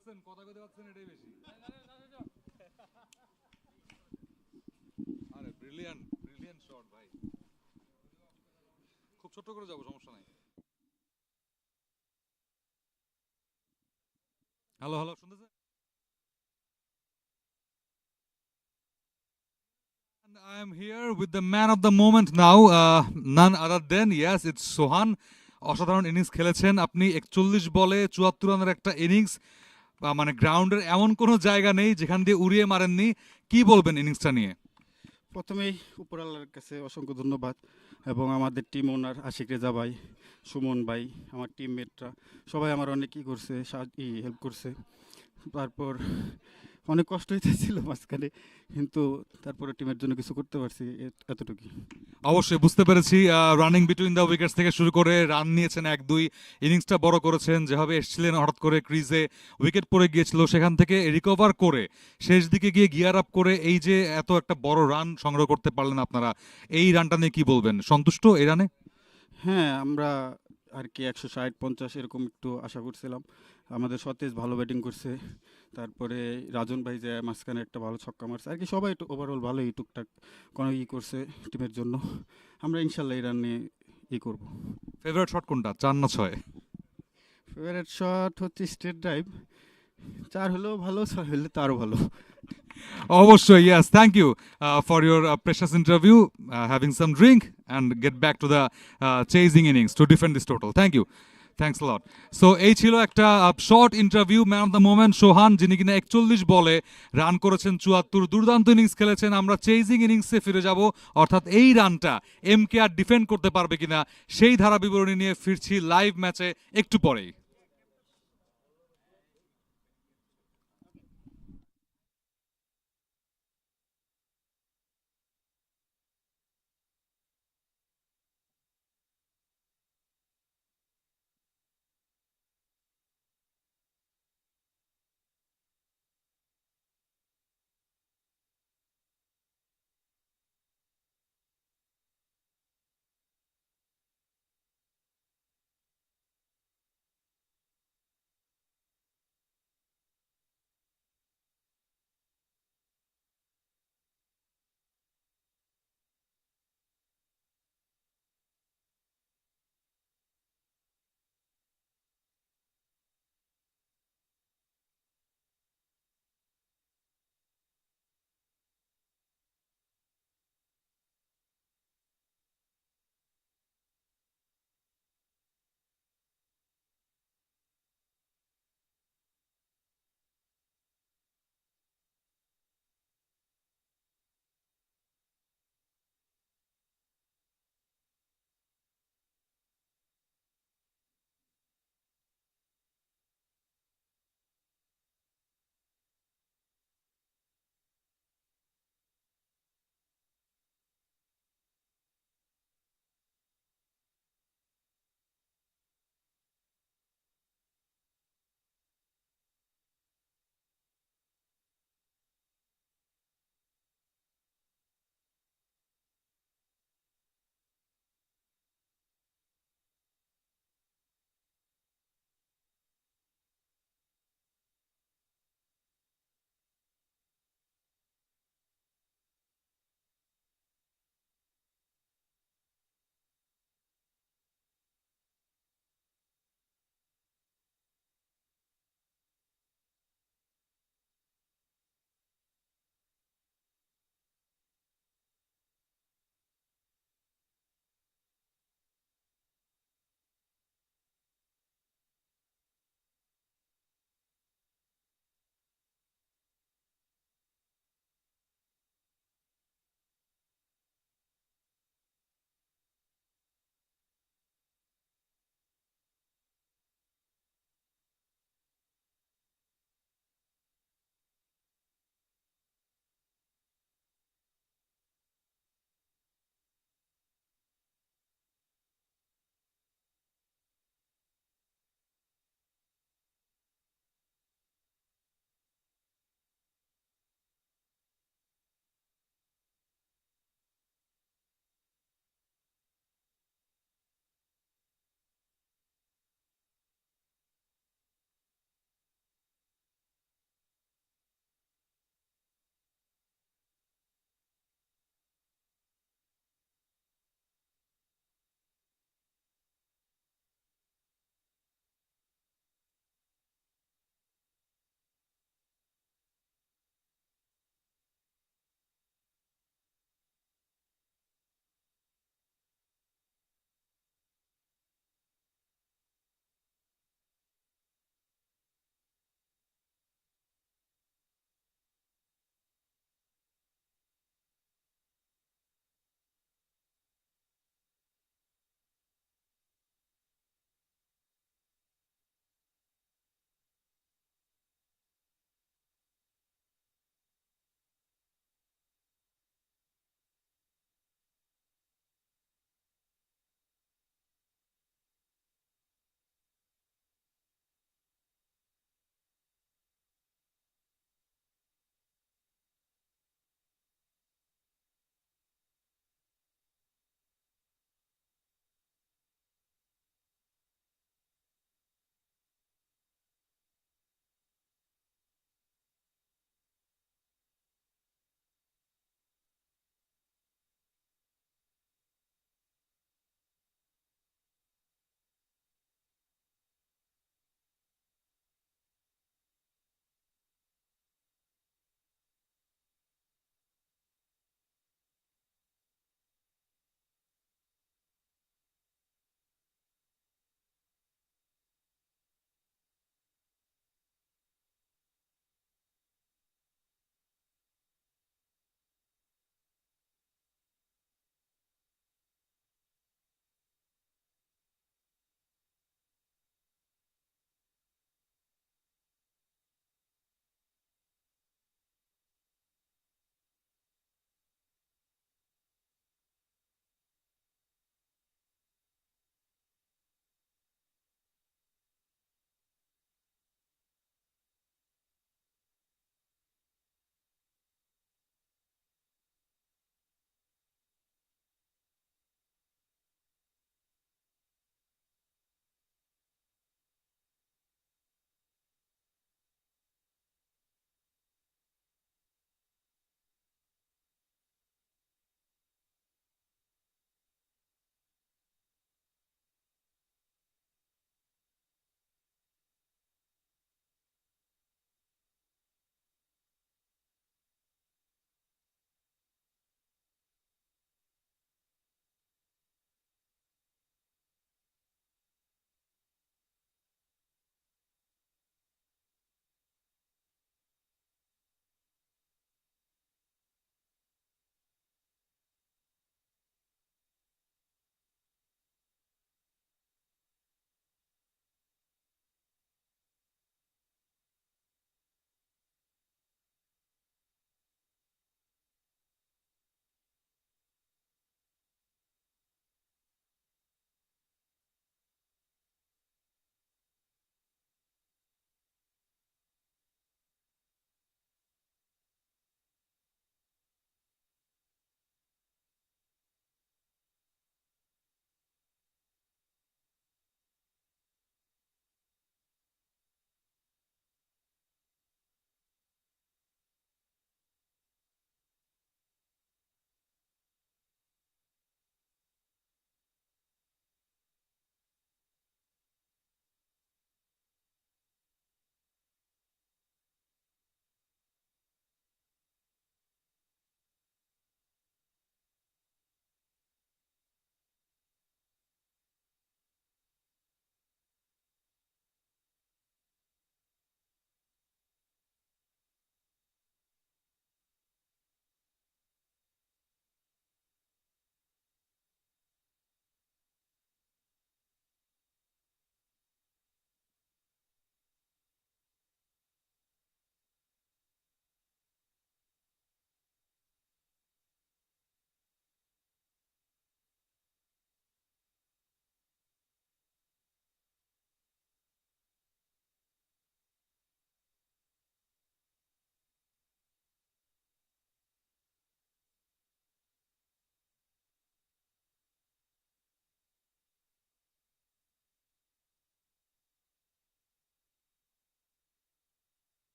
ফেলছেন, কথা কইতে পারছেন, এটাই বেশি। আরে brilliant brilliant shot ভাই, খুব ছোট করে যাবো, সমস্যা নাই। হ্যালো হ্যালো, শুনতেছেন? And I am here with the man of the moment now, none other than, yes, it's Sohan. অসাধারণ ইনিংস খেলেছেন আপনি, 41 বলে 74 রানের একটা ইনিংস, মানে গ্রাউন্ডের এমন কোনো জায়গা নেই যেখান দিয়ে উড়িয়ে মারেননি। কি বলবেন ইনিংসটা নিয়ে? প্রথমেই উপরওয়ালার কাছে অসংখ্য ধন্যবাদ, এবং আমাদের টিম ওনার আশিক রেজা ভাই, সুমন ভাই, আমার টিমমেটরা সবাই আমার অনেকই করছে, হেল্প করছে। তারপর অনেক কষ্ট হইতেছিল মাঝখানে, কিন্তু তারপরে টিমের জন্য কিছু করতে পারছি, এতটুকুই। অবশ্যই বুঝতে পেরেছি, রানিং বিটুইন দ্য উইকেটস থেকে শুরু করে রান নিয়েছেন 1-2, ইনিংসটা বড় করেছেন, যেভাবে এসেছিলেন হঠাৎ করে ক্রিজে উইকেট পড়ে গিয়েছিল, সেখান থেকে রিকভার করে শেষ দিকে গিয়ে গিয়ার আপ করে এই যে এত একটা বড় রান সংগ্রহ করতে পারলেন আপনারা, এই রানটা নিয়ে কি বলবেন? সন্তুষ্ট এই রানে? হ্যাঁ, আমরা আর কি 160-50 এরকম একটু আশা করছিলাম। আমাদের সতেজ ভালো ব্যাটিং করছে, তারপরে রাজন ভাই যে মাঝখানে একটা ভালো ছক্কা মারছে, আর কি সবাই ওভারঅল ভালোই টুকটাক কোনো করছে টিমের জন্য। আমরা ইনশাল্লাহ এই রান নিয়ে করবো। ফেভারিট শট কোনটা, 4 না 6? ফেভারিট শট হচ্ছে স্ট্রেট ড্রাইভ, 4 হলেও ভালো, 6 হলে তারও ভালো। অবশ্যই, yes, thank you for your precious interview, having some drink and get back to the chasing innings to defend this total. Thank you, thanks a lot. So এই ছিল একটা short interview, man of the moment Sohan, যিনি কিনা 41 বলে run করেছেন 74, দুর্দান্ত innings খেলেছেন। আমরা চেজিং ইনিংসে ফিরে যাব, অর্থাৎ এই রানটা MKR ডিফেন্ড করতে পারবে কিনা সেই ধারা বিবরণী নিয়ে ফিরছি লাইভ ম্যাচে একটু পরেই।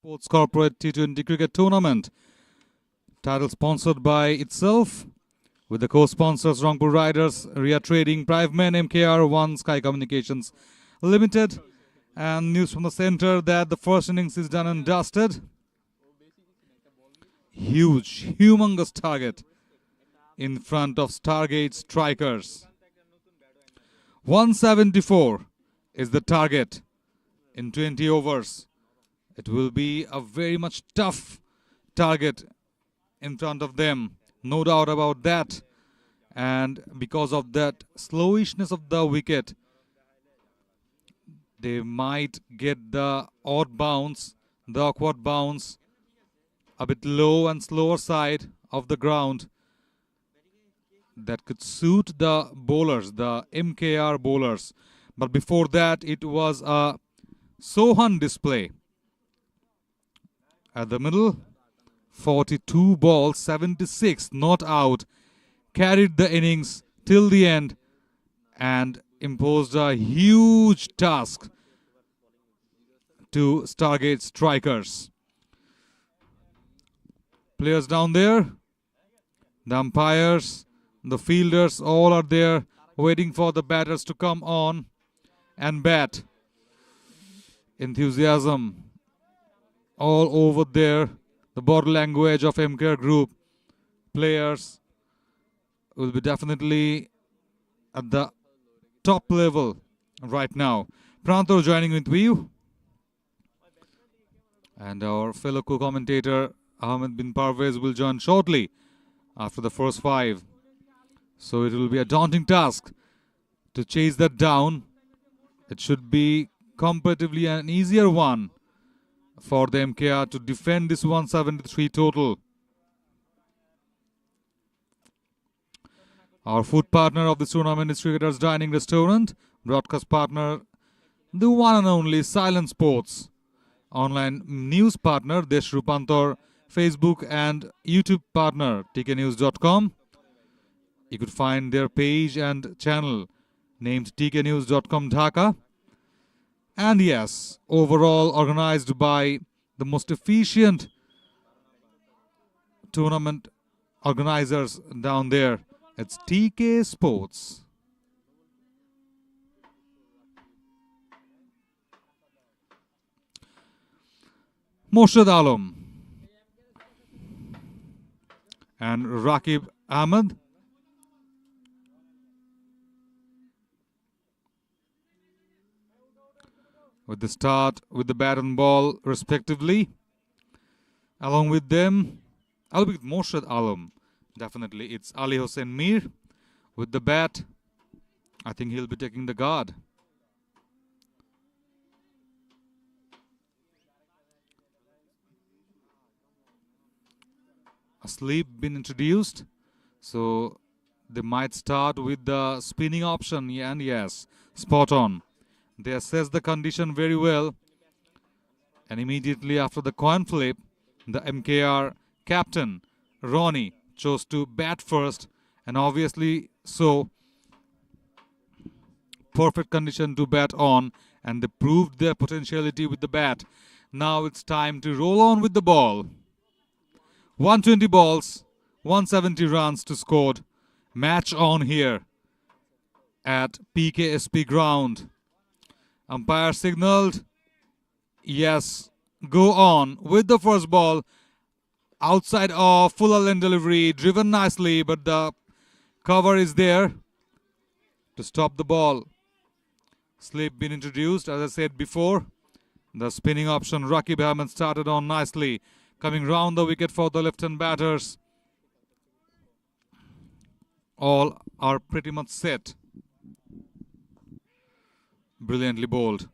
Sports Corporate T20 Cricket Tournament. Title sponsored by itself, with the co-sponsors Rangpur Riders, Ria Trading, Priveman, MKR, One Sky Communications Limited. And news from the center that the first innings is done and dusted. Huge, humongous target in front of Stargaze strikers. 174 is the target in 20 overs. It will be a very much tough target in front of them, no doubt about that. And because of that slowishness of the wicket, they might get the odd bounce, the awkward bounce, a bit low and slower side of the ground. That could suit the bowlers, the MKR bowlers. But before that, it was a Sohan display. At the middle, 42 balls, 76 not out, carried the innings till the end and imposed a huge task to Stargate strikers. Players down there, the umpires, the fielders, all are there waiting for the batters to come on and bat. Enthusiasm all over there. The body language of MKR Group players will be definitely at the top level right now. Pranto joining with you. And our fellow co-commentator Ahmed bin Parvez will join shortly after the first 5. So it will be a daunting task to chase that down. It should be comparatively an easier one for the MKR to defend this 173 total. Our food partner of this tournament is Cricketers Dining Restaurant. Broadcast partner, the one and only Silent Sports. Online news partner, Desh Rupantor. Facebook and YouTube partner, tknews.com. You could find their page and channel named tknews.com Dhaka. And yes, overall organized by the most efficient tournament organizers down there. It's TK Sports. Morshad Alam and Rakib Ahmed. With the start with the bat and ball respectively. Along with them, I'll be with Morshad Alam. Definitely, it's Ali Hossein Mir with the bat. I think he'll be taking the guard. A sleep been introduced, so they might start with the spinning option. Yeah, and yes, spot on. They assess the condition very well, and immediately after the coin flip, the MKR captain Ronnie chose to bat first, and obviously so perfect condition to bat on, and they proved their potentiality with the bat. Now it's time to roll on with the ball. 120 balls, 170 runs to scored. Match on here at PKSP ground. Umpire signaled, yes, go on with the first ball. Outside of full length delivery, driven nicely, but the cover is there to stop the ball. Slip been introduced, as I said before. The spinning option, Rakib Ahmed started on nicely, coming round the wicket for the left-hand batters. All are pretty much set. Brilliantly bowled.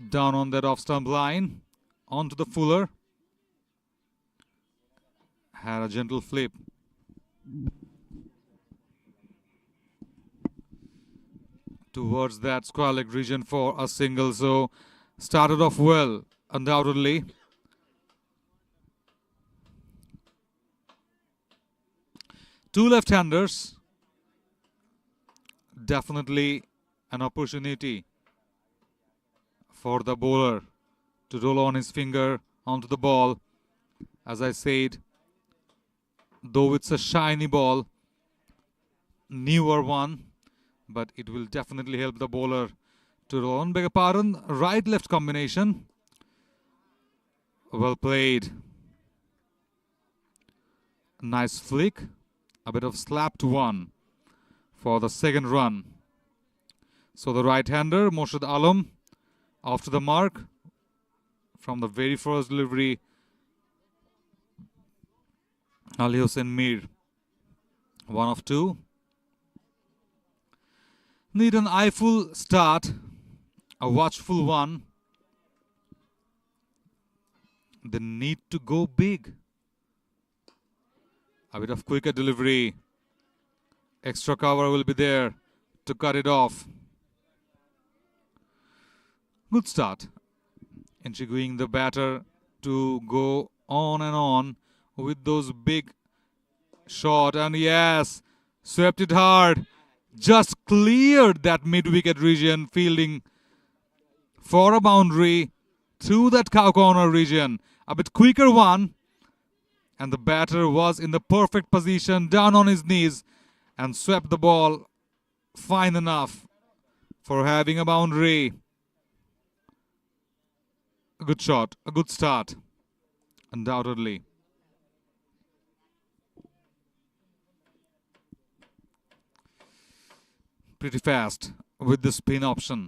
Down on that off-stump line, onto the fuller. Had a gentle flip. Towards that square leg region for a single. So started off well, undoubtedly. Two left-handers. Definitely an opportunity for the bowler to roll on his finger onto the ball. As I said, though it's a shiny ball, newer one, but it will definitely help the bowler to roll on. Beg your pardon, right-left combination. Well played. Nice flick. A bit of slapped one for the second run. So the right-hander, Moshad Alam, after the mark from the very first delivery. Ali Hussain Mir, 1 of 2. Need an eyeful start, a watchful one. They need to go big. A bit of quicker delivery. Extra cover will be there to cut it off. Good start. Intriguing the batter to go on and on with those big shot. And yes, swept it hard. Just cleared that mid-wicket region, fielding for a boundary through that cow corner region. A bit quicker one. And the batter was in the perfect position, down on his knees, and swept the ball fine enough for having a boundary. A good shot, a good start, undoubtedly. Pretty fast with the spin option.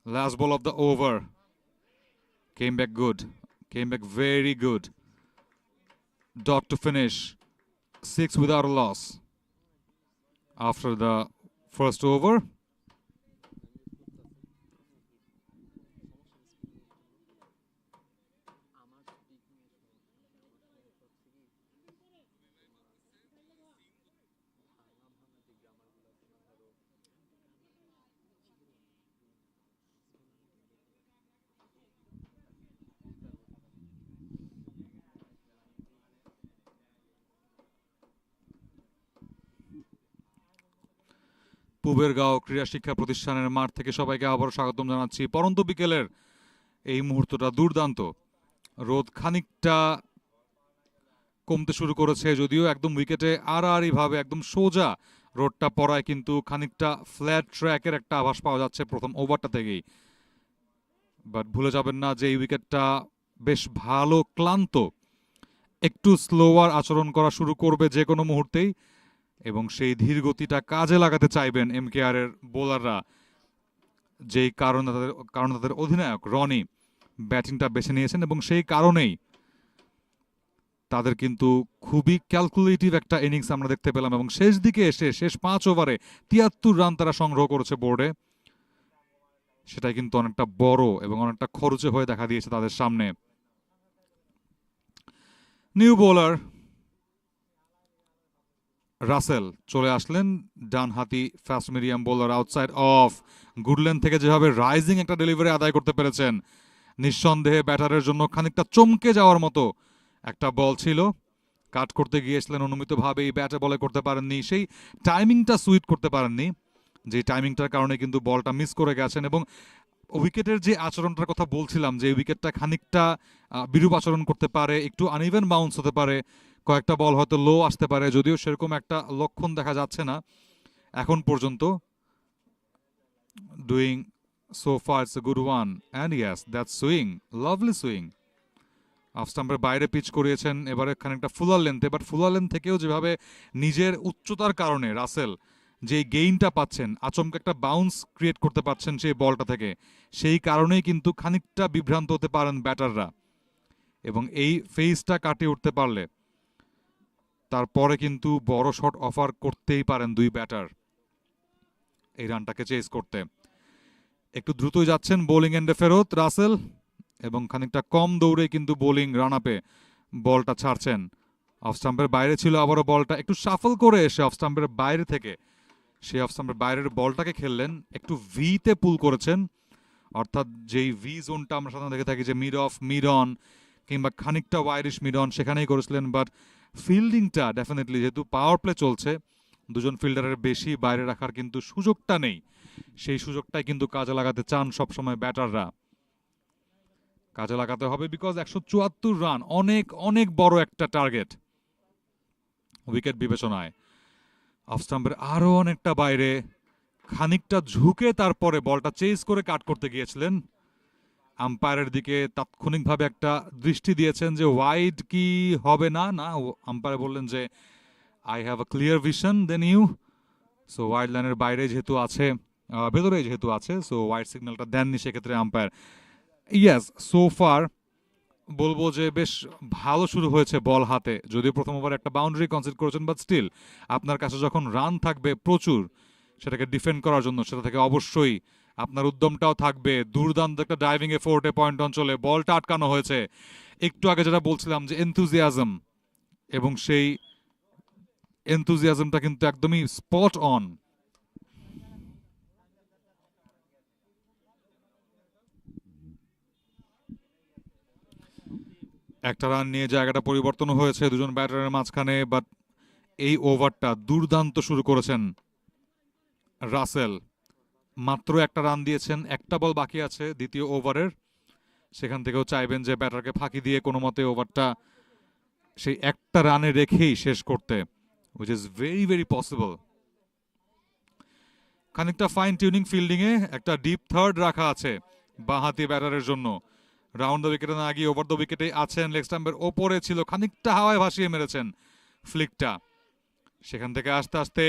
Last ball of the over. Came back good. Came back very good. Dot to finish. 6 without a loss. After the first over. Pubergaon ক্রীড়া শিক্ষা প্রতিষ্ঠানের মাঠ থেকে সবাইকে আবারও স্বাগতম জানাচ্ছি। পরন্ত বিকেলের এই মুহূর্তটা দুর্দান্ত। রোদ খানিকটা কমতে শুরু করেছে, যদিও একদম উইকেটে আড়াআড়িভাবে একদম সোজা রোদটা পড়ায়, কিন্তু খানিকটা ফ্ল্যাট ট্র্যাকের একটা আভাস পাওয়া যাচ্ছে প্রথম ওভারটা থেকেই। বাট ভুলে যাবেন না যে এই উইকেটটা বেশ ভালো ক্লান্ত, একটু স্লোয়ার আচরণ করা শুরু করবে যে কোনো মুহূর্তেই, এবং সেই ধীর গতিটা কাজে লাগাতে চাইবেন এমকেআর এর বোলাররা, যেই কারণে তাদের অধিনায়ক রনি ব্যাটিংটা বেছে নিয়েছেন, এবং সেই কারণেই তাদের কিন্তু খুবই ক্যালকুলেটিভ একটা ইনিংস আমরা দেখতে পেলাম, এবং শেষ দিকে এসে শেষ 5 ওভারে 73 রান তারা সংগ্রহ করেছে বোর্ডে। সেটা কিন্তু অনেকটা বড় এবং অনেকটা খরচে হয়ে দেখা দিয়েছে তাদের সামনে। নিউ বোলার রাসেল চলে আসলেন, ডানহাতি fast medium bowler, outside off. Good length থেকে যেভাবে রাইজিং একটা ডেলিভারি আদায় করতে পেরেছেন, নিঃসন্দেহে ব্যাটারের জন্য খানিকটা চমকে যাওয়ার মতো একটা বল ছিল। কাট করতে গিয়েছিলেন অনুমিতভাবে, এই ব্যাটে বলে করতে পারেননি, সেই টাইমিংটা সুইট করতে পারেননি, যে টাইমিংটার কারণে কিন্তু বলটা মিস করে গেছেন। এবং উইকেটের যে আচরণটার কথা বলছিলাম, যে উইকেটটা খানিকটা বিরূপ আচরণ করতে পারে, একটু আনইভেন বাউন্স হতে পারে, কয়েকটা বল হয়তো লো আসতে পারে, যদিও সেরকম একটা লক্ষণ দেখা যাচ্ছে না এখন পর্যন্ত। Doing so far it's a good one, and yes that's swing, lovely swing. Off স্টাম্পের বাইরে পিচ করিয়েছেন এবারে খানিকটা ফুলার লেন্থে, বাট ফুলার লেন্থ থেকেও যেভাবে নিজের উচ্চতার কারণে রাসেল যে গেইনটা পাচ্ছেন, আচমকা একটা বাউন্স ক্রিয়েট করতে পারছেন সেই বলটা থেকে, সেই কারণেই কিন্তু খানিকটা বিভ্রান্ত হতে পারেন ব্যাটাররা, এবং এই ফেজটা কাটিয়ে উঠতে পারলে তারপরে কিন্তু বড় শট অফার করতেই পারেন দুই ব্যাটার এই রানটাকে চেজ করতে। একটু দ্রুতই যাচ্ছেন বোলিং এন্ডে ফেরত রাসেল, এবং খানিকটা কম দৌড়ে কিন্তু বোলিং রান আপে বলটা ছাড়ছেন। অফ স্টাম্পের বাইরে ছিল, আবারও বলটা একটু শাফল করে এসে অফ স্টাম্পের বাইরে থেকে সেই অফ স্টাম্পের বাইরের বলটাকে খেললেন, একটু ভিতে পুল করেছেন, অর্থাৎ যেই ভি জোনটা আমরা সাধারণত দেখে থাকি যে মিড অফ, মিড অন, কিংবা খানিকটা ওয়াইডিশ মিড অন, সেখানেই করেছিলেন। বাট ফিল্ডিংটা ডেফিনেটলি, যেহেতু পাওয়ার প্লে চলছে, দুজন ফিল্ডারের বেশি বাইরে রাখার কিন্তু সুযোগটা নেই, সেই সুযোগটাই কিন্তু কাজে লাগাতে চান সবসময় ব্যাটাররা। কাজে লাগাতে হবে, বিকজ 174 রান অনেক অনেক বড় একটা টার্গেট উইকেট বিবেচনায়। অফ স্টাম্পের আরো অনেকটা বাইরে, খানিকটা ঝুঁকে তারপরে বলটা চেজ করে কাট করতে গিয়েছিলেন। আম্পায়ারের দিকে তাৎক্ষণিকভাবে একটা দৃষ্টি দিয়েছেন যে ওয়াইড কি হবে না, আম্পায়ার বললেন যে I have a clear vision then you. So wide লাইনের বাইরে যেহেতু আছে, ভেতরে যেহেতু আছে, সো ওয়াইড সিগন্যালটা দেননি সেক্ষেত্রে আম্পায়ার। ইয়াস, সো ফার বলবো যে বেশ ভালো শুরু হয়েছে বল হাতে, যদিও প্রথম ওভার একটা বাউন্ডারি কনসিড করেছেন, বাট স্টিল আপনার কাছে যখন রান থাকবে প্রচুর সেটাকে ডিফেন্ড করার জন্য, সেটা থেকে অবশ্যই আপনার উদ্যমটাও থাকবে। দুর্দান্ত একটা ড্রাইভিং এফোর্টে পয়েন্ট অঞ্চলে বলটা আটকানো হয়েছে। একটু আগে যেটা বলছিলাম যে এনথুজিয়াজম, এবং সেই এনথুজিয়াজমটা কিন্তু একদমই স্পট অন। একটা রান নিয়ে জায়গাটা পরিবর্তন হয়েছে দুজন ব্যাটারের মাঝখানে, বাট এই ওভারটা দুর্দান্ত শুরু করেছেন রাসেল। মাত্র একটা রান দিয়েছেন, একটা বল বাকি আছে দ্বিতীয় ওভারের, সেখান থেকেও চাইবেন যে ব্যাটারকে ফাঁকি দিয়ে কোনো মতে ওভারটা সেই একটা রানে রেখেই শেষ করতে, which is very very possible. খানিকটা ফাইন টিউনিং ফিল্ডিংয়ে একটা ডিপ থার্ড রাখা আছে বাঁহাতি ব্যাটারের জন্য। রাউন্ড দ্য উইকেটে না গিয়ে ওভার দ্য উইকেটে আছেন, লেগ স্টাম্পের ওপরে ছিল, খানিকটা হাওয়ায় ভাসিয়ে মেরেছেন ফ্লিকটা। সেখান থেকে আস্তে আস্তে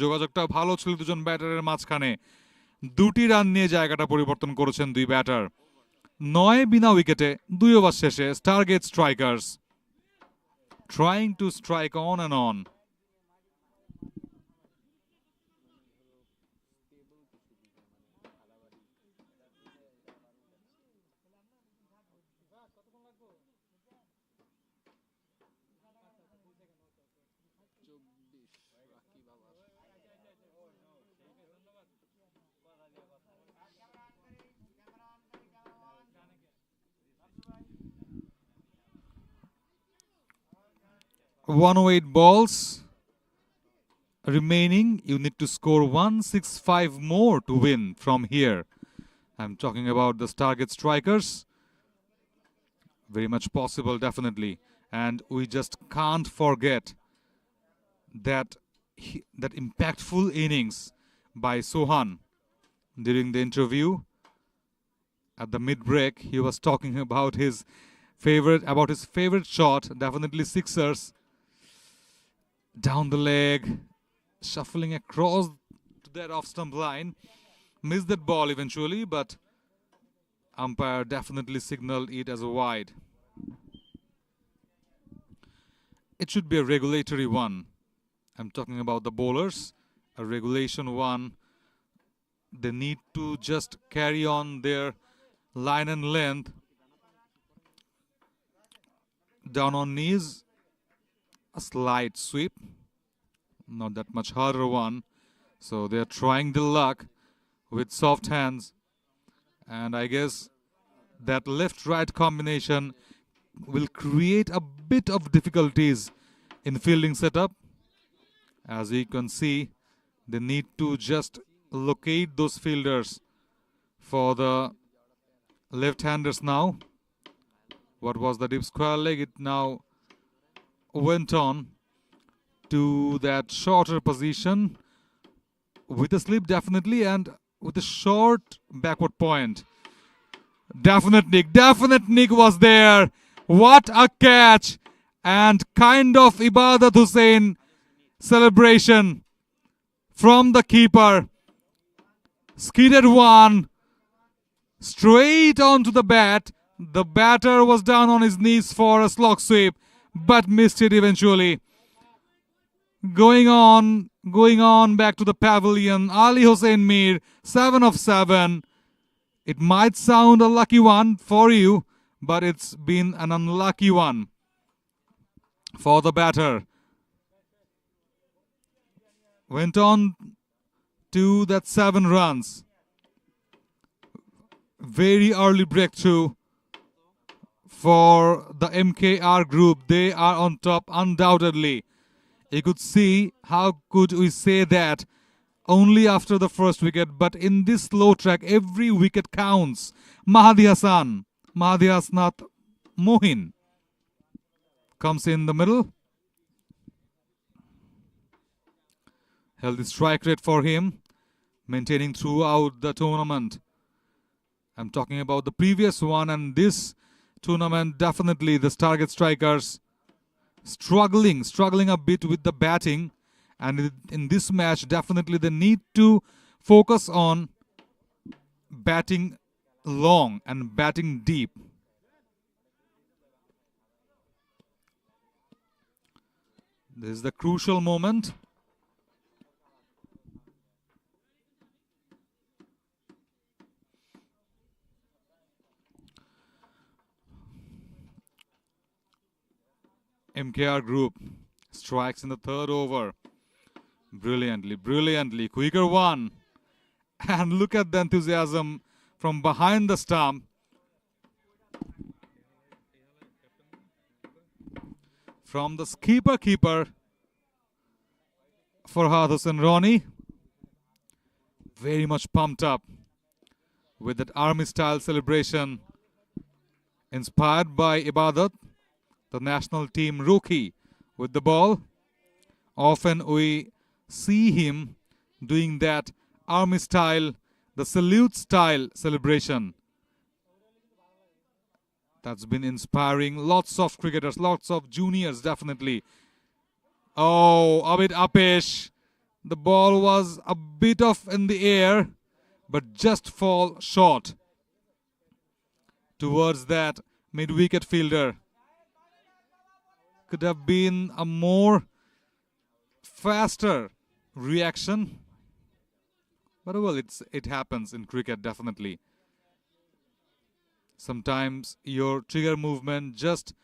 যোগাযোগটা ভালো ছিল দুজন ব্যাটারের মাঝখানে। দুটি রান নিয়ে জায়গাটা পরিবর্তন করেছেন দুই ব্যাটার। 9 বিনা উইকেটে 2 ওভার শেষে Stargaze Strikers trying to strike on and on. One 108 balls remaining. You need to score 165 more to win from here. I'm talking about the Stargaze strikers. Very much possible, definitely. And we just can't forget that that impactful innings by Sohan during the interview. At the mid-break, he was talking about his favorite shot, definitely sixers. Down the leg, shuffling across to that off-stump line. Missed that ball eventually, but umpire definitely signaled it as a wide. It should be a regulatory one. I'm talking about the bowlers. A regulation one. They need to just carry on their line and length. Down on knees. A slight sweep, not that much harder one. So they're trying their luck with soft hands. And I guess that left-right combination will create a bit of difficulties in fielding setup. As you can see, they need to just locate those fielders for the left-handers now. What was the deep square leg? It now went on to that shorter position with a slip, definitely, and with a short backward point. Definite Nick was there. What a catch! And kind of Ibadat Hussain celebration from the keeper. Skidded one straight onto the bat. The batter was down on his knees for a slog sweep, but missed it eventually. Going on back to the pavilion. Ali Hussain Mir, 7 of 7. It might sound a lucky one for you, but it's been an unlucky one for the batter. Went on to that 7 runs. Very early breakthrough for the MKR group. They are on top undoubtedly. You could see, how could we say that only after the first wicket, but in this slow track every wicket counts. Mahdi Hassan Mahdi Asnath Mohin comes in the middle. Healthy strike rate for him, maintaining throughout the tournament. I'm talking about the previous one, and this tournament, definitely the Stargaze strikers struggling a bit with the batting. And in this match, definitely they need to focus on batting long and batting deep. This is the crucial moment. MKR group strikes in the third over. Brilliantly. Quicker one. And look at the enthusiasm from behind the stump. From the keeper, Farhad Hossain Roni. Very much pumped up with that army-style celebration inspired by Ibadat, the national team rookie with the ball. Often we see him doing that army style, the salute style celebration. That's been inspiring lots of cricketers, lots of juniors definitely. Oh, a bit uppish. The ball was a bit off in the air, but just fall short towards that mid-wicket fielder. Could have been a more faster reaction, but well, it happens in cricket definitely. Sometimes your trigger movement just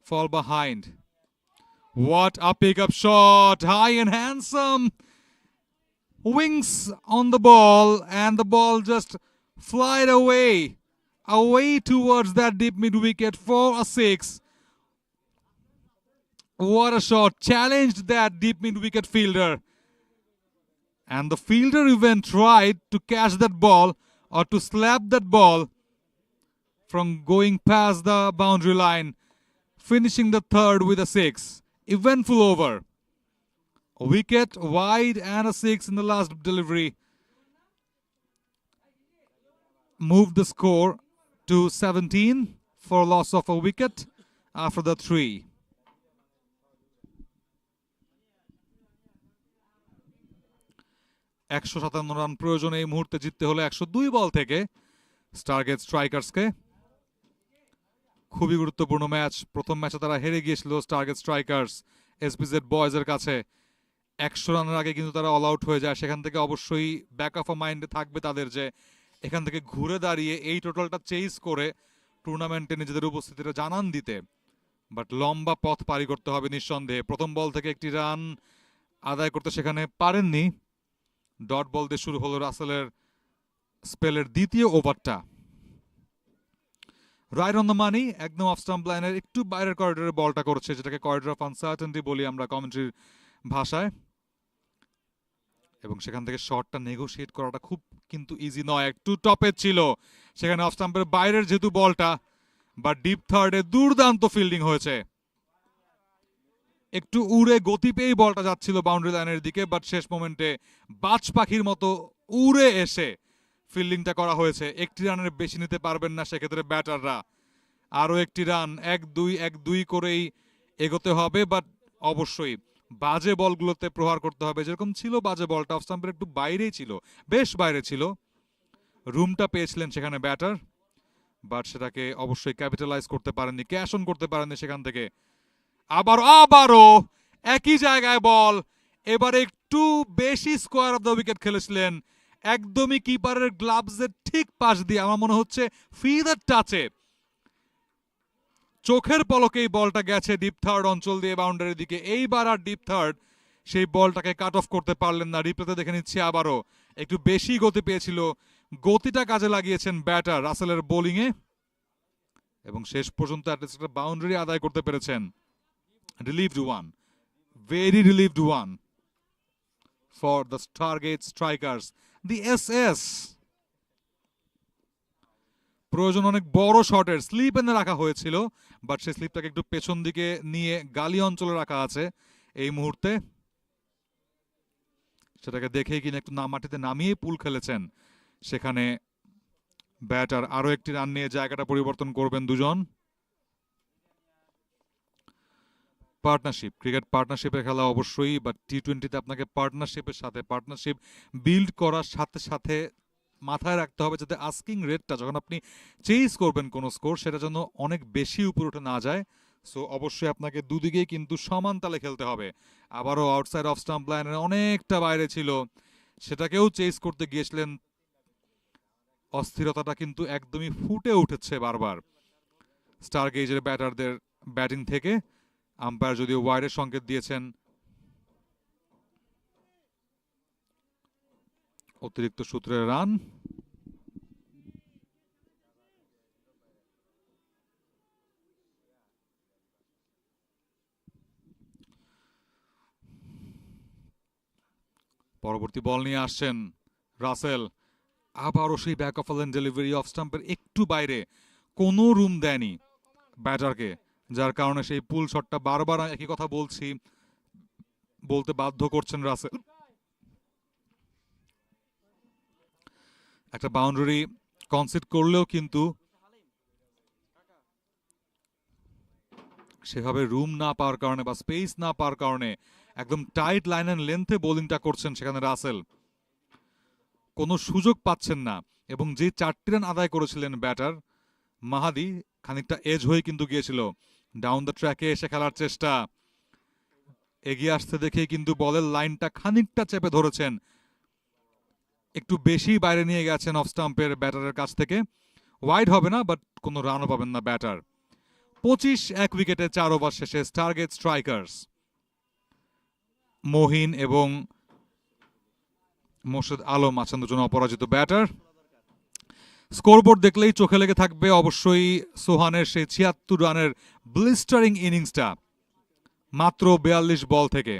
fall behind. What a pickup shot, high and handsome. Wings on the ball, and the ball just flied away towards that deep mid-wicket for a 6. What a shot. Challenged that deep mid-wicket fielder. And the fielder even tried to catch that ball or to slap that ball from going past the boundary line, finishing the third with a 6. Eventful over. A wicket wide and a 6 in the last delivery. Moved the score to 17 for loss of a wicket after the 3. একশো 57 run প্রয়োজন এই মুহূর্তে জিততে হলে 102 বল থেকে স্টারগেজ স্ট্রাইকার্সকে। খুবই গুরুত্বপূর্ণ match. প্রথম ম্যাচে তারা হেরে গিয়েছিল স্টারগেজ স্ট্রাইকার্স এসপিজেড বয়েজের কাছে। 100 রানের আগে কিন্তু তারা অল আউট হয়ে যায়। সেখান থেকে অবশ্যই ব্যাক অফ আ মাইন্ডে থাকবে তাদের যে এখান থেকে ঘুরে দাঁড়িয়ে এই টোটালটা চেজ করে টুর্নামেন্টে নিজেদের উপস্থিতিটা জানান দিতে। বাট লম্বা পথ পাড়ি করতে হবে নিঃসন্দেহে। প্রথম বল থেকে একটি রান আদায় করতে সেখানে পারেননি। ডট বল দিয়ে শুরু হলো রাসেলের স্পেলের দ্বিতীয় ওভারটা। রাইট অন দ্য মানি, একদম অফ স্টাম্প লাইনের একটু বাইরের করিডোরে বলটা করেছে, যেটাকে করিডোর অফ আনসার্টেনটি বলি আমরা কমেন্ট্রির ভাষায়। এবং সেখান থেকে শটটা নেগোশিয়েট করাটা খুব কিন্তু ইজি নয়, একটু টপের ছিল সেখানে অফ স্টাম্পের বাইরের যেহেতু বলটা, বা ডিপ থার্ডে দুর্দান্ত ফিল্ডিং হয়েছে। একটু উড়ে গতি পেয়েই বলটা যাচ্ছিল বাউন্ডারি লাইনের দিকে, বাট শেষ মোমেন্টে বাজ পাখির মতো উড়ে এসে ফিল্ডিংটা করা হয়েছে। একটি রানের বেশি নিতে পারবেন না সেক্ষেত্রে ব্যাটাররা। আরও একটি রান, 1-2 করেই এগোতে হবে, বাট অবশ্যই বাজে বলগুলোতে প্রহার করতে হবে। যেরকম ছিল বাজে বলটা অফ স্টাম্পের একটু বাইরেই ছিল, বেশ বাইরে ছিল, রুমটা পেয়েছিলেন সেখানে ব্যাটার, বাট সেটাকে অবশ্যই ক্যাপিটালাইজ করতে পারেননি, ক্যাশ অন করতে পারেননি সেখান থেকে। আবারও একই জায়গায় বল, এবার একটু বেশি স্কোয়ার অফ দ্য উইকেট খেলেছিলেন, একদমই কিপারের গ্লাভসের ঠিক পাশ দিয়ে, আমার মনে হচ্ছে ফিদার টাচে চোখের পলকে এই বলটা গেছে ডিপ থার্ড অঞ্চল দিয়ে বাউন্ডারির দিকে। এইবার আর ডিপ থার্ড সেই বলটাকে কাট অফ করতে পারলেন না। রিপ্লেতে দেখে নিচ্ছি আবারও একটু বেশি গতি পেয়েছিল, গতিটা কাজে লাগিয়েছেন ব্যাটার রাসেলের বোলিংয়ে এবং শেষ পর্যন্ত একটা বাউন্ডারি আদায় করতে পেরেছেন। Relieved one, very relieved one for the Stargaze strikers. The SS প্রয়োজন অনেক বড় শটের, স্লিপ এনে রাখা হয়েছিল, বাট সেই স্লিপটাকে একটু পেছন দিকে নিয়ে গালি অঞ্চলে রাখা আছে এই মুহূর্তে। সেটাকে দেখেই কিনা একটু মাটিতে নামিয়ে পুল খেলেছেন। সেখানে ব্যাটার আরো একটি রান নিয়ে জায়গাটা পরিবর্তন করবেন দুজন। পার্টনারশিপ, ক্রিকেট পার্টনারশিপের খেলা অবশ্যই, বাট টি20তে আপনাকে পার্টনারশিপ বিল্ড করার সাথে সাথে মাথায় রাখতে হবে যাতে আস্কিং রেটটা যখন আপনি চেঞ্জ করবেন কোনো স্কোর, সেটা যেন অনেক বেশি উপরে উঠে না যায়। সো অবশ্যই আপনাকে দুদিকেই কিন্তু সমান তালে খেলতে হবে। আবারও আউটসাইড অফ স্টাম্প লাইনের অনেকটা বাইরে ছিল, সেটাকেও চেঞ্জ করতে গিয়েছিলেন। অস্থিরতাটা কিন্তু একদমই ফুটে উঠেছে বারবার স্টারগেজের ব্যাটারদের ব্যাটিং থেকে। আম্পায়ার যদিও ওয়াইডের সংকেত দিয়েছেন। অতিরিক্ত সূত্রের রান। পরবর্তী বল নিয়ে আসছেন রাসেল। আবারও সেই back of length delivery off স্টাম্পের একটু বাইরে, কোনো রুম দেয়নি ব্যাটারকে, যার কারণে সেই পুল শটটা বারবার একই কথা বলতে বাধ্য করছেন রাসেল। একটা বাউন্ডারি কনসিড করলেও কিন্তু সেভাবে রুম না পাওয়ার কারণে বা স্পেস না পাওয়ার কারণে একদম টাইট লাইন এন্ড লেন্থে বোলিংটা করছেন সেখানে রাসেল। কোনো সুযোগ পাচ্ছেন না, এবং যে 4টি রান আদায় করেছিলেন ব্যাটার মাহাদি, খানিকটা এজ হয়ে কিন্তু গিয়েছিল। ডাউন দ্য ট্র্যাকে এসে খেলার চেষ্টা, এগিয়ে আসতে দেখে কিন্তু বলের লাইনটা খানিকটা চেপে ধরেছেন, একটু বেশি বাইরে নিয়ে গেছেন অফ স্টাম্পের ব্যাটারের কাছ থেকে। ওয়াইড হবে না, বাট কোনো রানও পাবেন না ব্যাটার। 25 উইকেটে 4 ওভার শেষে স্টারগেজ স্ট্রাইকার্স মহিন এবং মোর্শেদ আলম আছেন দুজন অপরাজিত ব্যাটার। স্কোরবোর্ড দেখলেই চোখে লেগে থাকবে অবশ্যই সোহানের সেই 76 রানের ব্লিস্টারিং ইনিংসটা মাত্র 42 বল থেকে।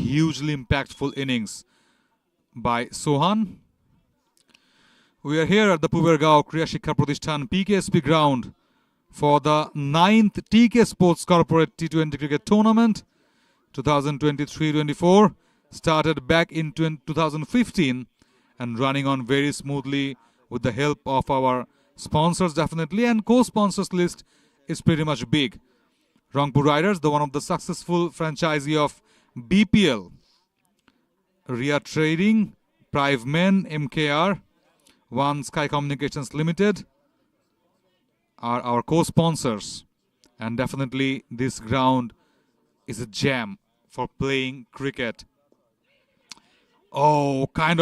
Hugely impactful innings by Sohan. We are here at the Pubergao Kriya Shiksha Pratishthan PKSP ground for the 9th TK Sports Corporate T20 Cricket Tournament 2023-24. Started back in 2015 and running on very smoothly with the help of our sponsors definitely, and co-sponsors list is pretty much big. Rangpur Riders, the one of the successful franchisee of BPL, Ria Trading, Prive Men, MKR, One Sky Communications Limited are our co-sponsors, and definitely this ground is a gem for playing cricket. Oh, kind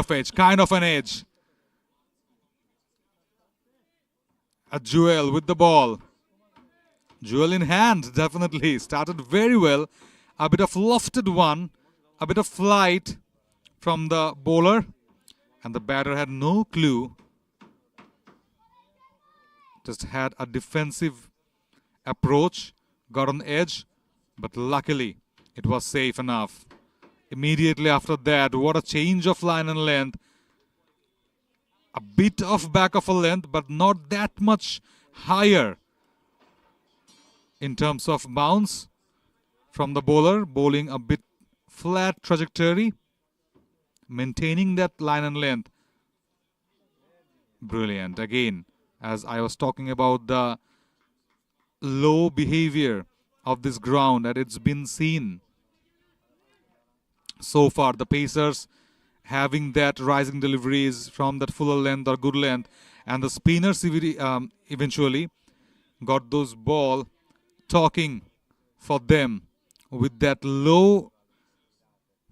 of an edge. A Jewel with the ball. Jewel in hand, definitely. Started very well. A bit of lofted one, a bit of flight from the bowler, and the batter had no clue. Just had a defensive approach, got on edge, but luckily it was safe enough. Immediately after that, what a change of line and length. A bit of back of a length, but not that much higher in terms of bounce from the bowler, bowling a bit flat trajectory, maintaining that line and length. Brilliant. Again, as I was talking about the low behavior of this ground, and it's been seen so far, the Pacers having that rising deliveries from that fuller length or good length, and the spinners eventually got those ball talking for them with that low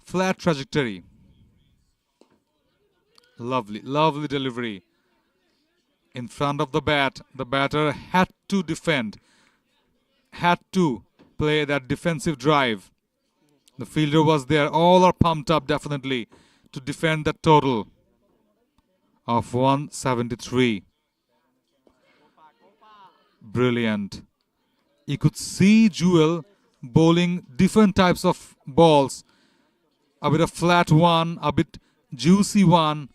flat trajectory. Lovely delivery in front of the bat. The batter had to defend, had to play that defensive drive. The fielder was there. All are pumped up definitely to defend that total of 173. Brilliant. You could see Jewel bowling different types of balls. A bit of flat one, a bit juicy one,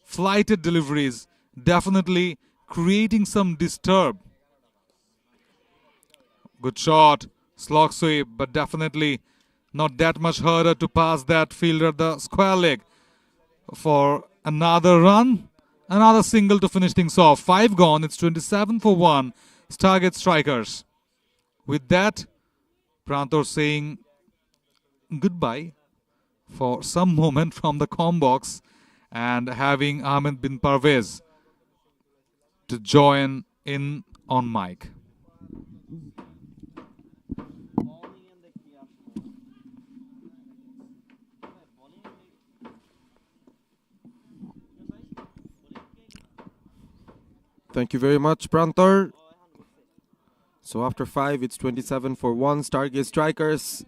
flighted deliveries, definitely creating some disturb. Good shot, slog sweep, but definitely not that much harder to pass that fielder the square leg for another run. Another single to finish things off. 5 gone, it's 27 for 1. Stargaze strikers. With that, Prantor saying goodbye for some moment from the comm box and having Ahmed bin Parvez to join in on mic. Thank you very much, Prantor. So after 5, it's 27 for 1. Stargaze strikers.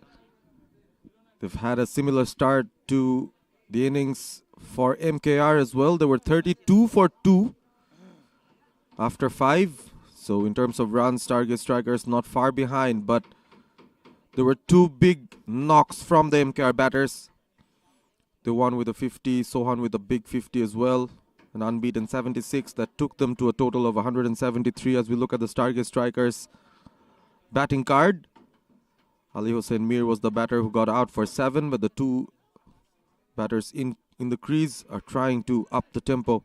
They've had a similar start to the innings for MKR as well. They were 32 for 2 after 5. So in terms of runs, Stargaze strikers not far behind, but there were 2 big knocks from the MKR batters. The one with a 50, Sohan with a big 50 as well. An unbeaten 76 that took them to a total of 173 as we look at the Stargaze strikers batting card. Ali Hossein Mir was the batter who got out for 7, but the 2 batters in the crease are trying to up the tempo.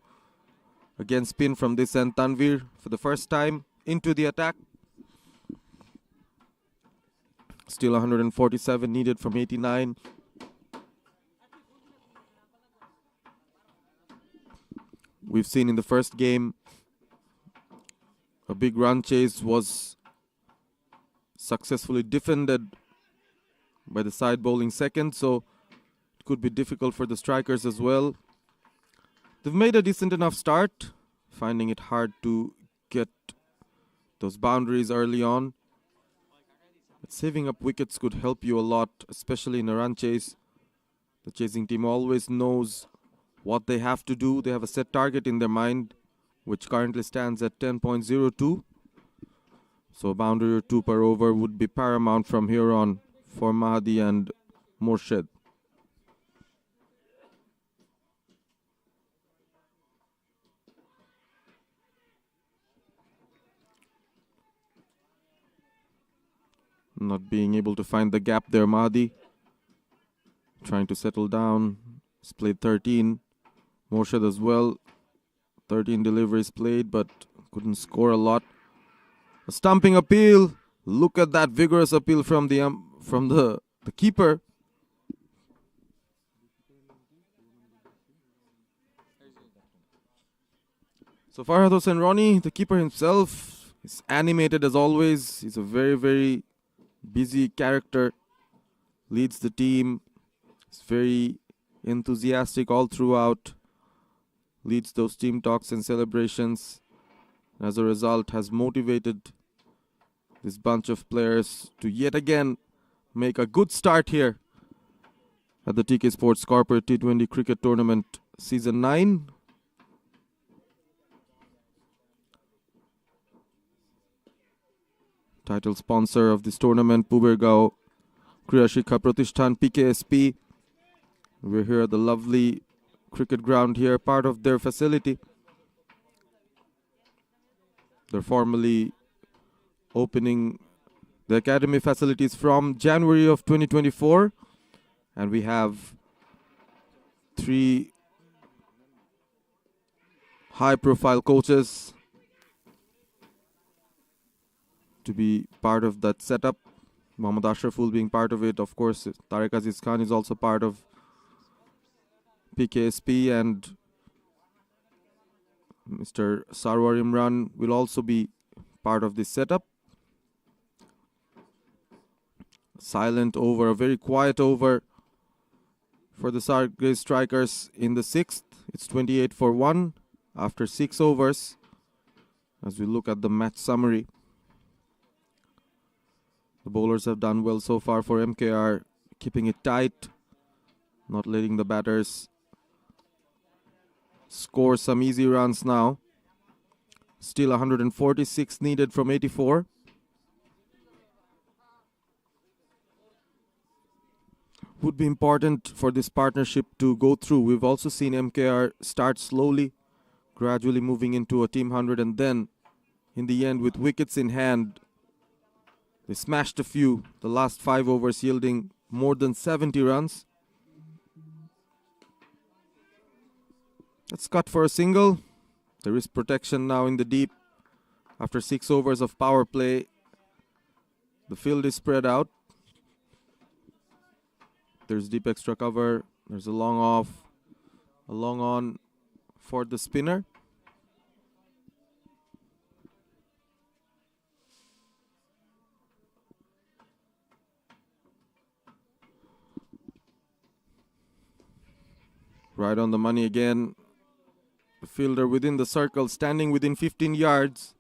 Again, spin from this end. Tanvir for the first time into the attack. Still 147 needed from 89. We've seen in the first game a big run chase was successfully defended by the side bowling second, so it could be difficult for the strikers as well. They've made a decent enough start, finding it hard to get those boundaries early on. But saving up wickets could help you a lot, especially in a run chase. The chasing team always knows what they have to do. They have a set target in their mind, which currently stands at 10.02. So a boundary or 2 per over would be paramount from here on for Mahdi and Morshed. Not being able to find the gap there, Mahdi. Trying to settle down. He's played 13. Morshed as well. 13 deliveries played, but couldn't score a lot. A stumping appeal. Look at that vigorous appeal from the keeper. So Farhad Hossain Roni, the keeper himself, is animated as always. He's a very, very busy character. Leads the team. He's very enthusiastic all throughout. Leads those team talks and celebrations. As a result, has motivated this bunch of players to yet again make a good start here at the TK Sports Corporate T20 Cricket Tournament Season 9. Title sponsor of this tournament, Pubergao Kriya Shikha Pratishthan, PKSP. We're here at the lovely cricket ground here, part of their facility. They're formally opening the academy facilities from January of 2024. And we have 3 high-profile coaches to be part of that setup. Mohammad Ashraful being part of it. Of course, Tariq Aziz Khan is also part of PKSP, and Mr. Sarwar Imran will also be part of this setup. Silent over, a very quiet over for the Stargaze strikers in the 6th. It's 28 for 1 after 6 overs. As we look at the match summary, the bowlers have done well so far for MKR, keeping it tight, not letting the batters score some easy runs now. Still 146 needed from 84. would be important for this partnership to go through. We've also seen MKR start slowly, gradually moving into a team 100, and then in the end, with wickets in hand, they smashed a few, the last 5 overs yielding more than 70 runs. Let's cut for a single. There is protection now in the deep. After 6 overs of power play, the field is spread out. There's deep extra cover. There's a long off, a long on for the spinner. Right on the money again. The fielder within the circle, standing within 15 yards.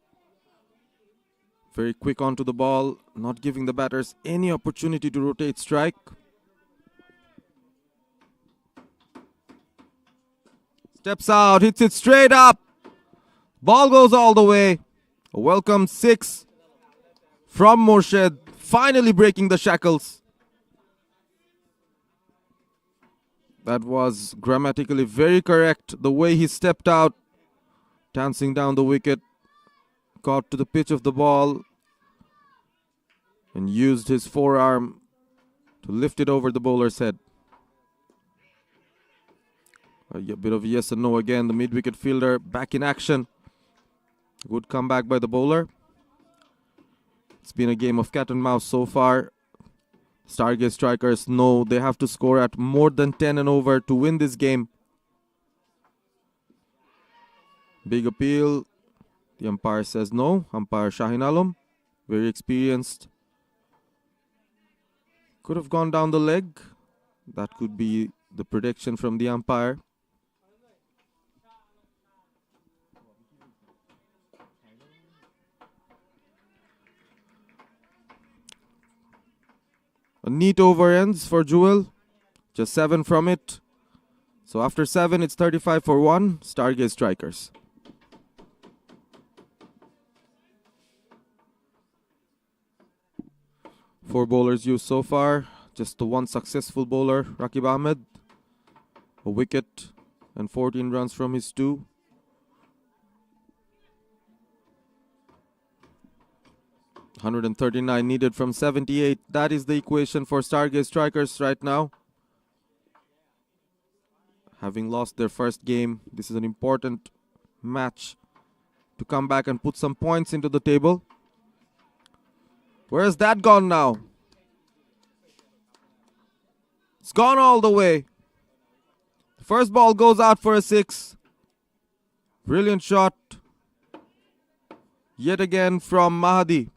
Very quick onto the ball, not giving the batters any opportunity to rotate strike. Steps out, hits it straight up. Ball goes all the way. A welcome 6 from Morshed, finally breaking the shackles. That was grammatically very correct. The way he stepped out, dancing down the wicket, got to the pitch of the ball and used his forearm to lift it over the bowler's head. A bit of yes and no again. The mid-wicket fielder back in action. Good comeback by the bowler. It's been a game of cat and mouse so far. Stargaze strikers know they have to score at more than 10 and over to win this game. Big appeal. The umpire says no. Umpire Shahin Alam, very experienced. Could have gone down the leg. That could be the prediction from the umpire. A neat over ends for Jewel. Just 7 from it. So after 7, it's 35 for 1. Stargaze strikers. Four bowlers used so far. Just the one successful bowler, Rakib Ahmed. A wicket and 14 runs from his 2. $139 needed from 78. That is the equation for Stargaze strikers right now. Having lost their first game, this is an important match to come back and put some points into the table. Where has that gone now? It's gone all the way. The first ball goes out for a 6. Brilliant shot. Yet again from Mahdi.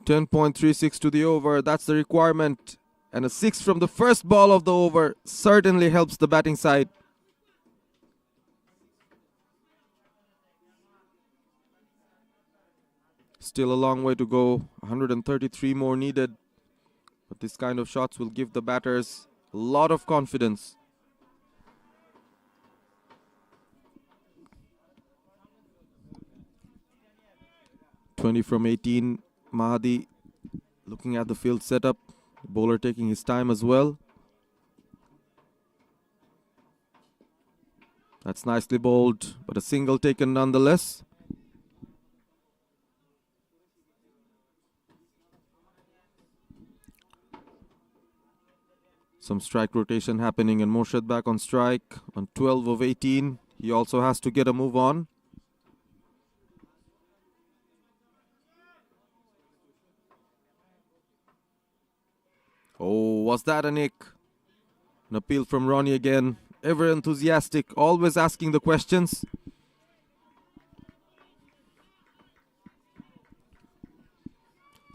10.36 to the over. That's the requirement. And a 6 from the first ball of the over certainly helps the batting side. Still a long way to go. 133 more needed. But this kind of shots will give the batters a lot of confidence. $20 from 18. Mahdi looking at the field setup. The bowler taking his time as well. That's nicely bowled, but a single taken nonetheless. Some strike rotation happening and Morshed back on strike on 12 of 18. He also has to get a move on. Oh, was that a nick? An appeal from Ronnie again. Ever enthusiastic, always asking the questions.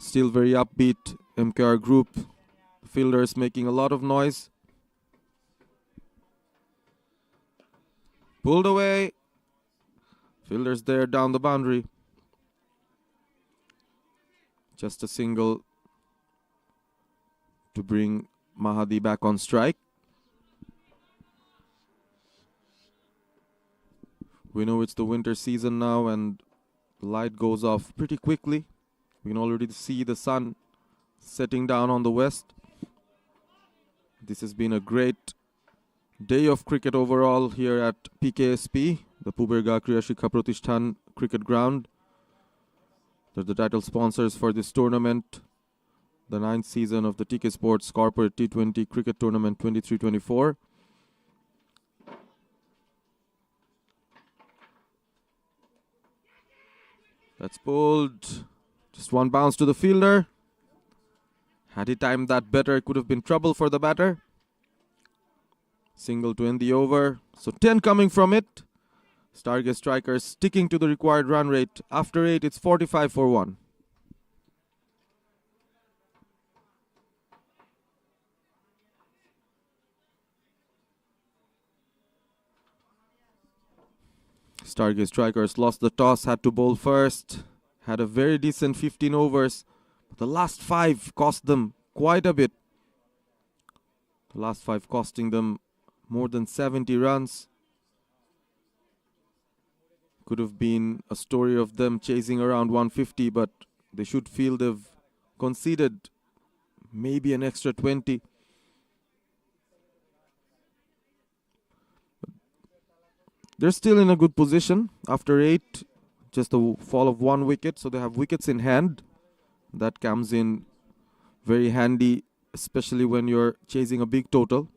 Still very upbeat MKR group. Fielders making a lot of noise. Pulled away. Fielders there down the boundary. Just a single to bring Mahdi back on strike. We know it's the winter season now and The light goes off pretty quickly. We can already see the sun setting down on the west. This has been a great day of cricket overall here at PKSP, the Puberga Kriya Shikha Pratishthan Cricket Ground. They're the title sponsors for this tournament, the 9th season of the TK Sports Corporate T20 Cricket Tournament 23-24. That's pulled. Just one bounce to the fielder. Had he timed that better, it could have been trouble for the batter. Single to end the over. So 10 coming from it. Stargaze strikers sticking to the required run rate. After 8, it's 45 for 1. Stargaze strikers lost the toss, had to bowl first. Had a very decent 15 overs. But the last 5 cost them quite a bit. The last 5 costing them more than 70 runs. Could have been a story of them chasing around 150, but they should feel they've conceded maybe an extra 20. They're still in a good position. After 8, just a fall of 1 wicket, so they have wickets in hand. That comes in very handy, especially when you're chasing a big total.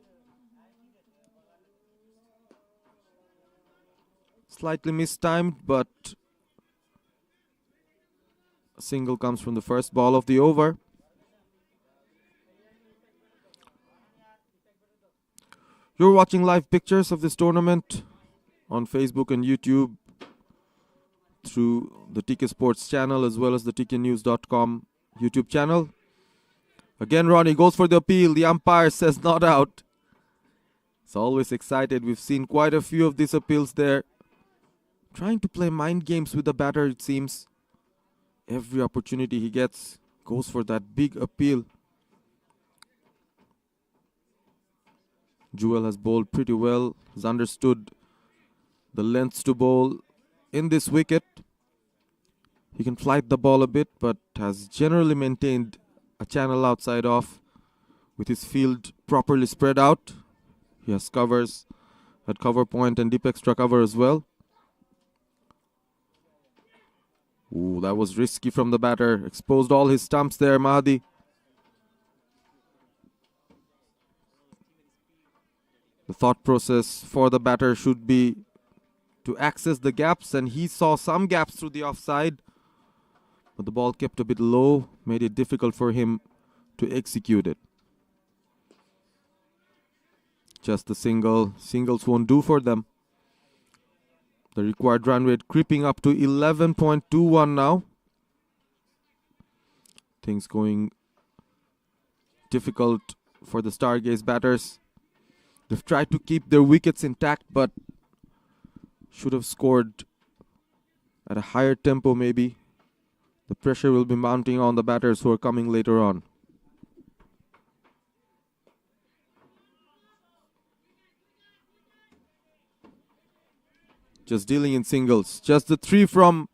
Slightly mistimed, but a single comes from the first ball of the over. You're watching live pictures of this tournament on Facebook and YouTube through the TK Sports channel as well as the TKNews.com YouTube channel. Again, Ronnie goes for the appeal. The umpire says not out. It's always excited. We've seen quite a few of these appeals there. Trying to play mind games with the batter, it seems. Every opportunity he gets goes for that big appeal. Jewel has bowled pretty well. Has understood the lengths to bowl in this wicket. He can flight the ball a bit, but has generally maintained a channel outside off with his field properly spread out. He has covers at cover point and deep extra cover as well. Ooh, that was risky from the batter. Exposed all his stumps there, Mahdi. The thought process for the batter should be to access the gaps, and he saw some gaps through the offside. But the ball kept a bit low, made it difficult for him to execute it. Just the single. Singles won't do for them. The required run rate creeping up to 11.21 now. Things going difficult for the Stargaze batters. They've tried to keep their wickets intact, but should have scored at a higher tempo maybe. The pressure will be mounting on the batters who are coming later on. Just dealing in singles. Just the 3 from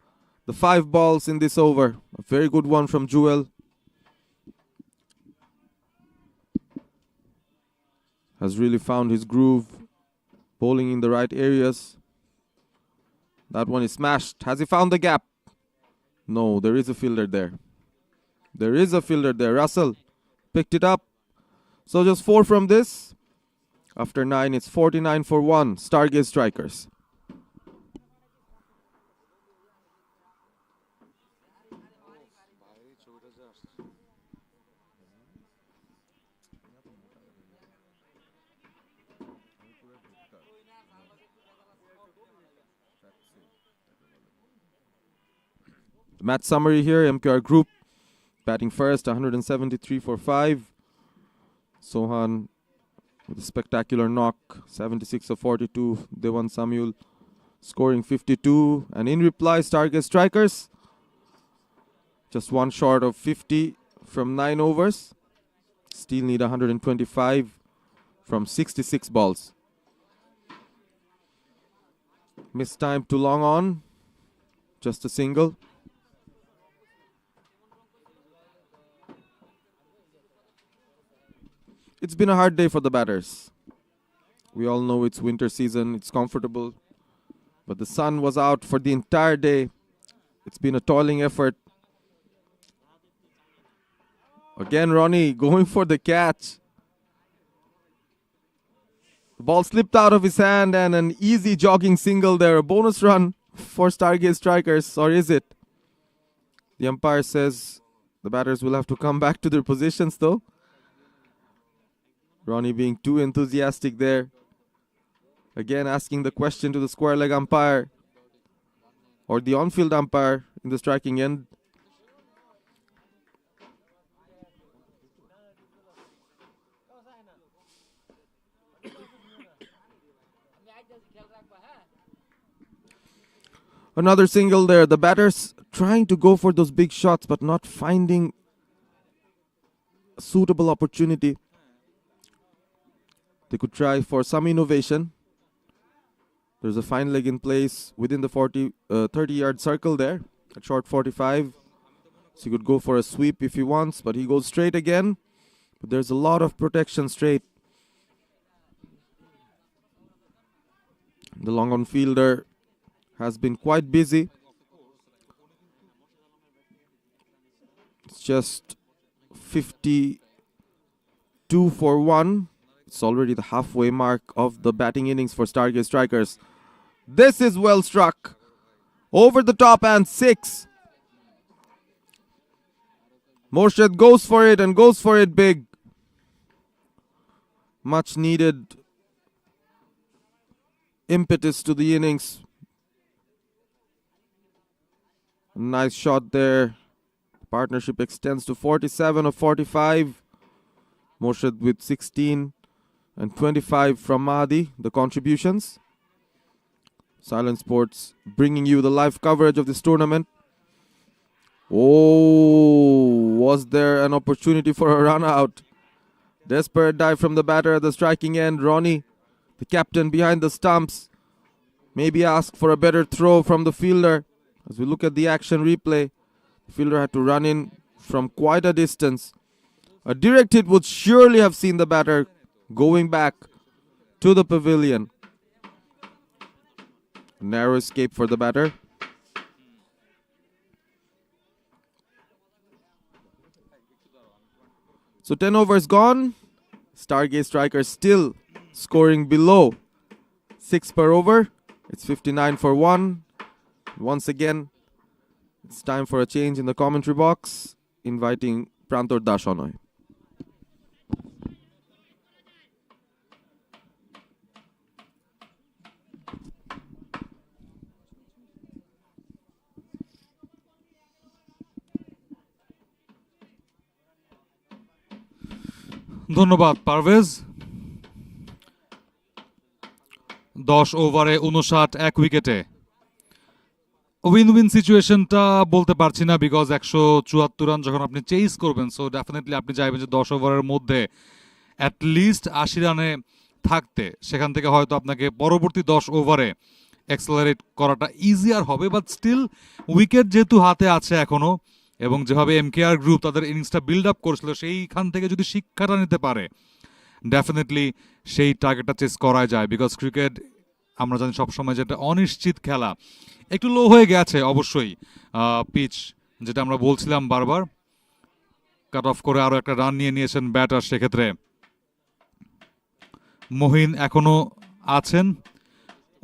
the 5 balls in this over. A very good one from Jewel. Has really found his groove. Bowling in the right areas. That one is smashed. Has he found the gap? No, there is a fielder there. There is a fielder there. Russell picked it up. So just 4 from this. After 9, it's 49 for 1. Stargaze strikers. Match summary here. MKR Group batting first, 173 for 5. Sohan with a spectacular knock, 76 of 42. Dewan Samuel scoring 52. And in reply, Stargaze strikers just one short of 50 from 9 overs. Still need 125 from 66 balls. Missed time too long on. Just a single. It's been a hard day for the batters. We all know it's winter season, it's comfortable, but the sun was out for the entire day. It's been a toiling effort. Again, Ronnie going for the catch. The ball slipped out of his hand and an easy jogging single there. A bonus run for Stargaze strikers, or is it? The umpire says the batters will have to come back to their positions though. Ronnie being too enthusiastic there. Again asking the question to the square leg umpire or the on-field umpire in the striking end. Another single there. The batters trying to go for those big shots but not finding a suitable opportunity. They could try for some innovation. There's a fine leg in place within the 30-yard circle there at short 45. So he could go for a sweep if he wants, but he goes straight again. But there's a lot of protection straight. The long on fielder has been quite busy. It's just 52 for 1. It's already the halfway mark of the batting innings for Stargaze strikers. This is well struck. Over the top and 6. Morshed goes for it and goes for it big. Much needed impetus to the innings. Nice shot there. Partnership extends to 47 of 45. Morshed with 16 and 25 from Mahdi, the contributions. Silent Sports bringing you the live coverage of this tournament. Oh, was there an opportunity for a run out? Desperate dive from the batter at the striking end. Ronnie, the captain behind the stumps, maybe asked for a better throw from the fielder. As we look at the action replay, the fielder had to run in from quite a distance. A direct hit would surely have seen the batter going back to the pavilion. Narrow escape for the batter. So 10 overs gone. Stargaze strikers still scoring below 6 per over. It's 59 for 1. Once again, it's time for a change in the commentary box. Inviting Prantor Dashonoy. ধন্যবাদ পারভেজ। 10 ওভারে 59 এক উইকেটে win win সিচুয়েশনটা বলতে পারছি না, because 174 run যখন আপনি চেস করবেন, সো ডেফিনেটলি আপনি চাইবেন যে 10 ওভারের মধ্যে অ্যাটলিস্ট 80 রানে থাকতে। সেখান থেকে হয়তো আপনাকে পরবর্তী 10 ওভারে অ্যাক্সেলারেট করাটা ইজিয়ার হবে, বাট স্টিল উইকেট যেহেতু হাতে আছে এখনো, এবং যেভাবে MKR গ্রুপ তাদের ইনিংসটা বিল্ড আপ করেছিল, সেইখান থেকে যদি শিক্ষাটা নিতে পারে ডেফিনেটলি সেই টার্গেটটা চেস করা যায়। বিকজ ক্রিকেট আমরা জানি সবসময় যেটা অনিশ্চিত খেলা। একটু লো হয়ে গেছে অবশ্যই পিচ, যেটা আমরা বলছিলাম বারবার। কাট অফ করে আরও একটা রান নিয়েছেন ব্যাটার, সেক্ষেত্রে মহিন এখনো আছেন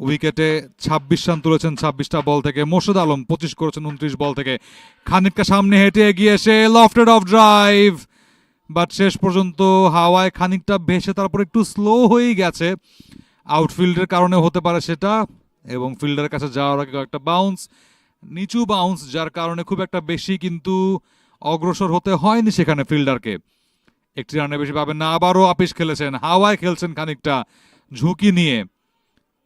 উইকেটে। 26 রান তুলেছেন 26টা বল থেকে। মোর্শেদ আলম 25 করেছেন 29 বল থেকে। খানিকটা সামনে হেঁটে গিয়ে সে লফটেড অফ ড্রাইভ, বাট শেষ পর্যন্ত হাওয়ায় খানিকটা ভেসে তারপর একটু স্লো হয়েই গেছে। আউটফিল্ডের কারণে হতে পারে সেটা, এবং ফিল্ডারের কাছে যাওয়ার আগে একটা বাউন্স, নিচু বাউন্স, যার কারণে খুব একটা বেশি কিন্তু অগ্রসর হতে হয়নি সেখানে ফিল্ডারকে। একটি রানে বেশি পাবেন না। আবারও আপিস খেলেছেন, হাওয়ায় খেলছেন খানিকটা ঝুঁকি নিয়ে,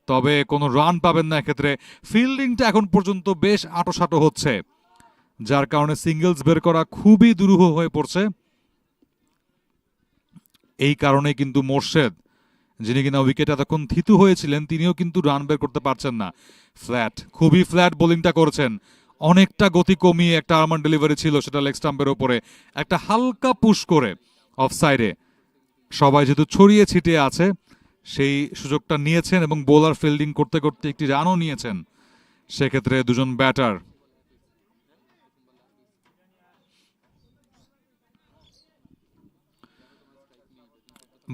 তবে কোনো রান পাবেন না এক্ষেত্রে। ফিল্ডিংটা এখন পর্যন্ত বেশ আঁটোসাঁটো হচ্ছে, যার কারণে সিঙ্গেলস বের করা খুবই দুরূহ হয়ে পড়ছে। এই কারণে কিন্তু মোর্শেদ, যিনি কিনা উইকেট এতক্ষণ থিতু হয়েছিলেন, তিনিও কিন্তু রান বের করতে পারছেন না। ফ্ল্যাট, খুবই ফ্ল্যাট বোলিংটা করেছেন। অনেকটা গতি কমিয়ে একটা আর্মান ডেলিভারি ছিল, সেটা লেগ স্টাম্পের ওপরে একটা হালকা পুশ করে অফ সাইডে সবাই যেহেতু ছড়িয়ে ছিটিয়ে আছে সেই সুযোগটা নিয়েছেন এবং বোলার ফিল্ডিং করতে করতে একটি রানও নিয়েছেন সেক্ষেত্রে দুজন ব্যাটার।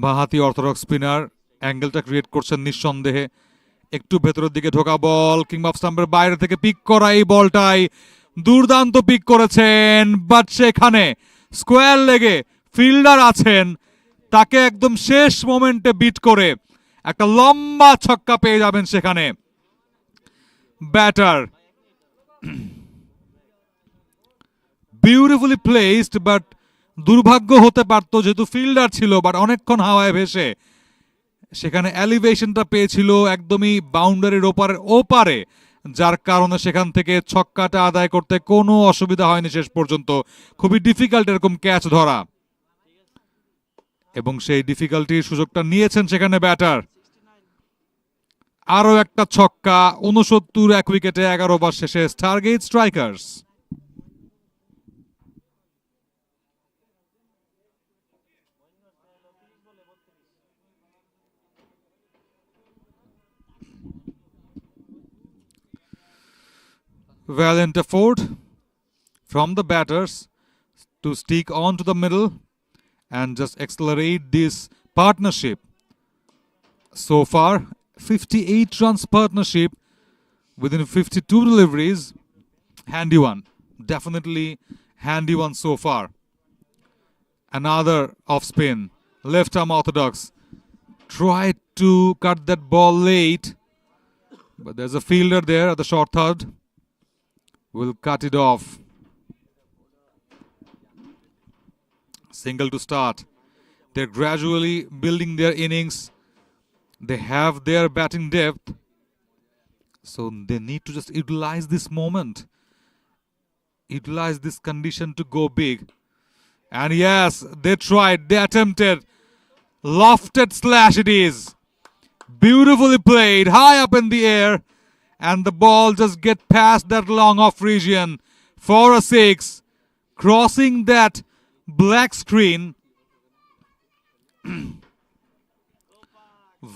বাঁহাতি অর্থোডক্স স্পিনার অ্যাঙ্গেলটা ক্রিয়েট করছেন নিঃসন্দেহে, একটু ভেতরের দিকে ঢোকা বল কিংবা স্টাম্পের বাইরে থেকে পিক করা এই বলটাই দুর্দান্ত পিক করেছেন, বাট সেখানে স্কোয়ার লেগে ফিল্ডার আছেন, তাকে একদম শেষ মোমেন্টে বিট করে একটা লম্বা ছক্কা পেয়ে যাবেন সেখানে ব্যাটার। বিউটিফুলি প্লেসড, বাট দুর্ভাগ্য হতে পারতো যেহেতু ফিল্ডার ছিল, বাট অনেকক্ষণ হাওয়ায় ভেসে সেখানে এলিভেশনটা পেয়েছিল একদমই বাউন্ডারির ওপারে, যার কারণে সেখান থেকে ছক্কাটা আদায় করতে কোনো অসুবিধা হয়নি শেষ পর্যন্ত। খুবই ডিফিকাল্ট এরকম ক্যাচ ধরা, এবং সেই ডিফিকাল্টির সুযোগটা নিয়েছেন সেখানে ব্যাটার। আরো একটা ছক্কা, 69 এক উইকেটে 11 ওভার শেষে Stargaze strikers. Valiant effort from the batters to stick on to the middle and just accelerate this partnership. So far, 58 runs partnership within 52 deliveries. Handy one. Definitely handy one so far. Another off spin. Left arm orthodox. Tried to cut that ball late, but there's a fielder there at the short third. Will cut it off. Single to start. They're gradually building their innings. They have their batting depth, so they need to just utilize this moment, utilize this condition to go big. And yes, they tried, they attempted. Lofted slash it is. Beautifully played, high up in the air, and the ball just get past that long off region for a 6, crossing that black screen.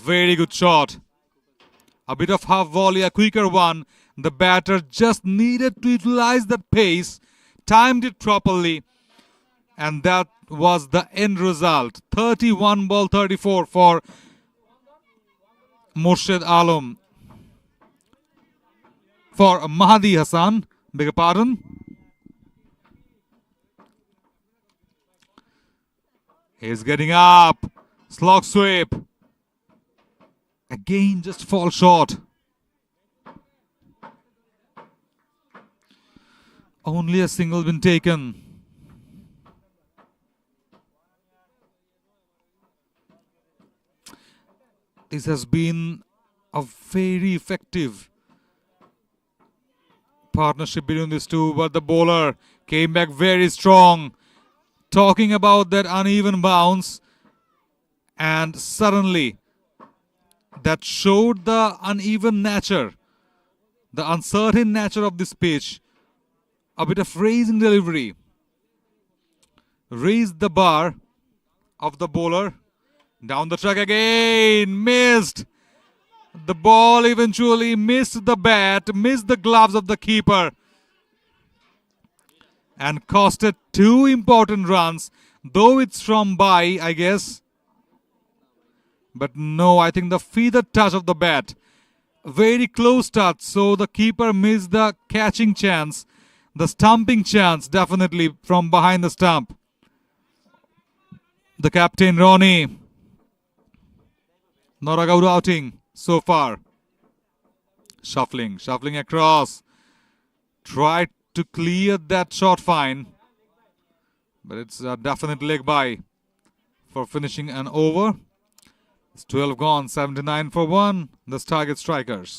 Very good shot. A bit of half volley, a quicker one. The batter just needed to utilize that pace, timed it properly, and that was the end result. 31 ball 34 for Murshid Alam. For Mahdi Hassan, beg your pardon. He's getting up. Slog sweep. Again, just fall short. Only a single been taken. This has been a very effective partnership between these two, but the bowler came back very strong. Talking about that uneven bounce, and suddenly that showed the uneven nature, the uncertain nature of this pitch. A bit of raising delivery raised the bar of the bowler. Down the track again, missed. The ball eventually missed the bat, missed the gloves of the keeper, and costed 2 important runs, though it's from by, I guess. But no, I think the feather touch of the bat, very close touch, so the keeper missed the catching chance, the stumping chance, definitely from behind the stump. The captain, Ronnie, not a good outing so far. Shuffling across. Tried to clear that shot fine, but it's a definite leg by for finishing an over. It's 12 gone, 79 for 1. The Stargaze strikers.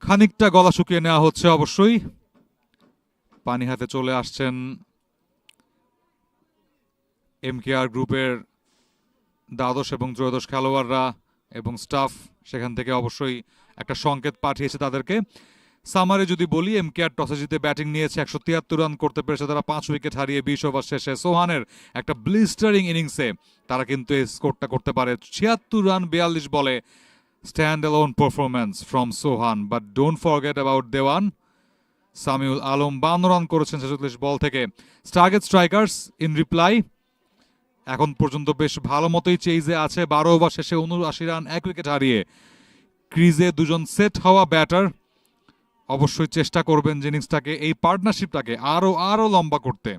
খানিকটা গলা শুকিয়ে নেওয়া হচ্ছে অবশ্যই। পানি হাতে চলে আসছেন MKR গ্রুপের দ্বাদশ এবং ত্রয়োদশ খেলোয়াড়রা। এবং স্টাফ সেখান থেকে অবশ্যই একটা সংকেত পাঠিয়েছে তাদেরকে। সামারে যদি বলি, এমকেআর টসে জিতে ব্যাটিং নিয়েছে, 173 রান করতে পেরেছে তারা 5 উইকেট হারিয়ে 20 ওভার শেষে। সোহানের একটা ব্লিস্টারিং ইনিংসে তারা কিন্তু এই স্কোরটা করতে পারে, 76 রান 42 বলে। Stand alone performance from Sohan, but don't forget about Dewan. Samiul Alam 52 run করেছেন 46 বল থেকে। স্টারগেজ স্ট্রাইকার্স ইন রিপ্লাই এখন পর্যন্ত বেশ ভালো মতোই চেইজে আছে, 12 ওভার শেষে 79 রান 1 উইকেট হারিয়ে। ক্রিজে দুজন সেট হওয়া ব্যাটার অবশ্যই চেষ্টা করবেন যে ইনিংসটাকে, এই পার্টনারশিপটাকে আরো লম্বা করতে,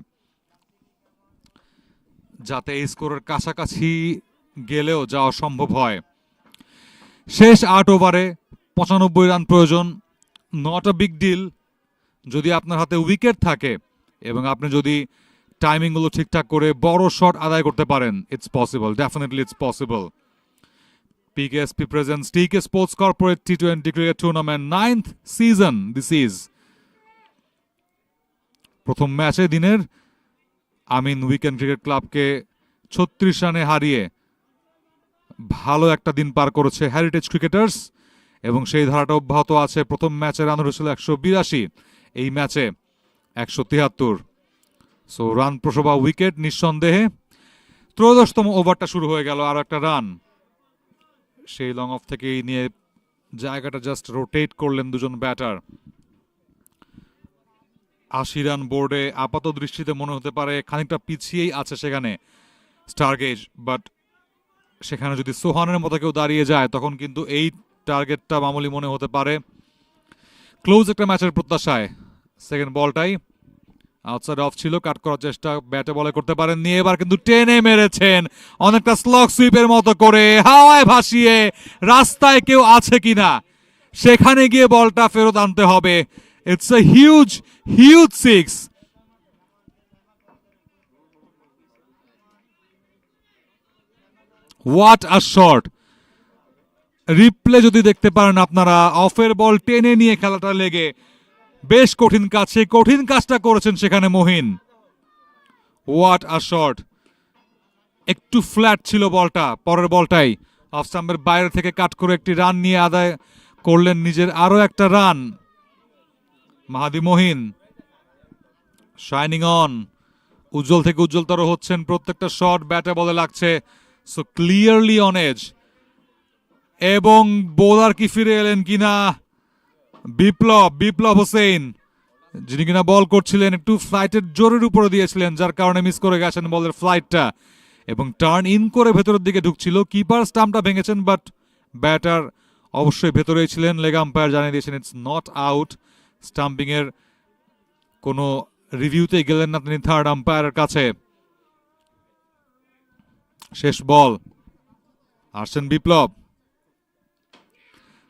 যাতে এই স্কোরের কাছাকাছি গেলেও যাওয়া সম্ভব হয়। শেষ 8 ওভারে 95 রান প্রয়োজন, নট আ বিগ ডিল যদি আপনার হাতে উইকেট থাকে এবং আপনি যদি টাইমিংগুলো ঠিকঠাক করে বড় শট আদায় করতে পারেন। It's possible, definitely it's possible. PKSP presents TK Sports Corporate T20 Cricket Tournament 9th season. This is প্রথম ম্যাচে দিনের আমিন উইকেন্ড ক্রিকেট ক্লাবকে 36 রানে হারিয়ে ভালো একটা দিন পার করেছে হেরিটেজ ক্রিকেটার্স, এবং সেই ধারাটা অব্যাহত আছে। প্রথম ম্যাচে রান হয়েছিল 182, এই ম্যাচে 173। সো রান প্রসবা উইকেট নিঃসন্দেহে। 13তম ওভারটা শুরু হয়ে গেল, আর একটা রান সেই লং অফ থেকেই নিয়ে জায়গাটা জাস্ট রোটেট করলেন দুজন ব্যাটার। 80 রান বোর্ডে আপাত দৃষ্টিতে মনে হতে পারে খানিকটা পিছিয়েই আছে সেখানে স্টারগেজ, বাট সেখানে যদি সোহানের মতো কেউ দাঁড়িয়ে যায় তখন কিন্তু এই টার্গেটটা মামুলি মনে হতে পারে। ক্লোজ একটা ম্যাচের প্রত্যাশায় সেকেন্ড বলটাই আউটসাইড অফ ছিল, কাট করার চেষ্টা ব্যাটে বলে করতে পারেননি। এবার কিন্তু টেনে মেরেছেন অনেকটা স্লগ সুইপের মতো করে, হাওয়ায় ভাসিয়ে। রাস্তায় কেউ আছে কিনা সেখানে গিয়ে বলটা ফেরত আনতে হবে। It's a huge six. What a shot! Replay যদি দেখতে পারেন আপনারা, অফের বল টেনে নিয়ে খেলাটা লেগে বেশ কঠিন কাজ, সেই কঠিন কাজটা করেছেন সেখানে মহিন। What a shot! একটু ফ্ল্যাট ছিল বলটা, পরের বলটাই অফ স্টাম্পের বাইরে থেকে কাট করে একটি রান নিয়ে আদায় করলেন নিজের আরো একটা run Mahadi Mohin. Shining on, উজ্জ্বল থেকে উজ্জ্বলতর হচ্ছেন, প্রত্যেকটা শট ব্যাটে বলে লাগছে। So clearly on edge. এবং বোলার কি ফিরে এলেন কিনা, বিপ্লব হোসেন, যিনি কিনা বল করছিলেন, একটু ফ্লাইটের জোরের উপরে দিয়েছিলেন, যার কারণে মিস করে গেছেন বলের ফ্লাইটটা, এবং টার্ন ইন করে ভেতরের দিকে ঢুকছিল। কিপার স্টাম্পটা ভেঙেছেন, বাট ব্যাটার অবশ্যই ভেতরেই ছিলেন। লেগ আম্পায়ার জানিয়ে দিয়েছেন ইটস নট আউট। স্টাম্পিং এর কোনো রিভিউতে গেলেন না তিনি থার্ড আম্পায়ারের কাছে। শেষ বল, আসছেন বিপ্লব,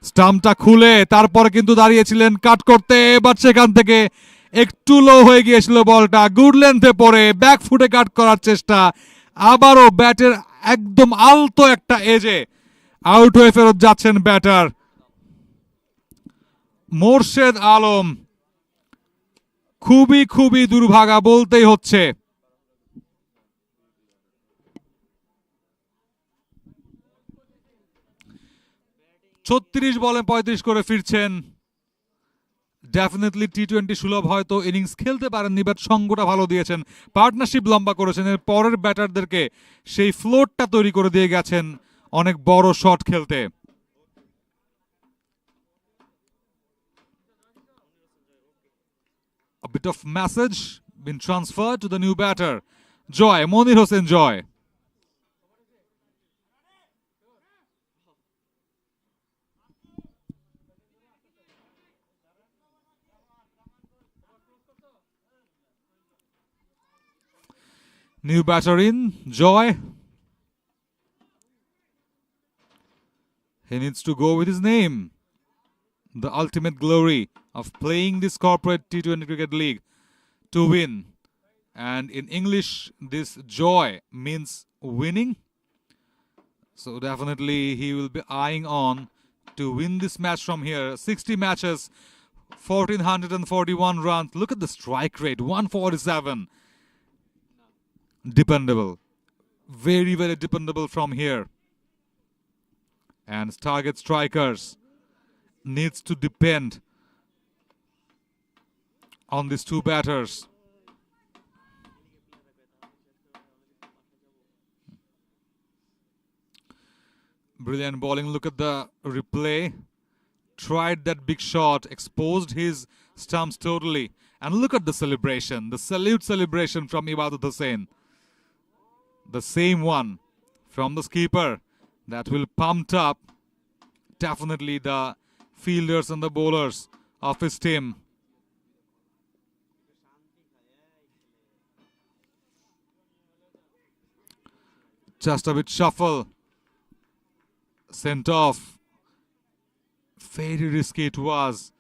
স্টাম্পটা খুলে তারপরে কিন্তু দাঁড়িয়েছিলেন কাট করতে, বাট সেখান থেকে একটু লো হয়ে গিয়েছিল বলটা, গুড লেন্থে পড়ে ব্যাক ফুটে কাট করার চেষ্টা, আবারও ব্যাটের একদম আলতো একটা এজে আউট হয়ে ফেরত যাচ্ছেন ব্যাটার মোর্শেদ আলম। খুবই দুর্ভাগা বলতেই হচ্ছে। ছত্রিশ বলে 35 করে ফিরছেন। ডেফিনেটলি T20 সুলভ হয়তো ইনিংস খেলতে পারেননি, বাট সঙ্গটা ভালো দিয়েছেন, পার্টনারশিপ লম্বা করেছেন, এর পরের ব্যাটারদেরকে সেই ফ্লোরটা তৈরি করে দিয়ে গেছেন অনেক বড় শট খেলতে। A bit of message been transferred to the new batter, Joy, Monir Hossain Joy. New batter in, Joy. He needs to go with his name. The ultimate glory of playing this corporate T20 cricket league to win. And in English, this joy means winning. So definitely he will be eyeing on to win this match from here. 60 matches, 1,441 runs. Look at the strike rate, 147. Dependable. Very dependable from here. And Stargaze strikers needs to depend on these two batters. Brilliant bowling. Look at the replay. Tried that big shot, exposed his stumps totally. And look at the celebration, the salute celebration from Ibadat Hussain. The same one from the skipper that will pump up definitely the fielders and the bowlers of his team. Just a bit shuffle. Sent off. Very risky it was.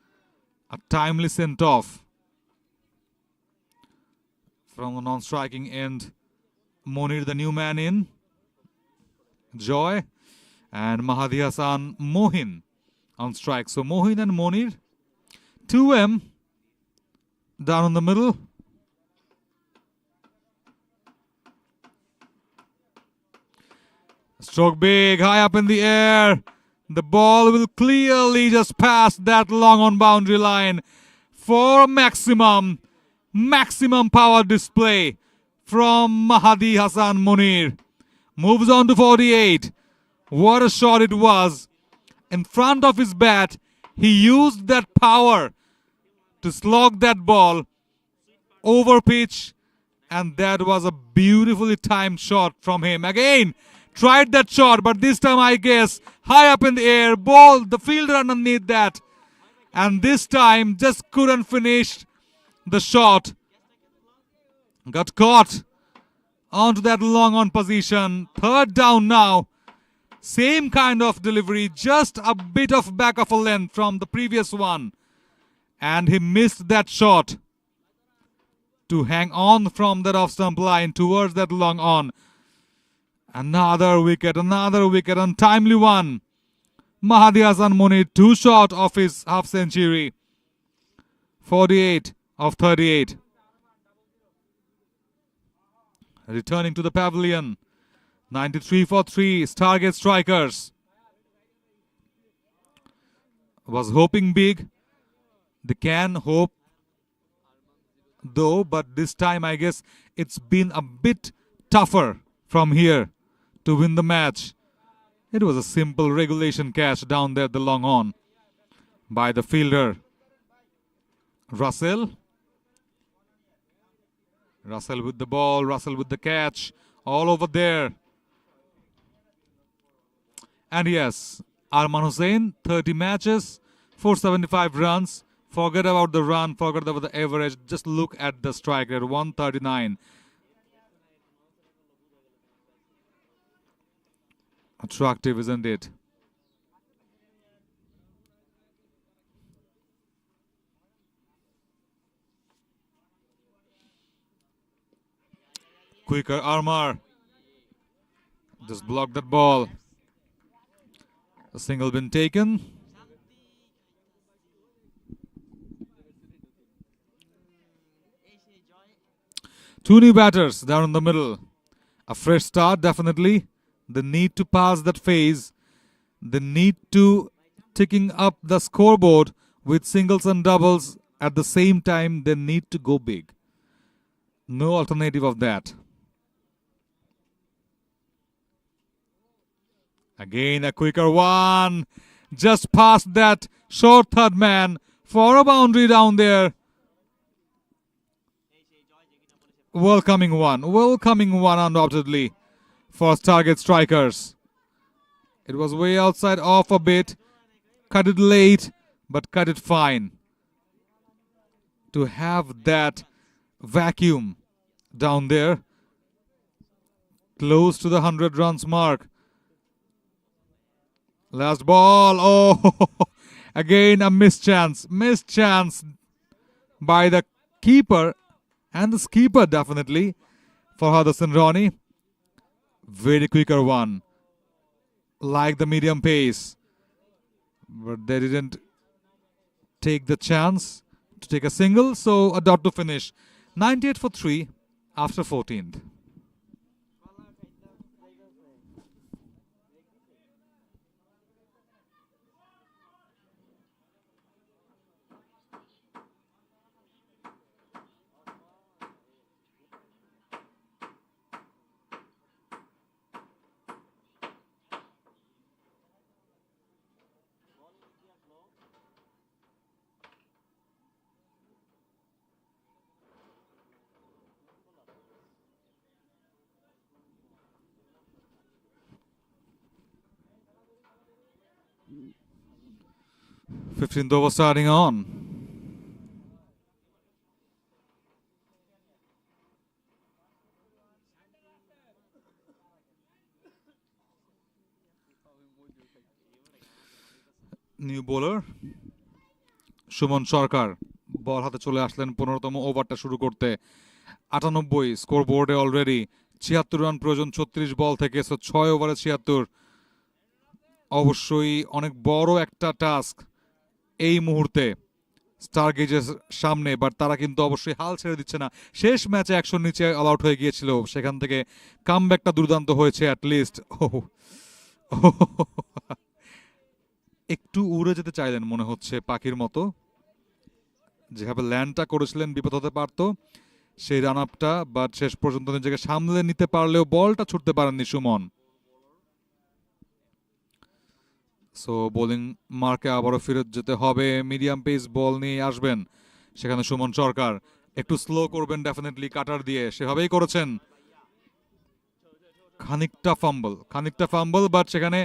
A timely sent off. From the non-striking end, Monir, the new man in. Joy. And Mahdi Hassan Mohin on strike. So Mohin and Monir. 2M down in the middle. Stroke big, high up in the air. The ball will clearly just pass that long on boundary line for maximum power display from Mahdi Hassan Monir. Moves on to 48. What a shot it was. In front of his bat, he used that power to slog that ball over pitch, and that was a beautifully timed shot from him. Again, tried that shot, but this time I guess high up in the air, ball, the fielder underneath that, and this time just couldn't finish the shot. Got caught onto that long on position. Third down now. Same kind of delivery, just a bit of back of a length from the previous one. And he missed that shot to hang on from that off-stump line towards that long on. Another wicket, untimely one. Mahdi Hassan Monir, 2 short of his half century. 48 of 38. Returning to the pavilion. 93 for 3, Stargaze strikers. Was hoping big. They can hope though, but this time I guess it's been a bit tougher from here to win the match. It was a simple regulation catch down there, the long on by the fielder. Russell with the ball, Russell with the catch, all over there. And yes, Arman Hussain, 30 matches, 475 runs. Forget about the run, forget about the average. Just look at the strike rate, 139. Attractive, isn't it? Quicker Armar. Just block that ball. A single been taken. Two new batters down in the middle. A fresh start, definitely. The need to pass that phase. The need to ticking up the scoreboard with singles and doubles at the same time. They need to go big. No alternative of that. Again, a quicker one. Just past that short third man for a boundary down there. Welcoming one undoubtedly for Stargaze strikers. It was way outside off a bit. Cut it late, but cut it fine. To have that vacuum down there, close to the 100 runs mark. Last ball. Oh, again a missed chance. Missed chance by the keeper and the skipper definitely for Hudson Ronnie. Very quicker one. Like the medium pace. But they didn't take the chance to take a single. So a dot to finish. 98 for 3 after 14th. 15th over starting on. New bowler Suman সরকার বল হাতে চলে আসলেন 15তম ওভারটা শুরু করতে। 98 score বোর্ডে already, 76 run প্রয়োজন 36 বল থেকে, so 6 ওভারে 76। অবশ্যই অনেক বড় একটা টাস্ক এই মুহূর্তে স্টারগেজের সামনে, বাট তারা কিন্তু অবশ্যই হাল ছেড়ে দিচ্ছে না। শেষ ম্যাচে 100 নিচে অল আউট হয়ে গিয়েছিল, সেখান থেকে কামব্যাকটা দুর্দান্ত হয়েছে অ্যাটলিস্ট। একটু উড়ে যেতে চাইলেন মনে হচ্ছে পাখির মতো, যেভাবে ল্যান্ডটা করেছিলেন বিপদ হতে পারত সেই রান আপটা, বাট শেষ পর্যন্ত নিজেকে সামলে নিতে পারলেও বলটা ছুটতে পারেননি সুমন। সো বোলিং মার্কে আবারও ফেরত যেতে হবে, মিডিয়াম পেস বল নিয়ে আসবেন সেখানে সুমন সরকার। একটু স্লো করবেন ডেফিনেটলি কাটার দিয়ে, সেভাবেই করেছেন। খানিকটা ফাম্বল, বাট সেখানে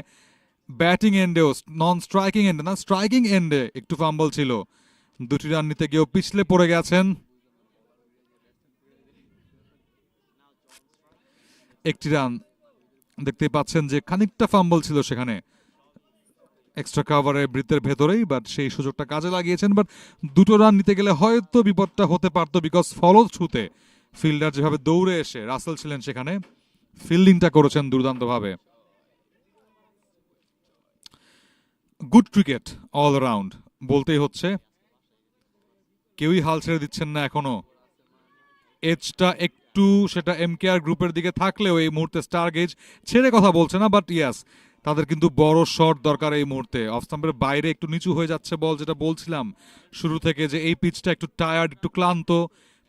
ব্যাটিং এন্ডেও, নন স্ট্রাইকিং এন্ডে না, স্ট্রাইকিং এন্ডে একটু ফাম্বল ছিল। 2টি রান নিতে গিয়েও পিছলে পড়ে গেছেন। একটি রান দেখতে পাচ্ছেন যে খানিকটা ফাম্বল ছিল সেখানে, এক্সট্রা কাভারে বৃত্তের ভেতরেই, বাট সেই সুযোগটা কাজে লাগিয়েছেন। বাট 2টো রান নিতে গেলে হয়তো বিপদটা হতে পারতো, বিকজ ফলো থ্রুতে ফিল্ডার যেভাবে দৌড়ে এসে, রাসেল ছিলেন সেখানে, ফিল্ডিংটা করেছেন দুর্দান্তভাবে। গুড ক্রিকেট অল রাউন্ড বলতেই হচ্ছে, কেউই হাল ছেড়ে দিচ্ছেন না এখনো। এজটা একটু সেটা এমকেআর গ্রুপের দিকে থাকলেও এই মুহূর্তে স্টারগেজ ছেড়ে কথা বলছে না, বাট ইয়াস তাদের কিন্তু বড় শট দরকার এই মুহূর্তে। অফ স্টাম্পের বাইরে একটু নিচু হয়ে যাচ্ছে বল, যেটা বলছিলাম শুরু থেকে যে এই পিচটা একটু টায়ার্ড, একটু ক্লান্ত।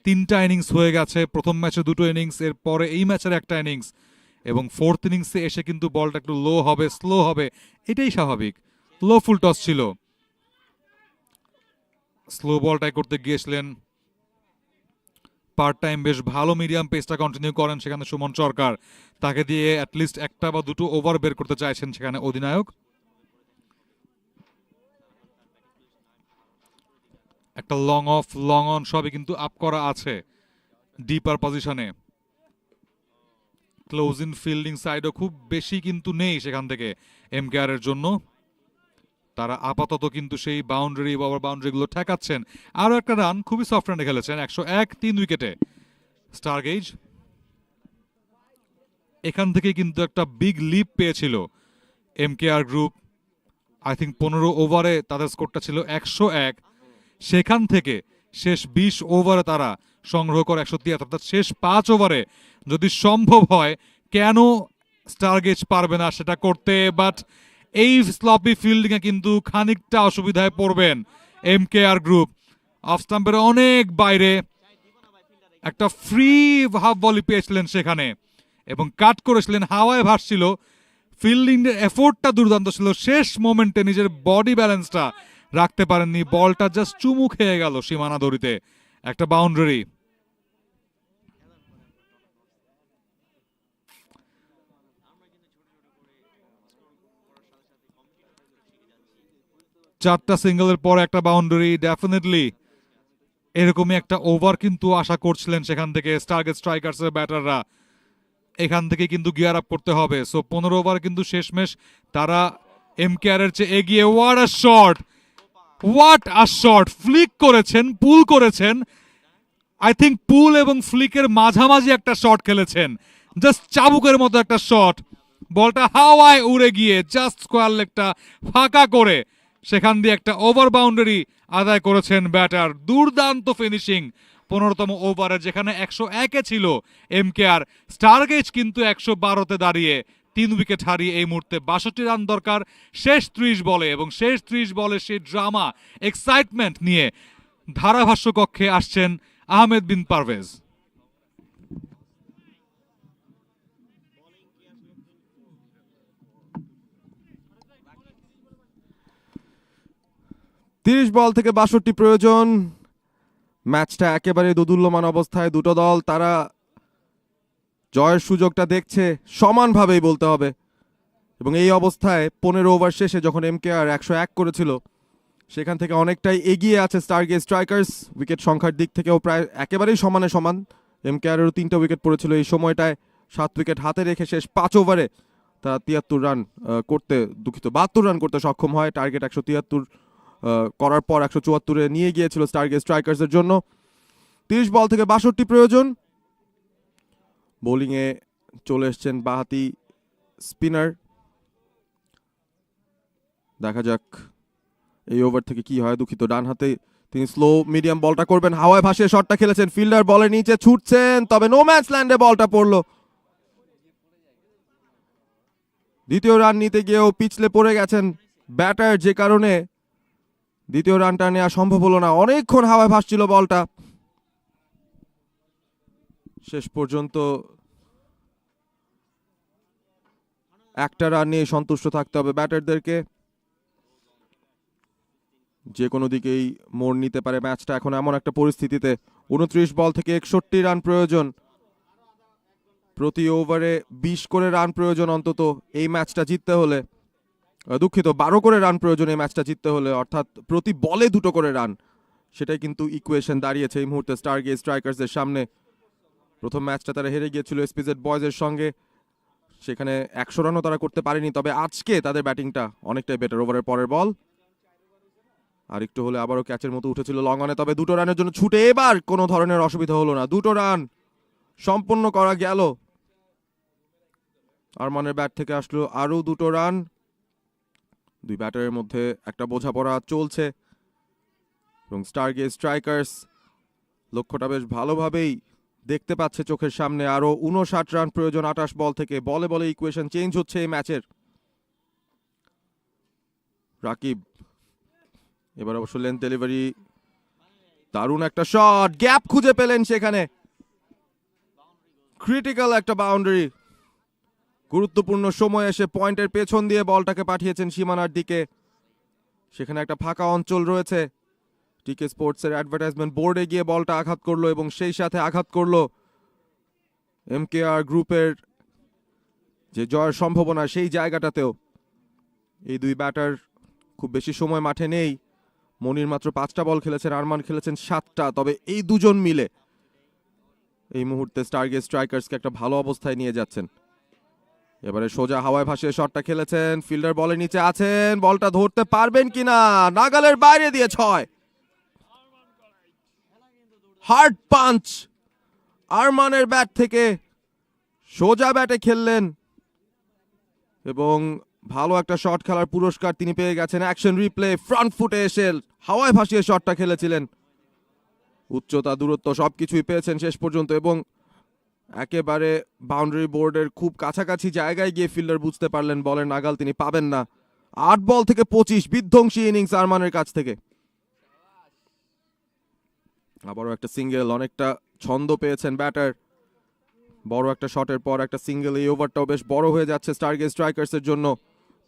3টা ইনিংস হয়ে গেছে, প্রথম ম্যাচে 2টো ইনিংস, এর পরে এই ম্যাচের একটা ইনিংস, এবং 4th ইনিংসে এসে কিন্তু বলটা একটু লো হবে, স্লো হবে, এটাই স্বাভাবিক। লো ফুল টস ছিল, স্লো বলটাই করতে গিয়েছিলেন। পার্ট টাইম বেশ ভালো মিডিয়াম পেসটা কন্টিনিউ করেন সেখানে সুমন সরকার, তাকে দিয়ে অ্যাটলিস্ট 1টা বা 2টো ওভার বের করতে চাইছেন সেখানে অধিনায়ক। একটা লং অফ, লং অন সবই কিন্তু আপ করা আছে ডিপার পজিশনে। ক্লোজ ইন ফিল্ডিং সাইডও খুব বেশি কিন্তু নেই সেখান থেকে এমকেআর এর জন্য। তারা আপাতত কিন্তু সেই বাউন্ডারি, ওভার বাউন্ডারিগুলো ঠেকাচ্ছেন। আরও একটা রান, খুবই সফট রানে খেলেছেন, 101 3 উইকেটে স্টারগেজ। এখান থেকে কিন্তু একটা বিগ লিপ পেয়েছিল এমকেআর গ্রুপ। আই থিঙ্ক 15 ওভারে তাদের স্কোরটা ছিল 101, সেখান থেকে শেষ 20 ওভারে তারা সংগ্রহ করে 173, অর্থাৎ শেষ 5 ওভারে যদি সম্ভব হয়, কেন স্টারগেজ পারবে না সেটা করতে? বাট এই স্লপি ফিল্ডিংয়ে কিন্তু খানিকটা অসুবিধায় পড়বেন এমকেআর গ্রুপ। অফ স্টাম্পের অনেক বাইরে একটা ফ্রি হাফ বলই পেয়েছিলেন সেখানে, এবং কাট করেছিলেন, হাওয়ায় ভাসছিল। ফিল্ডিং এর এফোর্টটা দুর্দান্ত ছিল, শেষ মোমেন্টে নিজের বডি ব্যালেন্সটা রাখতে পারেননি, বলটা জাস্ট চুমু খেয়ে গেল সীমানা দড়িতে, একটা বাউন্ডারি। চারটা সিঙ্গেলের পর একটা বাউন্ডারি, ডেফিনেটলি এরকমই একটা ওভার কিন্তু আশা করছিলেন সেখান থেকে স্টারগেজ স্ট্রাইকার্সের ব্যাটাররা। এখান থেকে কিন্তু গিয়ার আপ করতে হবে। সো 15 ওভার কিন্তু শেষমেশ তারা এমকেআর এর চেয়ে এগিয়ে। What a shot, what a shot! Flick করেছেন, পুল করেছেন। আই থিঙ্ক পুল এবং ফ্লিকের মাঝামাঝি একটা শট খেলেছেন, জাস্ট চাবুকের মতো একটা শট। বলটা হাওয়ায় উড়ে গিয়ে জাস্ট স্কোয়ার লেগটা ফাঁকা করে সেখান দিয়ে একটা ওভার বাউন্ডারি আদায় করেছেন ব্যাটার। দুর্দান্ত ফিনিশিং 15তম ওভারে, যেখানে 101-এ ছিল এমকেআর। স্টারগেজ কিন্তু 112-তে দাঁড়িয়ে 3 উইকেট হারিয়ে এই মুহূর্তে 62 রান দরকার শেষ 30 বলে, এবং শেষ 30 বলে সেই ড্রামা, এক্সাইটমেন্ট নিয়ে ধারাভাষ্য কক্ষে আসছেন আহমেদ বিন পারভেজ। বল থেকে 62 প্রয়োজন। ম্যাচটা একেবারে দোদুল্যমান অবস্থায়, দুটো দল তারা জয়ের সুযোগটা দেখছে সমানভাবেই বলতে হবে। এবং এই অবস্থায় 15 ওভার শেষে যখন এমকেআর 101 করেছিল, সেখান থেকে অনেকটাই এগিয়ে আছে স্টারগেজ স্ট্রাইকার্স। উইকেট সংখ্যার দিক থেকেও প্রায় একেবারেই সমানে সমান। এমকেআরেরও 3টা উইকেট পড়েছিল এই সময়টায়। 7 উইকেট হাতে রেখে শেষ 5 ওভারে তারা 73 রান করতে 72 রান করতে সক্ষম হয়। টার্গেট 173 করার পর 174-এ নিয়ে গিয়েছিল স্টারগেজ স্ট্রাইকার্সের জন্য। 30 বল থেকে 62 প্রয়োজন। বোলিংয়ে চলে এসছেন বাহাতি স্পিনার। দেখা যাক এই ওভার থেকে কি হয়। ডান হাতে তিনি স্লো মিডিয়াম বলটা করবেন। হাওয়ায় ভাসিয়ে শটটা খেলেছেন। ফিল্ডার বলের নিচে ছুটছেন, তবে নো ম্যাচ ল্যান্ডে বলটা পড়লো। দ্বিতীয় রান নিতে গিয়েও পিছলে পড়ে গেছেন ব্যাটার, যে কারণে দ্বিতীয় রানটা নেওয়া সম্ভব হলো না। অনেকক্ষণ হাওয়ায় ভাসছিল বলটা। শেষ পর্যন্ত একটা রান নিয়ে সন্তুষ্ট থাকতে হবে ব্যাটারদেরকে। যে কোনো দিকেই মোড় নিতে পারে ম্যাচটা এখন এমন একটা পরিস্থিতিতে। 29 বল থেকে 61 রান প্রয়োজন। প্রতি ওভারে 20 করে রান প্রয়োজন অন্তত এই ম্যাচটা জিততে হলে। 12 করে রান প্রয়োজন এই ম্যাচটা জিততে হলে, অর্থাৎ প্রতি বলে 2 করে রান। সেটাই কিন্তু ইকুয়েশন দাঁড়িয়েছে এই মুহূর্তে স্টারগেজ স্ট্রাইকার্সের সামনে। প্রথম ম্যাচটা তারা হেরে গিয়েছিল এসপিজেড বয়েজের সঙ্গে, সেখানে 100 রানও তারা করতে পারেনি। তবে আজকে তাদের ব্যাটিংটা অনেকটাই বেটার। ওভারের পরের বল আর একটু হলে আবারও ক্যাচের মতো উঠেছিল লং অনে, তবে 2 রানের জন্য ছুটে এবার কোনো ধরনের অসুবিধা হলো না। 2 রান সম্পন্ন করা গেল। আরমানের ব্যাট থেকে আসলো আরও 2 রান। দুই ব্যাটারের মধ্যে একটা বোঝাপড়া চলছে এবং স্টারগেজ স্ট্রাইকার্স লক্ষ্যটা বেশ ভালোভাবেই দেখতে পাচ্ছে চোখের সামনে। আরও 59 রান প্রয়োজন 28 বল থেকে। বলে বলে ইকুয়েশন চেঞ্জ হচ্ছে এই ম্যাচের। রাকিব এবার অবশ্য লেন্থ ডেলিভারি, দারুণ একটা শট, গ্যাপ খুঁজে পেলেন সেখানে। ক্রিটিক্যাল একটা বাউন্ডারি। গুরুত্বপূর্ণ সময় এসে পয়েন্টের পেছন দিয়ে বলটাকে পাঠিয়েছেন সীমানার দিকে। সেখানে একটা ফাঁকা অঞ্চল রয়েছে। টিকে স্পোর্টসের অ্যাডভার্টাইজমেন্ট বোর্ডে গিয়ে বলটা আঘাত করলো এবং সেই সাথে আঘাত করলো এমকেআর গ্রুপের যে জয়ের সম্ভাবনা সেই জায়গাটাতেও। এই দুই ব্যাটার খুব বেশি সময় মাঠে নেই। মনির মাত্র 5টা বল খেলেছেন, আরমান খেলেছেন 7টা। তবে এই দুজন মিলে এই মুহূর্তে স্টারগেজ স্ট্রাইকার্সকে একটা ভালো অবস্থায় নিয়ে যাচ্ছেন। এবারে সোজা হাওয়ায় ভাসিয়ে শটটা খেলেছেন। ফিল্ডার বলের নিচে আছেন, বলটা ধরতে পারবেন কিনা, নাগালের বাইরে দিয়ে 6। হার্ড পাঞ্চ আরমানের ব্যাট থেকে। সোজা ব্যাটে খেললেন এবং ভালো একটা শট খেলার পুরস্কার তিনি পেয়ে গেছেন। অ্যাকশন রিপ্লে, ফ্রন্ট ফুটে এসে হাওয়ায় ভাসিয়ে শটটা খেলেছিলেন। উচ্চতা, দূরত্ব সবকিছুই পেয়েছেন শেষ পর্যন্ত এবং একেবারে বাউন্ডারি বোর্ডের খুব কাছাকাছি জায়গায় গিয়ে ফিল্ডার বুঝতে পারলেন বলের নাগাল তিনি পাবেন না। 8 বল থেকে 25 বিধ্বংসী ইনিংস আরমানের কাছ থেকে। আবারও একটা সিঙ্গেল, অনেকটা ছন্দ পেয়েছেন ব্যাটার। বড় একটা শটের পর একটা সিঙ্গেল, এই ওভারটাও বেশ বড় হয়ে যাচ্ছে স্টারগেজ স্ট্রাইকার্সের জন্য।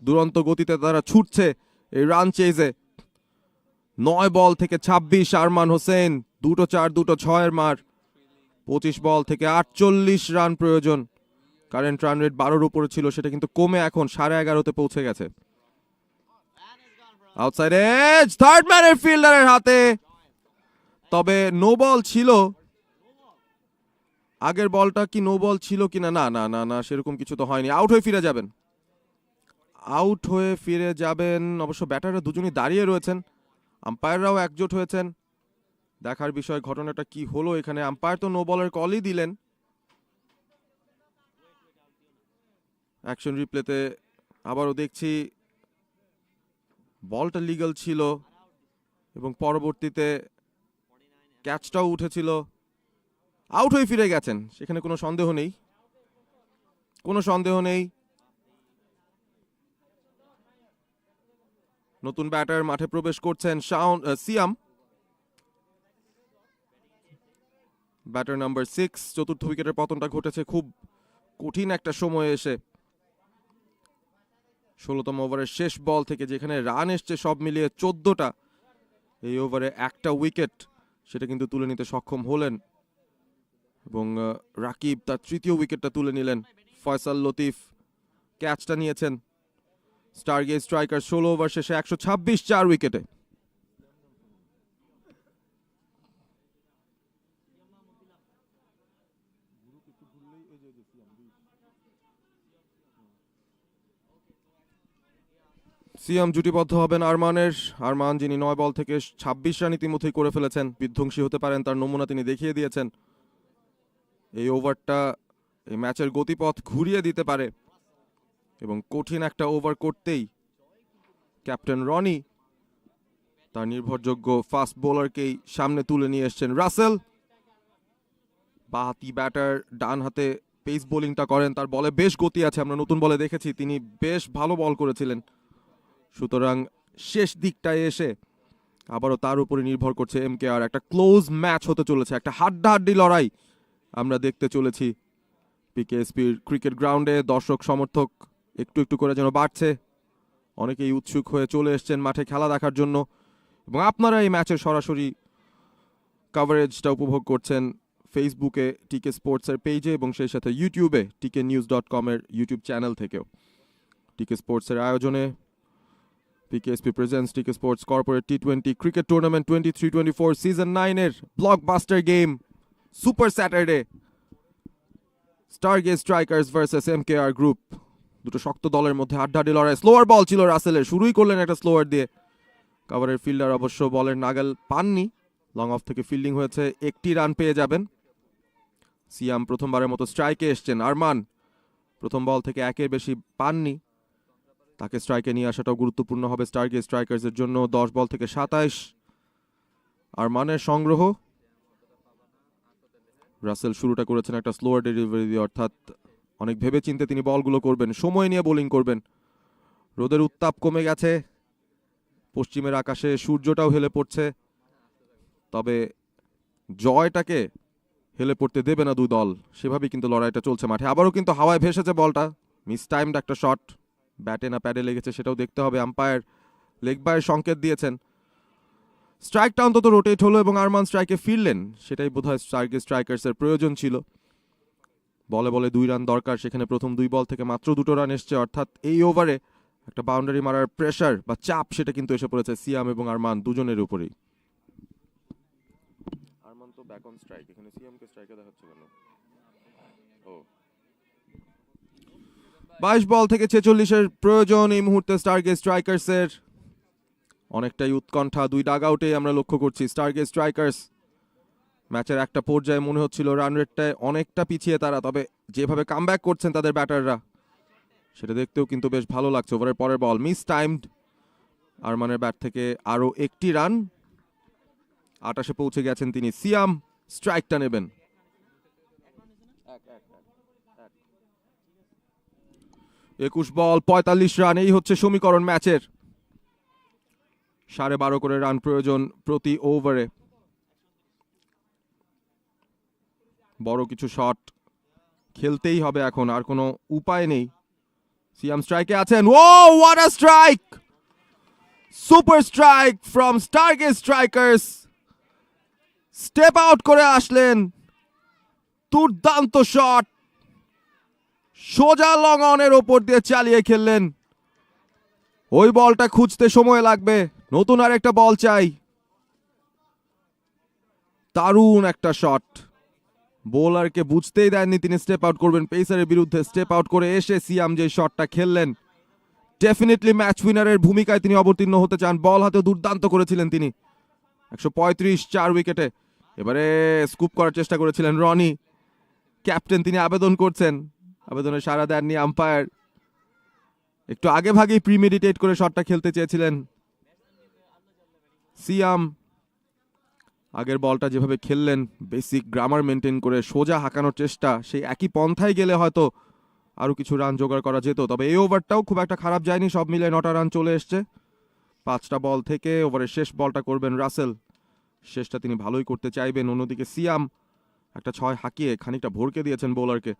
দুরন্ত গতিতে তারা ছুটছে এই রান চেজে। 9 বল থেকে 26 আরমান হোসেন, 2 4 2 6-এর মার। 25 বল থেকে 48 রান প্রয়োজন। কারেন্ট রান রেট 12-র উপরে ছিল, সেটা কিন্তু কমে এখন 11.5-তে পৌঁছে গেছে। আউটসাইড এজ, থার্ড ম্যানের ফিল্ডারের হাতে, তবে নো বল ছিল। আগের বলটা কি নো বল ছিল কিনা, না না না না সেরকম কিছু তো হয়নি। আউট হয়ে ফিরে যাবেন, আউট হয়ে ফিরে যাবেন। অবশ্য ব্যাটাররা দুজনই দাঁড়িয়ে রয়েছেন, আম্পায়াররাও একজোট হয়েছেন। দেখার বিষয় ঘটনাটা কি হলো এখানে। আম্পায়ার তো নো বলের কলই দিলেন। অ্যাকশন রিপ্লেতে আবারও দেখছি বলটা লিগ্যাল ছিল এবং পরবর্তীতে ক্যাচটাও উঠেছিল। আউট হয়ে ফিরে গেছেন, সেখানে কোনো সন্দেহ নেই, কোনো সন্দেহ নেই। নতুন ব্যাটার মাঠে প্রবেশ করছেন সিয়াম, ব্যাটার নাম্বার 6। চতুর্থ উইকেটের পতনটা ঘটেছে খুব কঠিন একটা সময়ে এসে। 16তম ওভারের শেষ বল থেকে যেখানে রান এসছে সব মিলিয়ে 14টা, এই ওভারে একটা উইকেট সেটা কিন্তু তুলে নিতে সক্ষম হলেন এবং রাকিব তার 3য় উইকেটটা তুলে নিলেন। ফয়সাল লতিফ ক্যাচটা নিয়েছেন। স্টারগেজ স্ট্রাইকার 16 ওভার শেষে 126 4 উইকেটে। সিয়াম জুটিবদ্ধ হবেন আরমানের। আরমান যিনি 9 বল থেকে 26 রান ইতিমধ্যেই করে ফেলেছেন, বিধ্বংসী হতে পারেন তার নমুনা তিনি দেখিয়ে দিয়েছেন। এই ওভারটা এই ম্যাচের গতিপথ ঘুরিয়ে দিতে পারে এবং কঠিন একটা ওভার করতেই ক্যাপ্টেন রনি তার নির্ভরযোগ্য ফাস্ট বোলারকেই সামনে তুলে নিয়ে এসছেন। রাসেল বাহাতি ব্যাটার, ডান হাতে পেস বোলিংটা করেন, তার বলে বেশ গতি আছে, আমরা নতুন বলে দেখেছি তিনি বেশ ভালো বল করেছিলেন। সুতরাং শেষ দিকটায় এসে আবারও তার উপরে নির্ভর করছে MKR। একটা ক্লোজ ম্যাচ হতে চলেছে, একটা হাড্ডাহাড্ডি লড়াই আমরা দেখতে চলেছি PKSPর ক্রিকেট গ্রাউন্ডে। দর্শক সমর্থক একটু একটু করে যেন বাড়ছে, অনেকেই উৎসুক হয়ে চলে এসছেন মাঠে খেলা দেখার জন্য এবং আপনারা এই ম্যাচের সরাসরি কভারেজটা উপভোগ করছেন ফেসবুকে টিকে স্পোর্টসের পেজে এবং সেই সাথে ইউটিউবে TKNews.com-এর ইউটিউব চ্যানেল থেকেও। টিকে স্পোর্টসের আয়োজনে PKSP presents TK Sports corporate T20 cricket tournament 23-24 season 9-এর blockbuster game super Saturday Stargaze Strikers versus MKR group. দুটো শক্ত দলের মধ্যে হাড্ডাহাড্ডি লড়াই। স্লোয়ার বল ছিল রাসেলের, শুরুই করলেন একটা স্লোয়ার দিয়ে। কাভারের ফিল্ডার অবশ্য বলের নাগাল পাননি, লং অফ থেকে ফিল্ডিং হয়েছে, একটি রান পেয়ে যাবেন। সিয়াম প্রথমবারের মতো স্ট্রাইকে এসছেন। আরমান প্রথম বল থেকে একের বেশি পাননি, তাকে স্ট্রাইকে নিয়ে আসাটাও গুরুত্বপূর্ণ হবে স্টারগেজ স্ট্রাইকার্সের জন্য। 10 বল থেকে 27 আরমানের সংগ্রহ। রাসেল শুরুটা করেছেন একটা স্লোয়ার ডেলিভারি দিয়ে, অর্থাৎ অনেক ভেবে চিন্তে তিনি বলগুলো করবেন, সময় নিয়ে বোলিং করবেন। রোদের উত্তাপ কমে গেছে, পশ্চিমের আকাশে সূর্যটাও হেলে পড়ছে, তবে জয়টাকে হেলে পড়তে দেবে না দুই দল, সেভাবেই কিন্তু লড়াইটা চলছে মাঠে। আবারও কিন্তু হাওয়ায় ভেসেছে বলটা, মিস টাইমড একটা শট, ব্যাটে না প্যাডে লেগেছে সেটাও দেখতে হবে। আম্পায়ার লেগ বাইয়ের সংকেত দিয়েছেন। স্ট্রাইকটা অন্তত রোটেট হলো এবং আরমান স্ট্রাইকে ফিরলেন, সেটাই বোধহয় স্টারগেজ স্ট্রাইকার্সের প্রয়োজন ছিল। বলে বলে 2 রান দরকার, সেখানে প্রথম 2 বল থেকে মাত্র 2টো রান এসছে, অর্থাৎ এই ওভারে একটা বাউন্ডারি মারার প্রেসার বা চাপ সেটা কিন্তু এসে পড়েছে সিয়াম এবং আরমান দুজনের উপরেই। আরমান তো ব্যাক অন স্ট্রাইক, এখানে সিয়ামকে স্ট্রাইকে দেখাচ্ছে কেন? ও 22 বল থেকে 46-এর প্রয়োজন এই মুহূর্তে স্টারগেজ স্ট্রাইকার্সের। অনেকটাই উৎকণ্ঠা দুই ডাগ আউটে আমরা লক্ষ্য করছি। স্টারগেজ স্ট্রাইকার্স ম্যাচের একটা পর্যায়ে মনে হচ্ছিল রান রেটটায় অনেকটা পিছিয়ে তারা, তবে যেভাবে কামব্যাক করছেন তাদের ব্যাটাররা সেটা দেখতেও কিন্তু বেশ ভালো লাগছে। ওভারের পরের বল মিস টাইমড, আরমানের ব্যাট থেকে আরও একটি রান, 28-এ পৌঁছে গেছেন তিনি। সিয়াম স্ট্রাইকটা নেবেন। 21 বল 45 রান, এই হচ্ছে সমীকরণ ম্যাচের। 12.5 করে রান প্রয়োজন প্রতি ওভারে। বড় কিছু শট খেলতেই হবে এখন, আর কোনো উপায় নেই। সিয়াম স্ট্রাইকে আছেন। Oh what a strike, super strike from Stargaze Strikers. Step out করে আসলেন, দুর্দান্ত শট, সোজা লং অনের ওপর দিয়ে চালিয়ে খেললেন। ওই বলটা খুঁজতে সময় লাগবে, নতুন আর একটা বল চাই। দারুণ একটা শট, বোলারকে বুঝতেই দেননি তিনি স্টেপ আউট করবেন পেসারের বিরুদ্ধে। স্টেপ আউট করে এসে সিয়াম যে শটটা খেললেন, ডেফিনেটলি ম্যাচ উইনারের ভূমিকায় তিনি অবতীর্ণ হতে চান। বল হাতে দুর্দান্ত করেছিলেন তিনি, 135 4 উইকেটে। এবারে স্কুপ করার চেষ্টা করেছিলেন রনি, ক্যাপ্টেন তিনি আবেদন করছেন, আবেদনে সাড়া দেননি আম্পায়ার। একটু আগে ভাগেই প্রিমেডিটেট করে শটটা খেলতে চেয়েছিলেন সিয়াম। আগের বলটা যেভাবে খেললেন, বেসিক গ্রামার মেনটেন করে সোজা হাঁকানোর চেষ্টা, সেই একই পন্থায় গেলে হয়তো আরও কিছু রান জোগাড় করা যেত। তবে এই ওভারটাও খুব একটা খারাপ যায়নি, সব মিলে 9টা রান চলে এসছে 5টা বল থেকে। ওভারের শেষ বলটা করবেন রাসেল, শেষটা তিনি ভালোই করতে চাইবেন। অন্যদিকে সিয়াম একটা 6 হাঁকিয়ে খানিকটা ভরকে দিয়েছেন বোলারকে।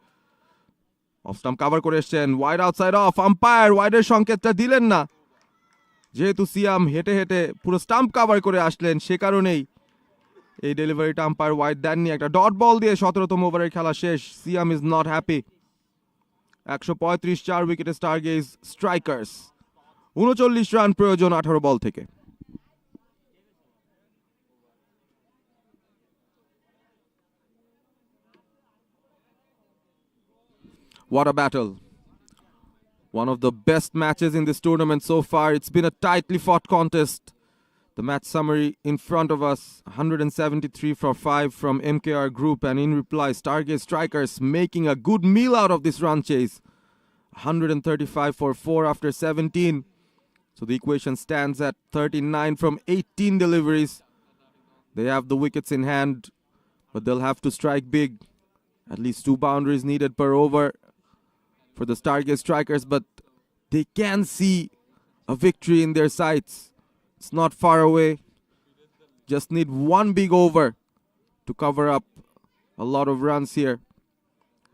অফ স্টাম্প কাভার করে এসছেন, ওয়াইড আউটসাইড অফ। আম্পায়ার ওয়াইডের সংকেতটা দিলেন না, যেহেতু সিয়াম হেঁটে হেঁটে পুরো স্টাম্প কাভার করে আসলেন, সে কারণেই এই ডেলিভারিটা আম্পায়ার ওয়াইড দেননি। একটা ডট বল দিয়ে 17তম ওভারের খেলা শেষ। সিয়াম ইজ নট হ্যাপি। 135 4 উইকেটে স্টারগেজ স্ট্রাইকার্স, 39 রান প্রয়োজন 18 বল থেকে। What a battle. One of the best matches in this tournament so far. It's been a tightly fought contest. The match summary in front of us. 173 for 5 from MKR Group, and in reply, Stargaze Strikers making a good meal out of this run chase. 135 for 4 after 17. So the equation stands at 39 from 18 deliveries. They have the wickets in hand, but they'll have to strike big. At least 2 boundaries needed per over for the Stargaze Strikers, but they can see a victory in their sights. It's not far away. Just need 1 big over to cover up a lot of runs here.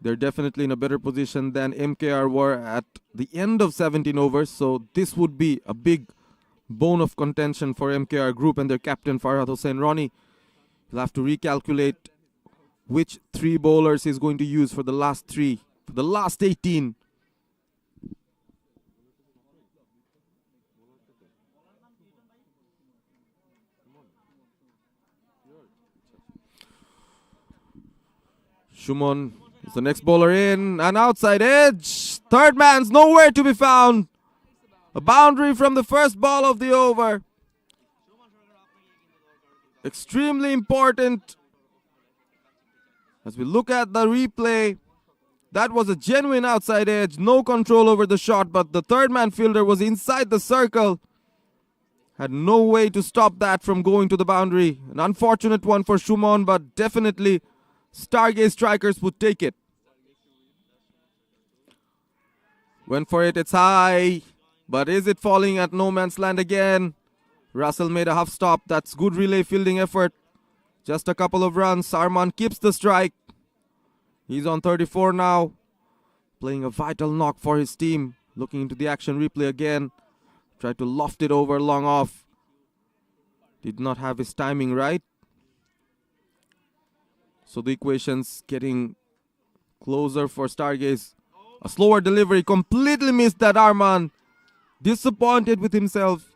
They're definitely in a better position than MKR were at the end of 17 overs, so this would be a big bone of contention for MKR Group and their captain Farhad Hossain Roni. He'll have to recalculate which 3 bowlers he's going to use for the last 3. For the last 18. Shumon is the next bowler in. An outside edge. Third man's nowhere to be found. A boundary from the first ball of the over. Extremely important. As we look at the replay, that was a genuine outside edge. No control over the shot, but the third man fielder was inside the circle. Had no way to stop that from going to the boundary. An unfortunate one for Shumon, but definitely Stargaze Strikers would take it. Went for it, it's high. But is it falling at no man's land again? Russell made a half stop. That's good relay fielding effort. Just a couple of runs. Arman keeps the strike. He's on 34 now. Playing a vital knock for his team. Looking into the action replay again. Tried to loft it over long off. Did not have his timing right. So the equation's getting closer for Stargaze. A slower delivery. Completely missed that Arman. Disappointed with himself.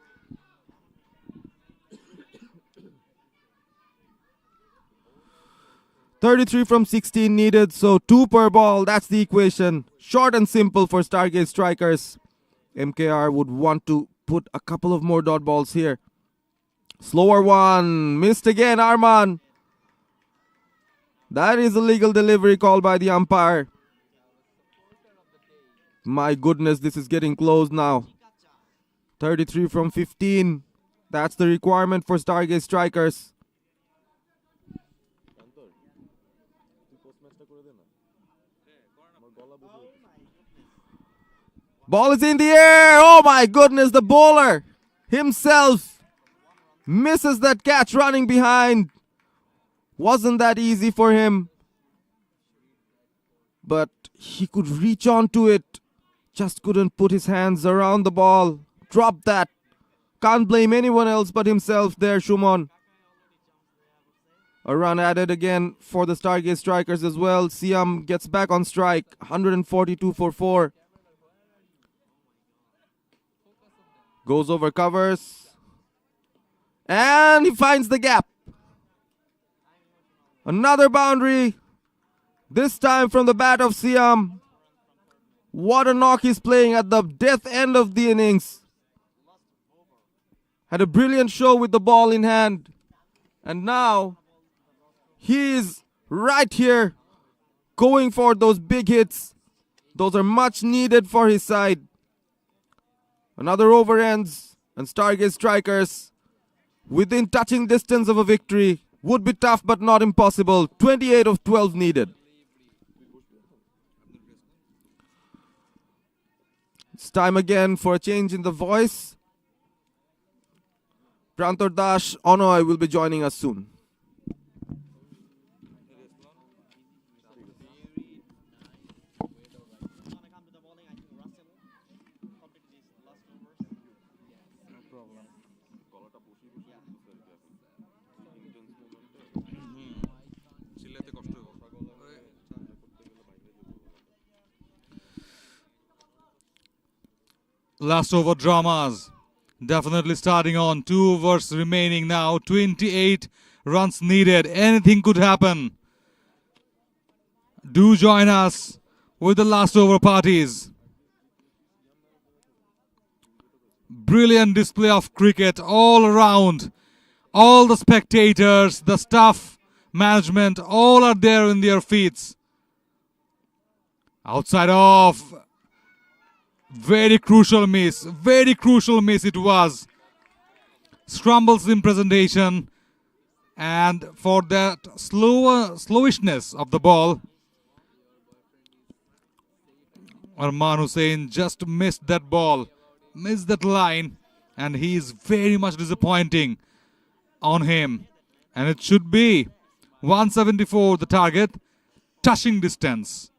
.33 from 16 needed, so 2 per ball. That's the equation. Short and simple for Stargaze Strikers. MKR would want to put a couple of more dot balls here. Slower one. Missed again, Arman. That is a legal delivery call by the umpire. My goodness, this is getting close now. 33 from 15. That's the requirement for Stargaze Strikers. Ball is in the air. Oh my goodness, the bowler himself misses that catch running behind. Wasn't that easy for him. But he could reach onto it. Just couldn't put his hands around the ball. Dropped that. Can't blame anyone else but himself there, Shumon. A run added again for the Stargaze Strikers as well. Siam gets back on strike. 142 for 4. Goes over covers. And he finds the gap. Another boundary. This time from the bat of Siam. What a knock he's playing at the death end of the innings. Had a brilliant show with the ball in hand. And now he is right here going for those big hits. Those are much needed for his side. Another over ends, and Stargaze Strikers within touching distance of a victory. Would be tough but not impossible. 28 of 12 needed. It's time again for a change in the voice. Prantor Dash Onoy will be joining us soon. Last over dramas. Definitely starting on 2 overs remaining now. 28 runs needed. Anything could happen. Do join us with the last over parties. Brilliant display of cricket all around. All the spectators, the staff, management, all are there in their feet. Outside off. Very crucial miss it was. Scrambles in presentation, and for that slowishness of the ball, Arman Hussain just missed that ball, missed that line, and he is very much disappointing on him. And it should be 174 the target, touching distance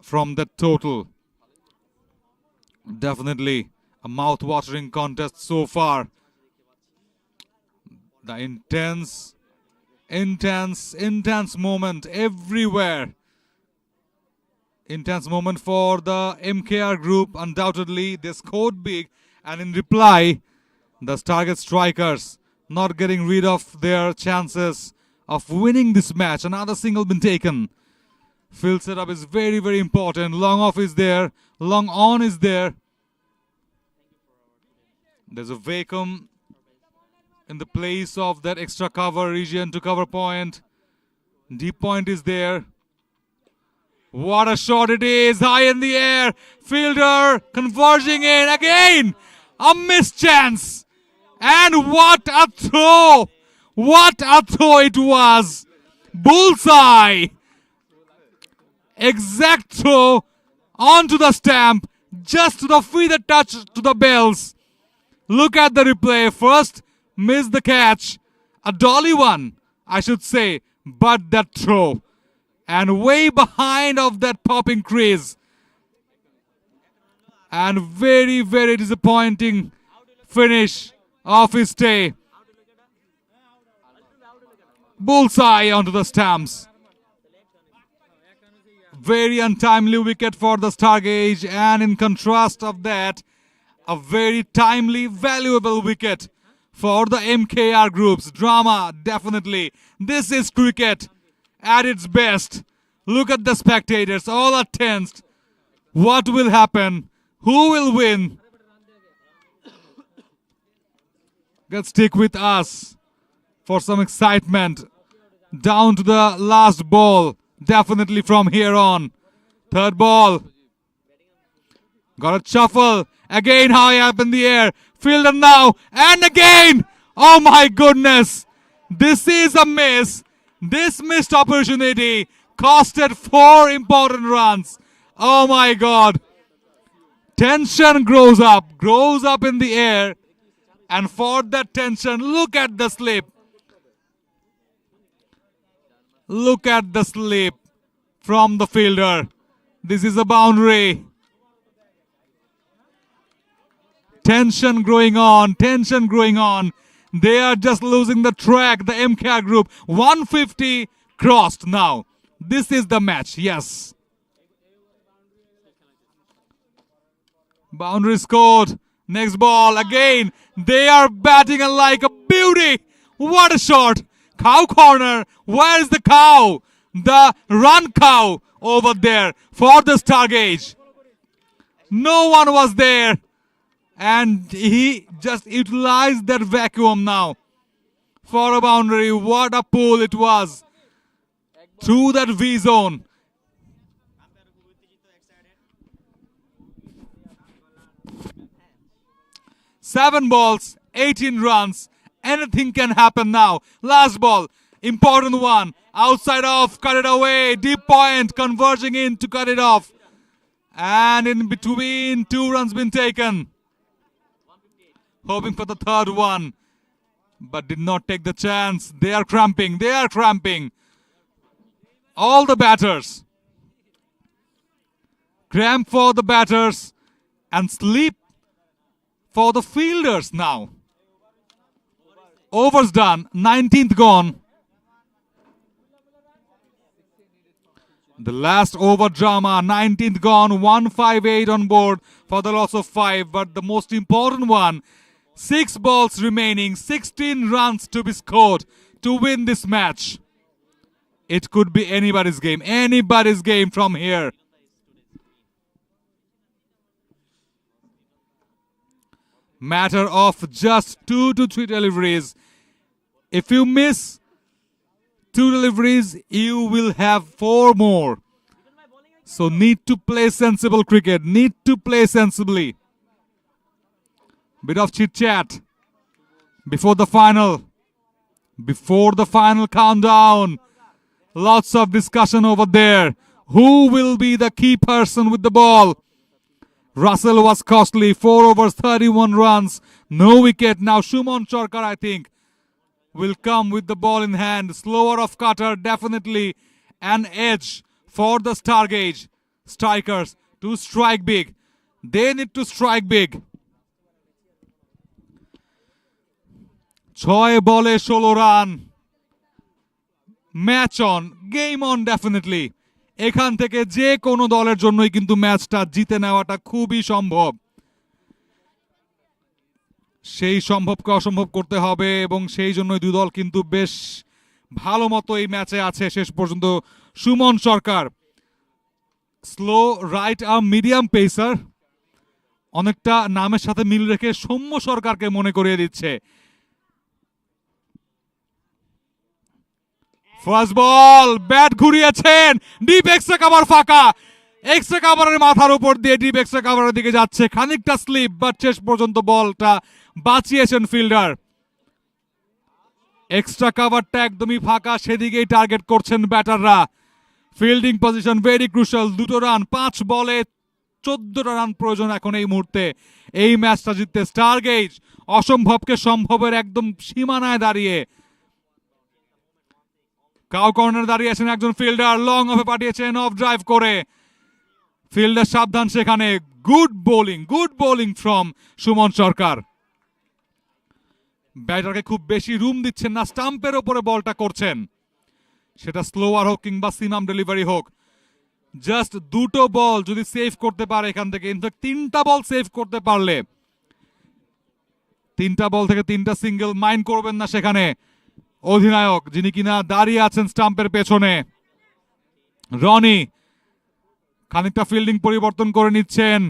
from that total. Definitely a mouth-watering contest so far. The intense moment everywhere. Intense moment for the MKR group. Undoubtedly, they scored big, and in reply, the Stargaze strikers not getting rid of their chances of winning this match. Another single been taken. Field setup is very, very important. Long off is there. Long on is there. There's a vacuum in the place of that extra cover region to cover point. Deep point is there. What a shot it is. High in the air. Fielder converging in again. A missed chance. And what a throw. What a throw it was. Bullseye. Exact throw onto the stamp, just to the feather touch to the bells. Look at the replay. First, missed the catch. A dolly one, I should say, but that throw. And way behind of that popping crease. And very, very disappointing finish of his stay. Bullseye onto the stamps. Very untimely wicket for the Stargaze, and in contrast of that, a very timely, valuable wicket for the MKR groups. Drama, definitely. This is cricket at its best. Look at the spectators, all are tensed. What will happen? Who will win? Let's stick with us for some excitement. Down to the last ball. Definitely from here on. Third ball. Got a shuffle. Again high up in the air. Fielder now. And again. Oh my goodness. This is a miss. This missed opportunity costed 4 important runs. Oh my God. Tension grows up in the air. And for that tension, look at the slip. Look at the slip from the fielder. This is a boundary. Tension growing on. They are just losing the track, the MKR group. 150 crossed now. This is the match, yes. Boundary scored. Next ball again. They are batting like a beauty. What a shot. Cow corner. Where is the cow? The run cow over there for the Stargaze. No one was there. And he just utilized that vacuum now for a boundary. What a pull it was through that V zone. Seven balls, 18 runs. Anything can happen now. Last ball, important one. Outside off, cut it away. Deep point, converging in to cut it off. And in between, 2 runs been taken. Hoping for the third one. But did not take the chance. They are cramping. All the batters. Cramp for the batters. And sleep for the fielders now. Overs done. 19th gone. The last over drama. 19th gone. 158 on board for the loss of 5. But the most important one. 6 balls remaining. 16 runs to be scored to win this match. It could be anybody's game from here. Matter of just 2 to 3 deliveries. If you miss 2 deliveries, you will have 4 more. So need to play sensible cricket. Need to play sensibly. Bit of chit chat before the final. Before the final countdown. Lots of discussion over there. Who will be the key person with the ball? Russell was costly. 4 overs, 31 runs. No wicket. Now Shumon Charkar, I think, will come with the ball in hand. Slower off cutter, definitely an edge for the Stargaze strikers to strike big. They need to strike big. 6 bole 16 run. Match on, game on definitely. এখান থেকে যে কোনো দলের জন্যই কিন্তু ম্যাচটা জিতে নেওয়াটা খুবই সম্ভব। সেই সম্ভবকে অসম্ভব করতে হবে এবং সেই জন্যই দুই দল কিন্তু বেশ ভালো মতো এই ম্যাচে আছে শেষ পর্যন্ত। Suman Sarkar slow right arm medium pacer, অনেকটা নামের সাথে মিল রেখে সৌম্য সরকারকে মনে করিয়ে দিচ্ছে। ফার্স্ট বল, ব্যাট ঘুরিয়েছেন, ডিপ এক্সট্রা কভার ফাঁকা, এক্সট্রা কভারের মাথার উপর দিয়ে ডিপ এক্সট্রা কভারের দিকে যাচ্ছে, খানিকটা স্লিপ, বাট শেষ পর্যন্ত বলটা বাঁচিয়েছেন ফিল্ডার। এক্সট্রা কভারটা একদমই ফাঁকা, সেদিকেই টার্গেট করছেন ব্যাটাররা। Fielding position very crucial. 2 run, 5 বলে 14টা রান প্রয়োজন এখন এই মুহূর্তে এই ম্যাচটা জিততে। স্টারগেজ অসম্ভবকে সম্ভবের একদম সীমানায় দাঁড়িয়ে। কাউ কর্নার দাঁড়িয়ে আছেন একজন ফিল্ডার, লং অফে পাঠিয়েছেন অফ ড্রাইভ করে। ফিল্ডার সাবধান সেখানে। গুড বোলিং ফ্রম সুমন সরকার। ব্যাটারকে খুব বেশি রুম দিচ্ছেন না, স্টাম্পের ওপরে বলটা করছেন, সেটা স্লোয়ার হোক কিংবা সিমাম ডেলিভারি হোক। জাস্ট 2টো বল যদি সেভ করতে পারে এখান থেকে, ইনফ্যাক্ট 3টা বল সেভ করতে পারলে, 3টা বল থেকে 3টা সিঙ্গেল মাইন্ড করবেন না সেখানে অধিনায়ক, যিনি কিনা দাঁড়িয়ে আছেন স্টাম্পের পেছনে। রনি খানিকটা ফিল্ডিং পরিবর্তন করে নিচ্ছেন।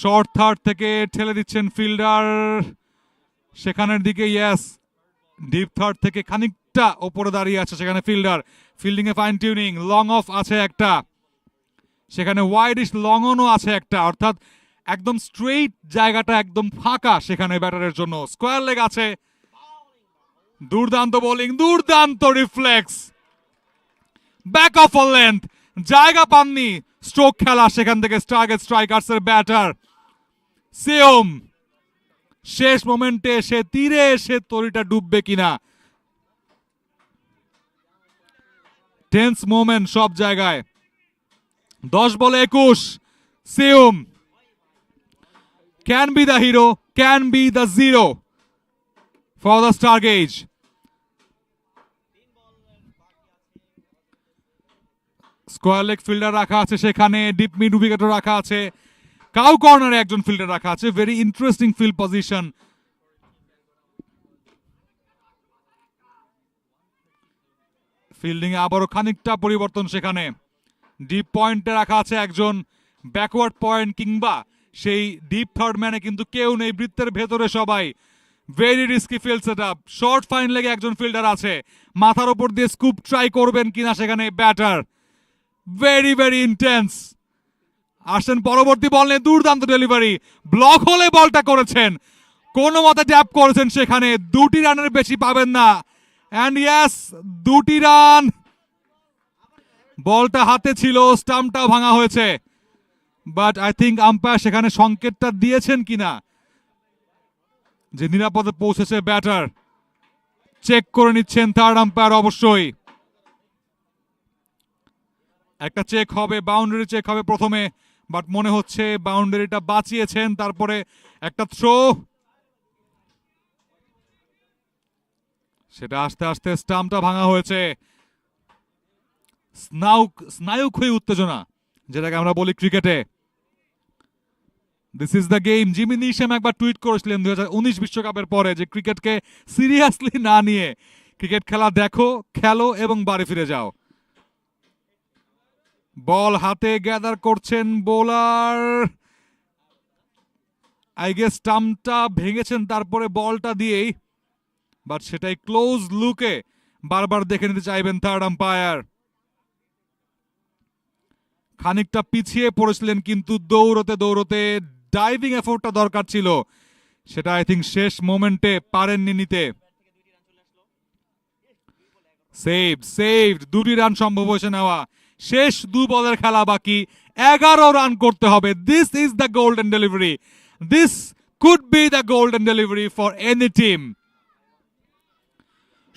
শর্ট থার্ড থেকে ঠেলে দিচ্ছেন ফিল্ডার সেখানের দিকে। ইয়েস, ডিপ থার্ড থেকে খানিকটা ওপরে দাঁড়িয়ে আছে সেখানে fielder. Fielding A fine tuning. Long of আছে একটা, সেখানে ওয়াইডিশ লং অনও আছে একটা, অর্থাৎ একদম স্ট্রেইট জায়গাটা একদম ফাঁকা সেখানে ব্যাটারের জন্য। স্কোয়ার লেগ আছে। দুর্দান্ত বোলিং, দুর্দান্ত reflex, back of all length, জায়গা পাননি, স্ট্রোক খেলা সেখান থেকে স্টারগেজ স্ট্রাইকার্সের ব্যাটার সিওম। শেষ মোমেন্টে সে তীরে এসে তরিটা ডুববে কিনা। টেন্স মোমেন্ট সব জায়গায়। 10 বলে 21। সিওম can be the hero, can be the zero for the Stargaze. Square leg fielder রাখা আছে সেখানে, ডিপ মিড উইকেটও রাখা আছে, কাউ কর্নারে একজন ফিল্ডার রাখা আছে। Very interesting field position. Fielding এ আবারও খানিকটা পরিবর্তন সেখানে। ডিপ পয়েন্টে রাখা আছে একজন, ব্যাকওয়ার্ড পয়েন্ট কিংবা সেই ডিপ থার্ড ম্যানে কিন্তু কেউ নেই, বৃত্তের ভেতরে সবাই। Very risky field set up. Short fine লেগে একজন ফিল্ডার আছে, মাথার উপর দিয়ে স্কুপ ট্রাই করবেন কিনা সেখানে ব্যাটার। Very intense. আসেন পরবর্তী বল নিয়ে, দুর্দান্ত ডেলিভারি, ব্লক হলে বলটা করেছেন, কোনো মতে ট্যাপ করেছেন সেখানে। 2টি রানের বেশি পাবেন না। অ্যান্ড ইয়েস, 2টি রান। বলটা হাতে ছিল, স্টাম্পটাও ভাঙা হয়েছে, বাট আই থিঙ্ক আম্পায়ার সেখানে সংকেতটা দিয়েছেন কিনা যে নিরাপদে পৌঁছেছে ব্যাটার। চেক করে নিচ্ছেন থার্ড আম্পায়ার অবশ্যই। একটা চেক হবে, বাউন্ডারি চেক হবে প্রথমে, বাট মনে হচ্ছে বাউন্ডারিটা বাঁচিয়েছেন। তারপরে একটা থ্রো, সেটা আস্তে আস্তে স্টাম্পটা ভাঙা হয়েছে। স্নায়ুক্ষয়ী উত্তেজনা যেটাকে আমরা বলি ক্রিকেটে। This is the game. Jimmy Neesham একবার টুইট করেছিলেন 2019 বিশ্বকাপের পরে যে ক্রিকেটকে সিরিয়াসলি না নিয়ে ক্রিকেট খেলা দেখো, খেলো এবং বাড়ি ফিরে যাও। বল হাতে গ্যাদার করছেন বোলার, আই গেস স্টাম্পটা ভেঙেছেন তারপরে বলটা দিয়েই, বাট সেটাই ক্লোজ লুকে বারবার দেখে নিতে চাইবেন থার্ড আম্পায়ার। খানিকটা পিছিয়ে পড়েছিলেন কিন্তু দৌড়তে দৌড়তে ডাইভিং এফোর্টটা দরকার ছিল, সেটা আই থিঙ্ক শেষ মোমেন্টে পারেননি নিতে। সেভড 2টি রান সম্ভব হয়েছে নেওয়া। শেষ 2 বলের খেলা বাকি, 11 রান করতে হবে। This is the golden delivery, this could be the golden delivery for any team.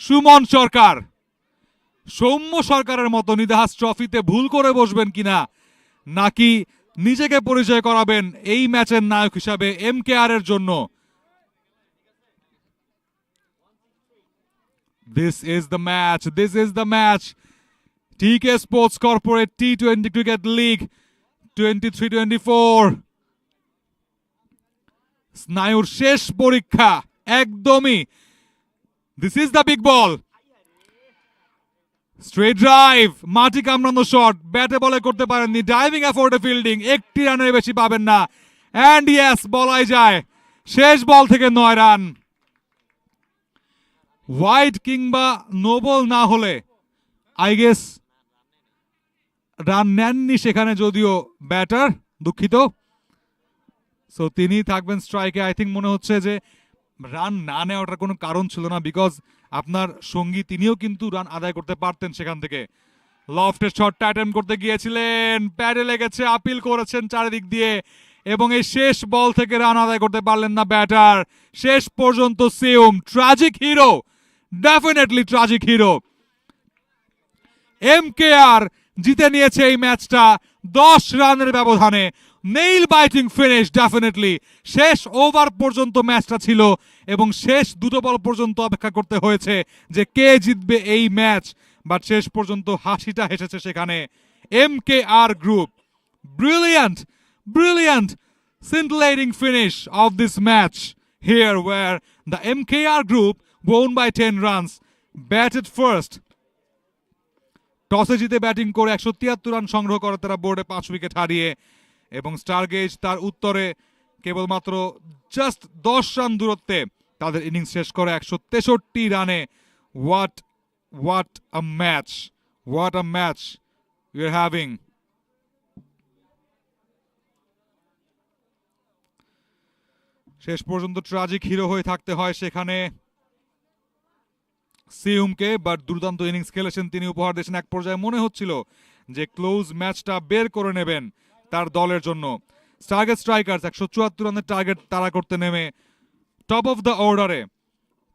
Suman Sarkar, Soumya সরকারের মতো নিদাহাস ট্রফিতে ভুল করে বসবেন কিনা, নাকি নিজেকে পরিচয় করাবেন এই ম্যাচের নায়ক হিসাবে MKR এর জন্য। This is the match. This is the match. TK Sports Corporate T20 Cricket League 23-24. স্নায়ুর শেষ পরীক্ষা একদমই। This is the big ball. Straight drive, মাটি কামড়ানো শট, ব্যাটে বলে করতে পারেননি, ডাইভিং এফোর্টে ফিল্ডিং, 1টি রানের বেশি পাবেন না। অ্যান্ড ইয়েস, বলাই যায় শেষ বল থেকে 9 রান। ওয়াইড কিংবা নোবল না হলে আই গেস রান নেননি সেখানে, যদিও ব্যাটার, দুঃখিত। সো তিনি থাকবেন স্ট্রাইকে। আই থিঙ্ক মনে হচ্ছে যে রান না নেওয়াটার কোনো কারণ ছিল না, বিকজ আপনার সঙ্গী তিনিও কিন্তু রান আদায় করতে পারতেন সেখান থেকে। লফটের শটটা অ্যাটেম্প করতে গিয়েছিলেন, প্যাডে লেগেছে, আপিল করেছেন চারিদিক দিয়ে, এবং এই শেষ বল থেকে রান আদায় করতে পারলেন না ব্যাটার। শেষ পর্যন্ত Siam, tragic hero, definitely tragic hero. MKR জিতে নিয়েছে এই ম্যাচটা 10 রানের ব্যবধানে। Nail biting finish definitely. শেষ ওভার পর্যন্ত ম্যাচটা ছিল এবং শেষ 2 বল পর্যন্ত অপেক্ষা করতে হয়েছে যে কে জিতবে এই ম্যাচ, বাট শেষ পর্যন্ত হাসিটা হেসেছে সেখানে MKR group. Brilliant, brilliant, scintillating finish of this match here where the MKR group won by 10 runs, batted first. টসে জিতে ব্যাটিং করে 173 রান সংগ্রহ করে তারা বোর্ডে 5 উইকেট হারিয়ে, এবং স্টারগেজ তার উত্তরে কেবলমাত্র জাস্ট 10 রান দূরত্বে তাদের ইনিংস শেষ করে 163 রানে। What a match, what a match we are having. শেষ পর্যন্ত ট্র্যাজিক হিরো হয়ে থাকতে হয় সেখানে সিউমকে, বাট দুর্দান্ত ইনিংস খেলেছেন তিনি, উপহার দিয়েছেন। এক পর্যায়ে মনে হচ্ছিল যে ক্লোজ ম্যাচটা বের করে নেবেন তার দলের জন্য। স্টারগেজ স্ট্রাইকার্স 174 রানের টার্গেট তারা করতে নেমে টপ অফ দ্য অর্ডারে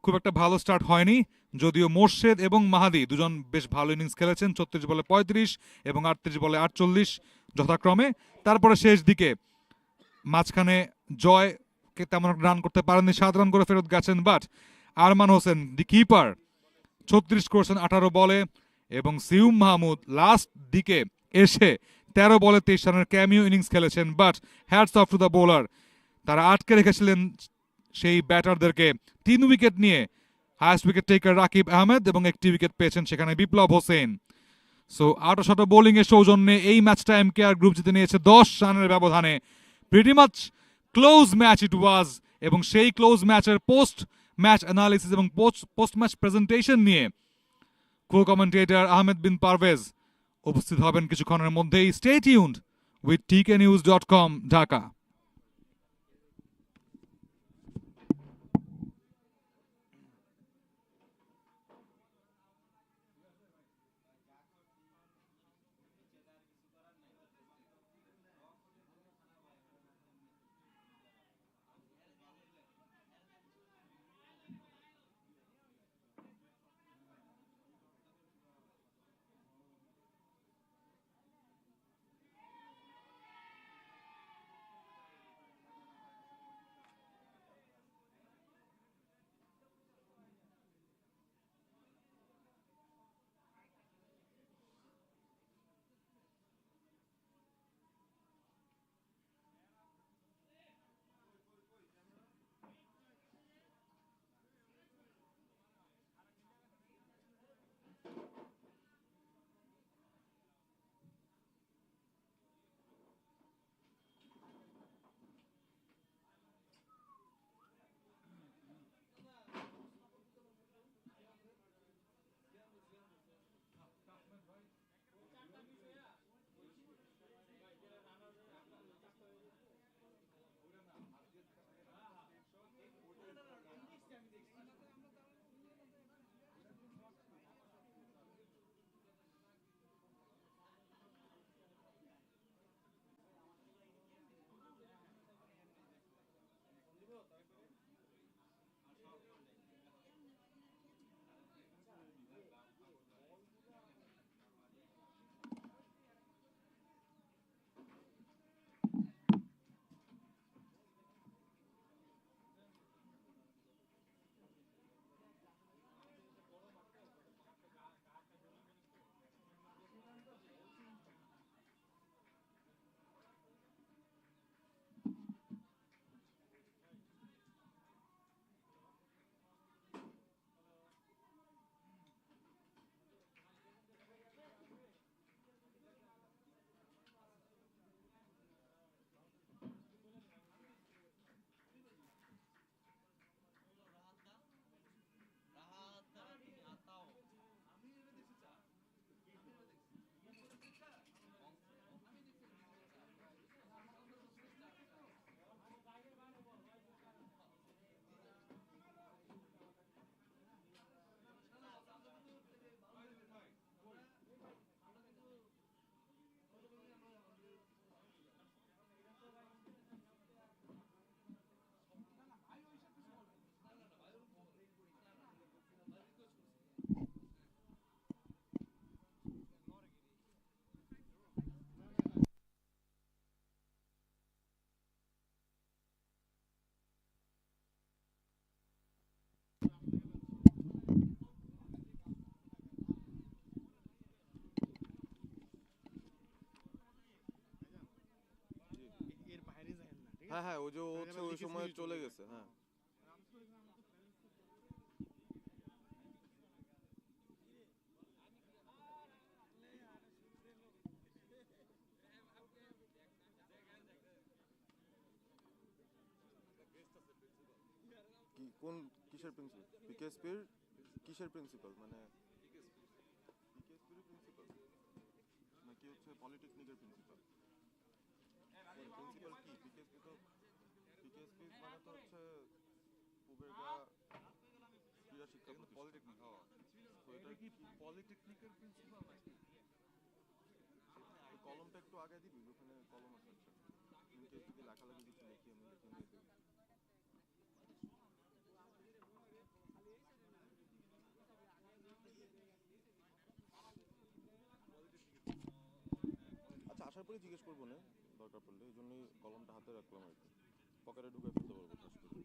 খুব একটা ভালো স্টার্ট হয়নি, যদিও মোর্শেদ এবং মাহাদি দুজন বেশ ভালো ইনিংস খেলেছেন, 36 বলে 35 এবং 38 বলে 48 যথাক্রমে। তারপরে শেষ দিকে মাঝখানে জয়কে তেমন রান করতে পারেননি, 7 রান করে ফেরত গেছেন, but Arman Hossain the keeper 36 করেছেন 18 বলে, এবং সিউম মাহমুদ লাস্ট দিকে এসে 13 বলে 23 রানের ক্যামিও ইনিংস খেলেছেন। But hats off to the bowler, তারা আটকে রেখেছিলেন সেই ব্যাটারদেরকে। 3 উইকেট নিয়ে highest wicket taker Rakib Ahmed, এবং 1টি উইকেট পেয়েছেন সেখানে বিপ্লব হোসেন। সো 68 বোলিং এর সৌজন্যে এই ম্যাচটা MKR গ্রুপ জিতে নিয়েছে 10 রানের ব্যবধানে। প্রিটি মাচ ক্লোজ ম্যাচ ইট ওয়াজ, এবং সেই ক্লোজ ম্যাচের পোস্ট ম্যাচ অ্যানালিসিস এবং পোস্ট ম্যাচ প্রেজেন্টেশন নিয়ে কো কমেন্টেটর আহমেদ বিন পারভেজ উপস্থিত হবেন কিছুক্ষণের মধ্যেই। Stay tuned with TKNews.com Dhaka. হ্যাঁ হ্যাঁ, ওই যে ও হচ্ছে ওই সময় চলে গেছে। হ্যাঁ, কি কোন কিসের প্রিন্সিপাল? পিকেএসপির কিসের প্রিন্সিপাল? মানে পিকেএসপির প্রিন্সিপাল নাকি হচ্ছে পলিটেকনিকের প্রিন্সিপাল? প্রিন্সিপাল কি? পিকেএসপি তো, পিকেএসপি মানে তো হচ্ছে পুবেরগা ক্রীড়া শিক্ষা প্রতিষ্ঠান। পলিটেকনিক হওয়া, তো এটা কি পলিটেকনিকের প্রিন্সিপাল নাকি? এই কলমটা একটু আগে দিবি, ওখানে কলম আছে একটা। ইনকেস যদি লেখালেখি কিছু লিখি আমি লিখে নিয়ে দেবো। আচ্ছা, আসার পরে জিজ্ঞেস করবো না, দরকার পড়লে। এই জন্যই কলমটা হাতে রাখলাম আর কি, পকেটে ঢুকে ফেলতে পারবো ঠাস করে।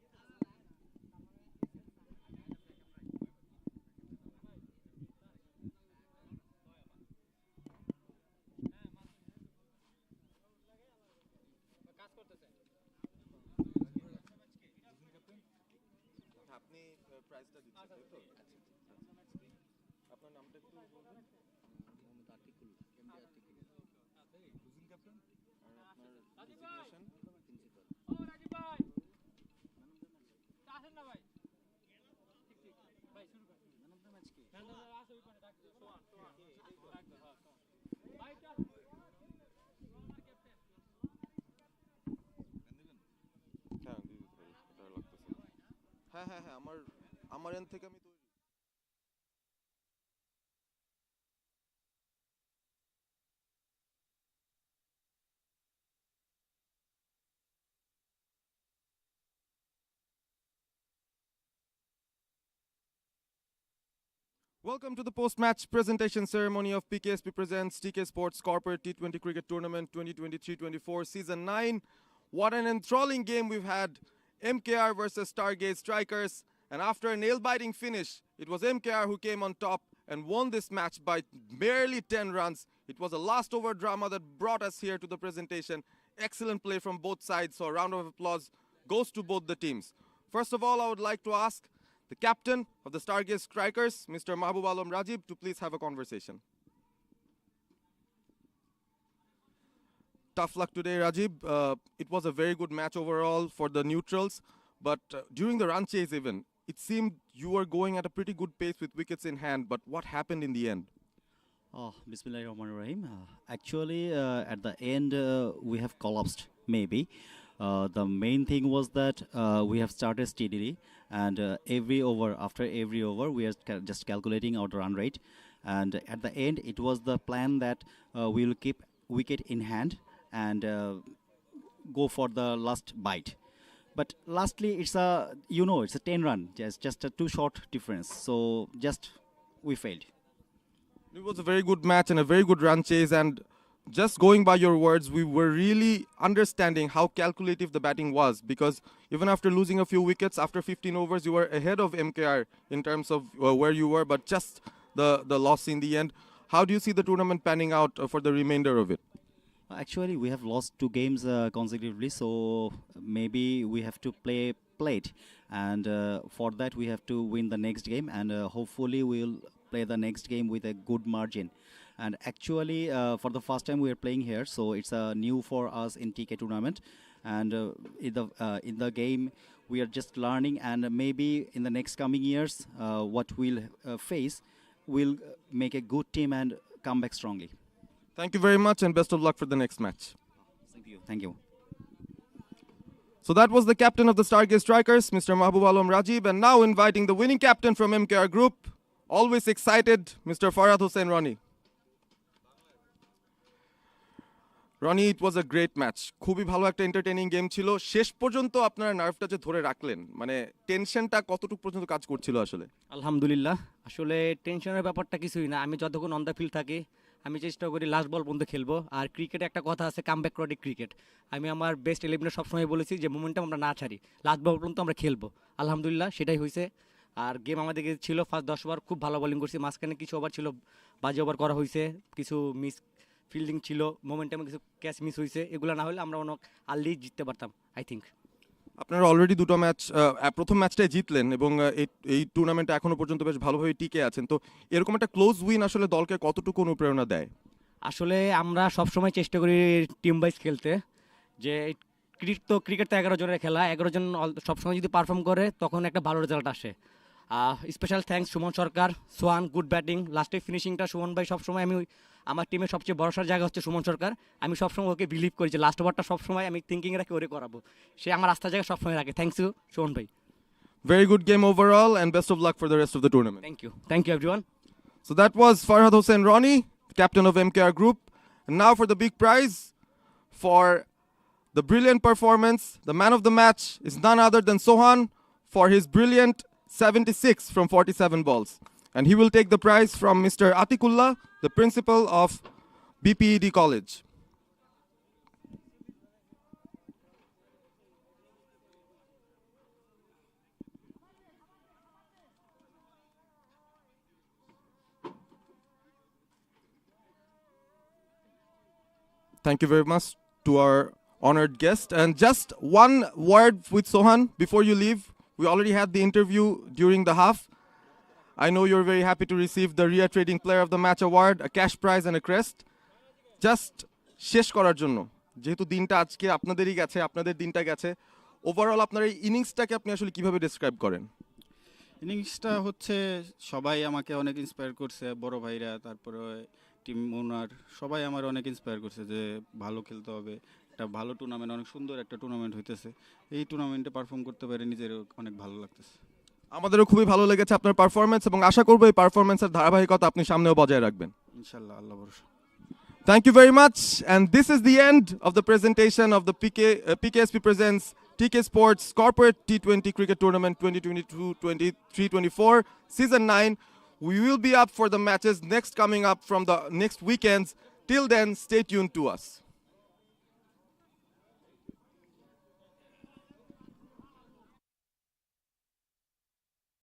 আপনি প্রাইসটা দিচ্ছেন তাই তো? আপনার নামটা একটু বলবেন। Mohammad Atikul, MD Atikul, losing captain. আর আপনার ডেজিগনেশন? প্রিন্সিপাল। হ্যাঁ, দিয়ে দিতে পারি, এটা লাগতেছে। হ্যাঁ হ্যাঁ হ্যাঁ, আমার আমার এন্ড থেকে আমি তৈরি। Welcome to the post-match presentation ceremony of PKSP presents TK Sports Corporate T20 Cricket Tournament 2023-24 Season 9. What an enthralling game we've had. MKR versus Stargaze Strikers. And after a nail-biting finish, it was MKR who came on top and won this match by barely 10 runs. It was a last over drama that brought us here to the presentation. Excellent play from both sides, so a round of applause goes to both the teams. First of all, I would like to ask the captain of the Stargaze Strikers, Mr. Mahbub Alam Rajib, to please have a conversation. Tough luck today, Rajib. It was a very good match overall for the neutrals, but during the run chase even, it seemed you were going at a pretty good pace with wickets in hand, but what happened in the end? Oh, Bismillahirrahmanirrahim. Actually, at the end, we have collapsed, maybe. The main thing was that we have started steadily, and after every over, we are just calculating our run rate. And at the end, it was the plan that we will keep wicket in hand and go for the last bite. But lastly, it's a 10 run, just a too short difference. So just we failed. It was a very good match and a very good run chase, and just going by your words, we were really understanding how calculative the batting was, because even after losing a few wickets, after 15 overs, you were ahead of MKR in terms of where you were, but just the loss in the end. How do you see the tournament panning out for the remainder of it? Actually, we have lost 2 games consecutively, so maybe we have to play it, and for that we have to win the next game, and hopefully we'll play the next game with a good margin. And actually, for the first time we are playing here, so it's new for us in TK tournament. And in the game, we are just learning, and maybe in the next coming years, what we'll face, we'll make a good team and come back strongly. Thank you very much, and best of luck for the next match. Thank you. Thank you. So that was the captain of the Stargaze Strikers, Mr. Mahbub Alam Rajib, and now inviting the winning captain from MKR Group, always excited, Mr. Farhad Hussain Rani. Rony, it was a great match, খুবই ভালো একটা entertaining game ছিল। শেষ পর্যন্ত আপনারা নার্ভটা যে ধরে রাখলেন, মানে টেনশনটা কতটুকু পর্যন্ত কাজ করছিল আসলে? আলহামদুলিল্লাহ, আসলে টেনশনের ব্যাপারটা কিছুই না। আমি যতক্ষণ অন দ্য ফিল্ড থাকি, আমি চেষ্টা করি লাস্ট বল পর্যন্ত খেলবো। আর ক্রিকেটে একটা কথা আছে, কামব্যাক রডি ক্রিকেট। আমি আমার বেস্ট 11 সবসময় বলেছি যে মোমেন্টাম আমরা না ছাড়ি, লাস্ট বল পর্যন্ত আমরা খেলবো। আলহামদুলিল্লাহ, সেটাই হয়েছে। আর গেম আমাদের ছিল ফার্স্ট 10 ওভার খুব ভালো বোলিং করছি, মাঝখানে কিছু ওভার ছিল বাজে ওভার করা হয়েছে, কিছু মিস ফিল্ডিং ছিল, মোমেন্টামে কিছু ক্যাচ মিস হয়েছে, এগুলো না হলে আমরা অনেক আর্লি জিততে পারতাম আই থিঙ্ক। আপনারা অলরেডি দুটো ম্যাচ, প্রথম ম্যাচটাই জিতলেন এবং এই টুর্নামেন্টে এখনো পর্যন্ত বেশ ভালোভাবে টিকে আছেন। তো এরকম একটা ক্লোজ উইন আসলে দলকে কতটুকু অনুপ্রেরণা দেয়? আসলে আমরা সবসময় চেষ্টা করি টিম ওয়াইজ খেলতে, যে ক্রিকেট তো 11 জনের খেলা, 11 জন সবসময় যদি পারফর্ম করে তখন একটা ভালো রেজাল্ট আসে। স্পেশাল থ্যাঙ্কস সুমন সরকার, সোহান, গুড ব্যাটিং, লাস্টে ফিনিশিংটা সুমন ভাই সবসময়, আমার টিমের সবচেয়ে ভরসার জায়গা হচ্ছে সুমন সরকার। আমি সবসময় ওকে বিলিভ করি যে লাস্ট ওভারটা সবসময় আমি থিঙ্কিং রাখি ওরে করাবো, সে আমার আস্থার জায়গা সবসময় রাখে। থ্যাংকস ইউ সুমন ভাই। Very good game overall and best of luck for the rest of the tournament. Thank you everyone. So that was Farhad Hossain Roni, captain of MKR Group. And now for the big prize, for the brilliant performance, the man of the match is none other than Sohan for his brilliant 76 from 47 balls. And he will take the prize from Mr. Atikullah, the principal of BPED College. Thank you very much to our honored guest. And just one word with Sohan before you leave. We already had the interview during the half. I know you're very happy to receive the RIA Trading Player of the Match award, a cash prize and a crest. Just শেষ করার জন্য, যেহেতু দিনটা আজকে আপনাদেরই গেছে, আপনাদের দিনটা গেছে, ওভারঅল আপনার এই ইনিংসটাকে আপনি আসলে কিভাবে ডেসক্রাইব করেন? ইনিংসটা হচ্ছে সবাই আমাকে অনেক ইন্সপায়ার করছে, বড় ভাইরা, তারপরে টিম ওনার সবাই আমার অনেক ইন্সপায়ার করছে যে ভালো খেলতে হবে, একটা ভালো টুর্নামেন্ট, অনেক সুন্দর একটা টুর্নামেন্ট হইতেছে। এই টুর্নামেন্টে পারফর্ম করতে পারে নিজের অনেক ভালো লাগতেছে। আমাদেরও খুবই ভালো লেগেছে আপনার পারফরমেন্স এবং আশা করবো এই পারফরমেন্সের ধারাবাহিকতা আপনি সামনেও বজায় রাখবেন ইনশাল্লাহ, আল্লাহ ভরসা। Thank you very much, and this is the end of the presentation of the PKSP presents TK Sports Corporate T20 Cricket Tournament 2022-23-24 Season 9. We will be up for the matches next coming up from the next weekends. Till then, stay tuned to us.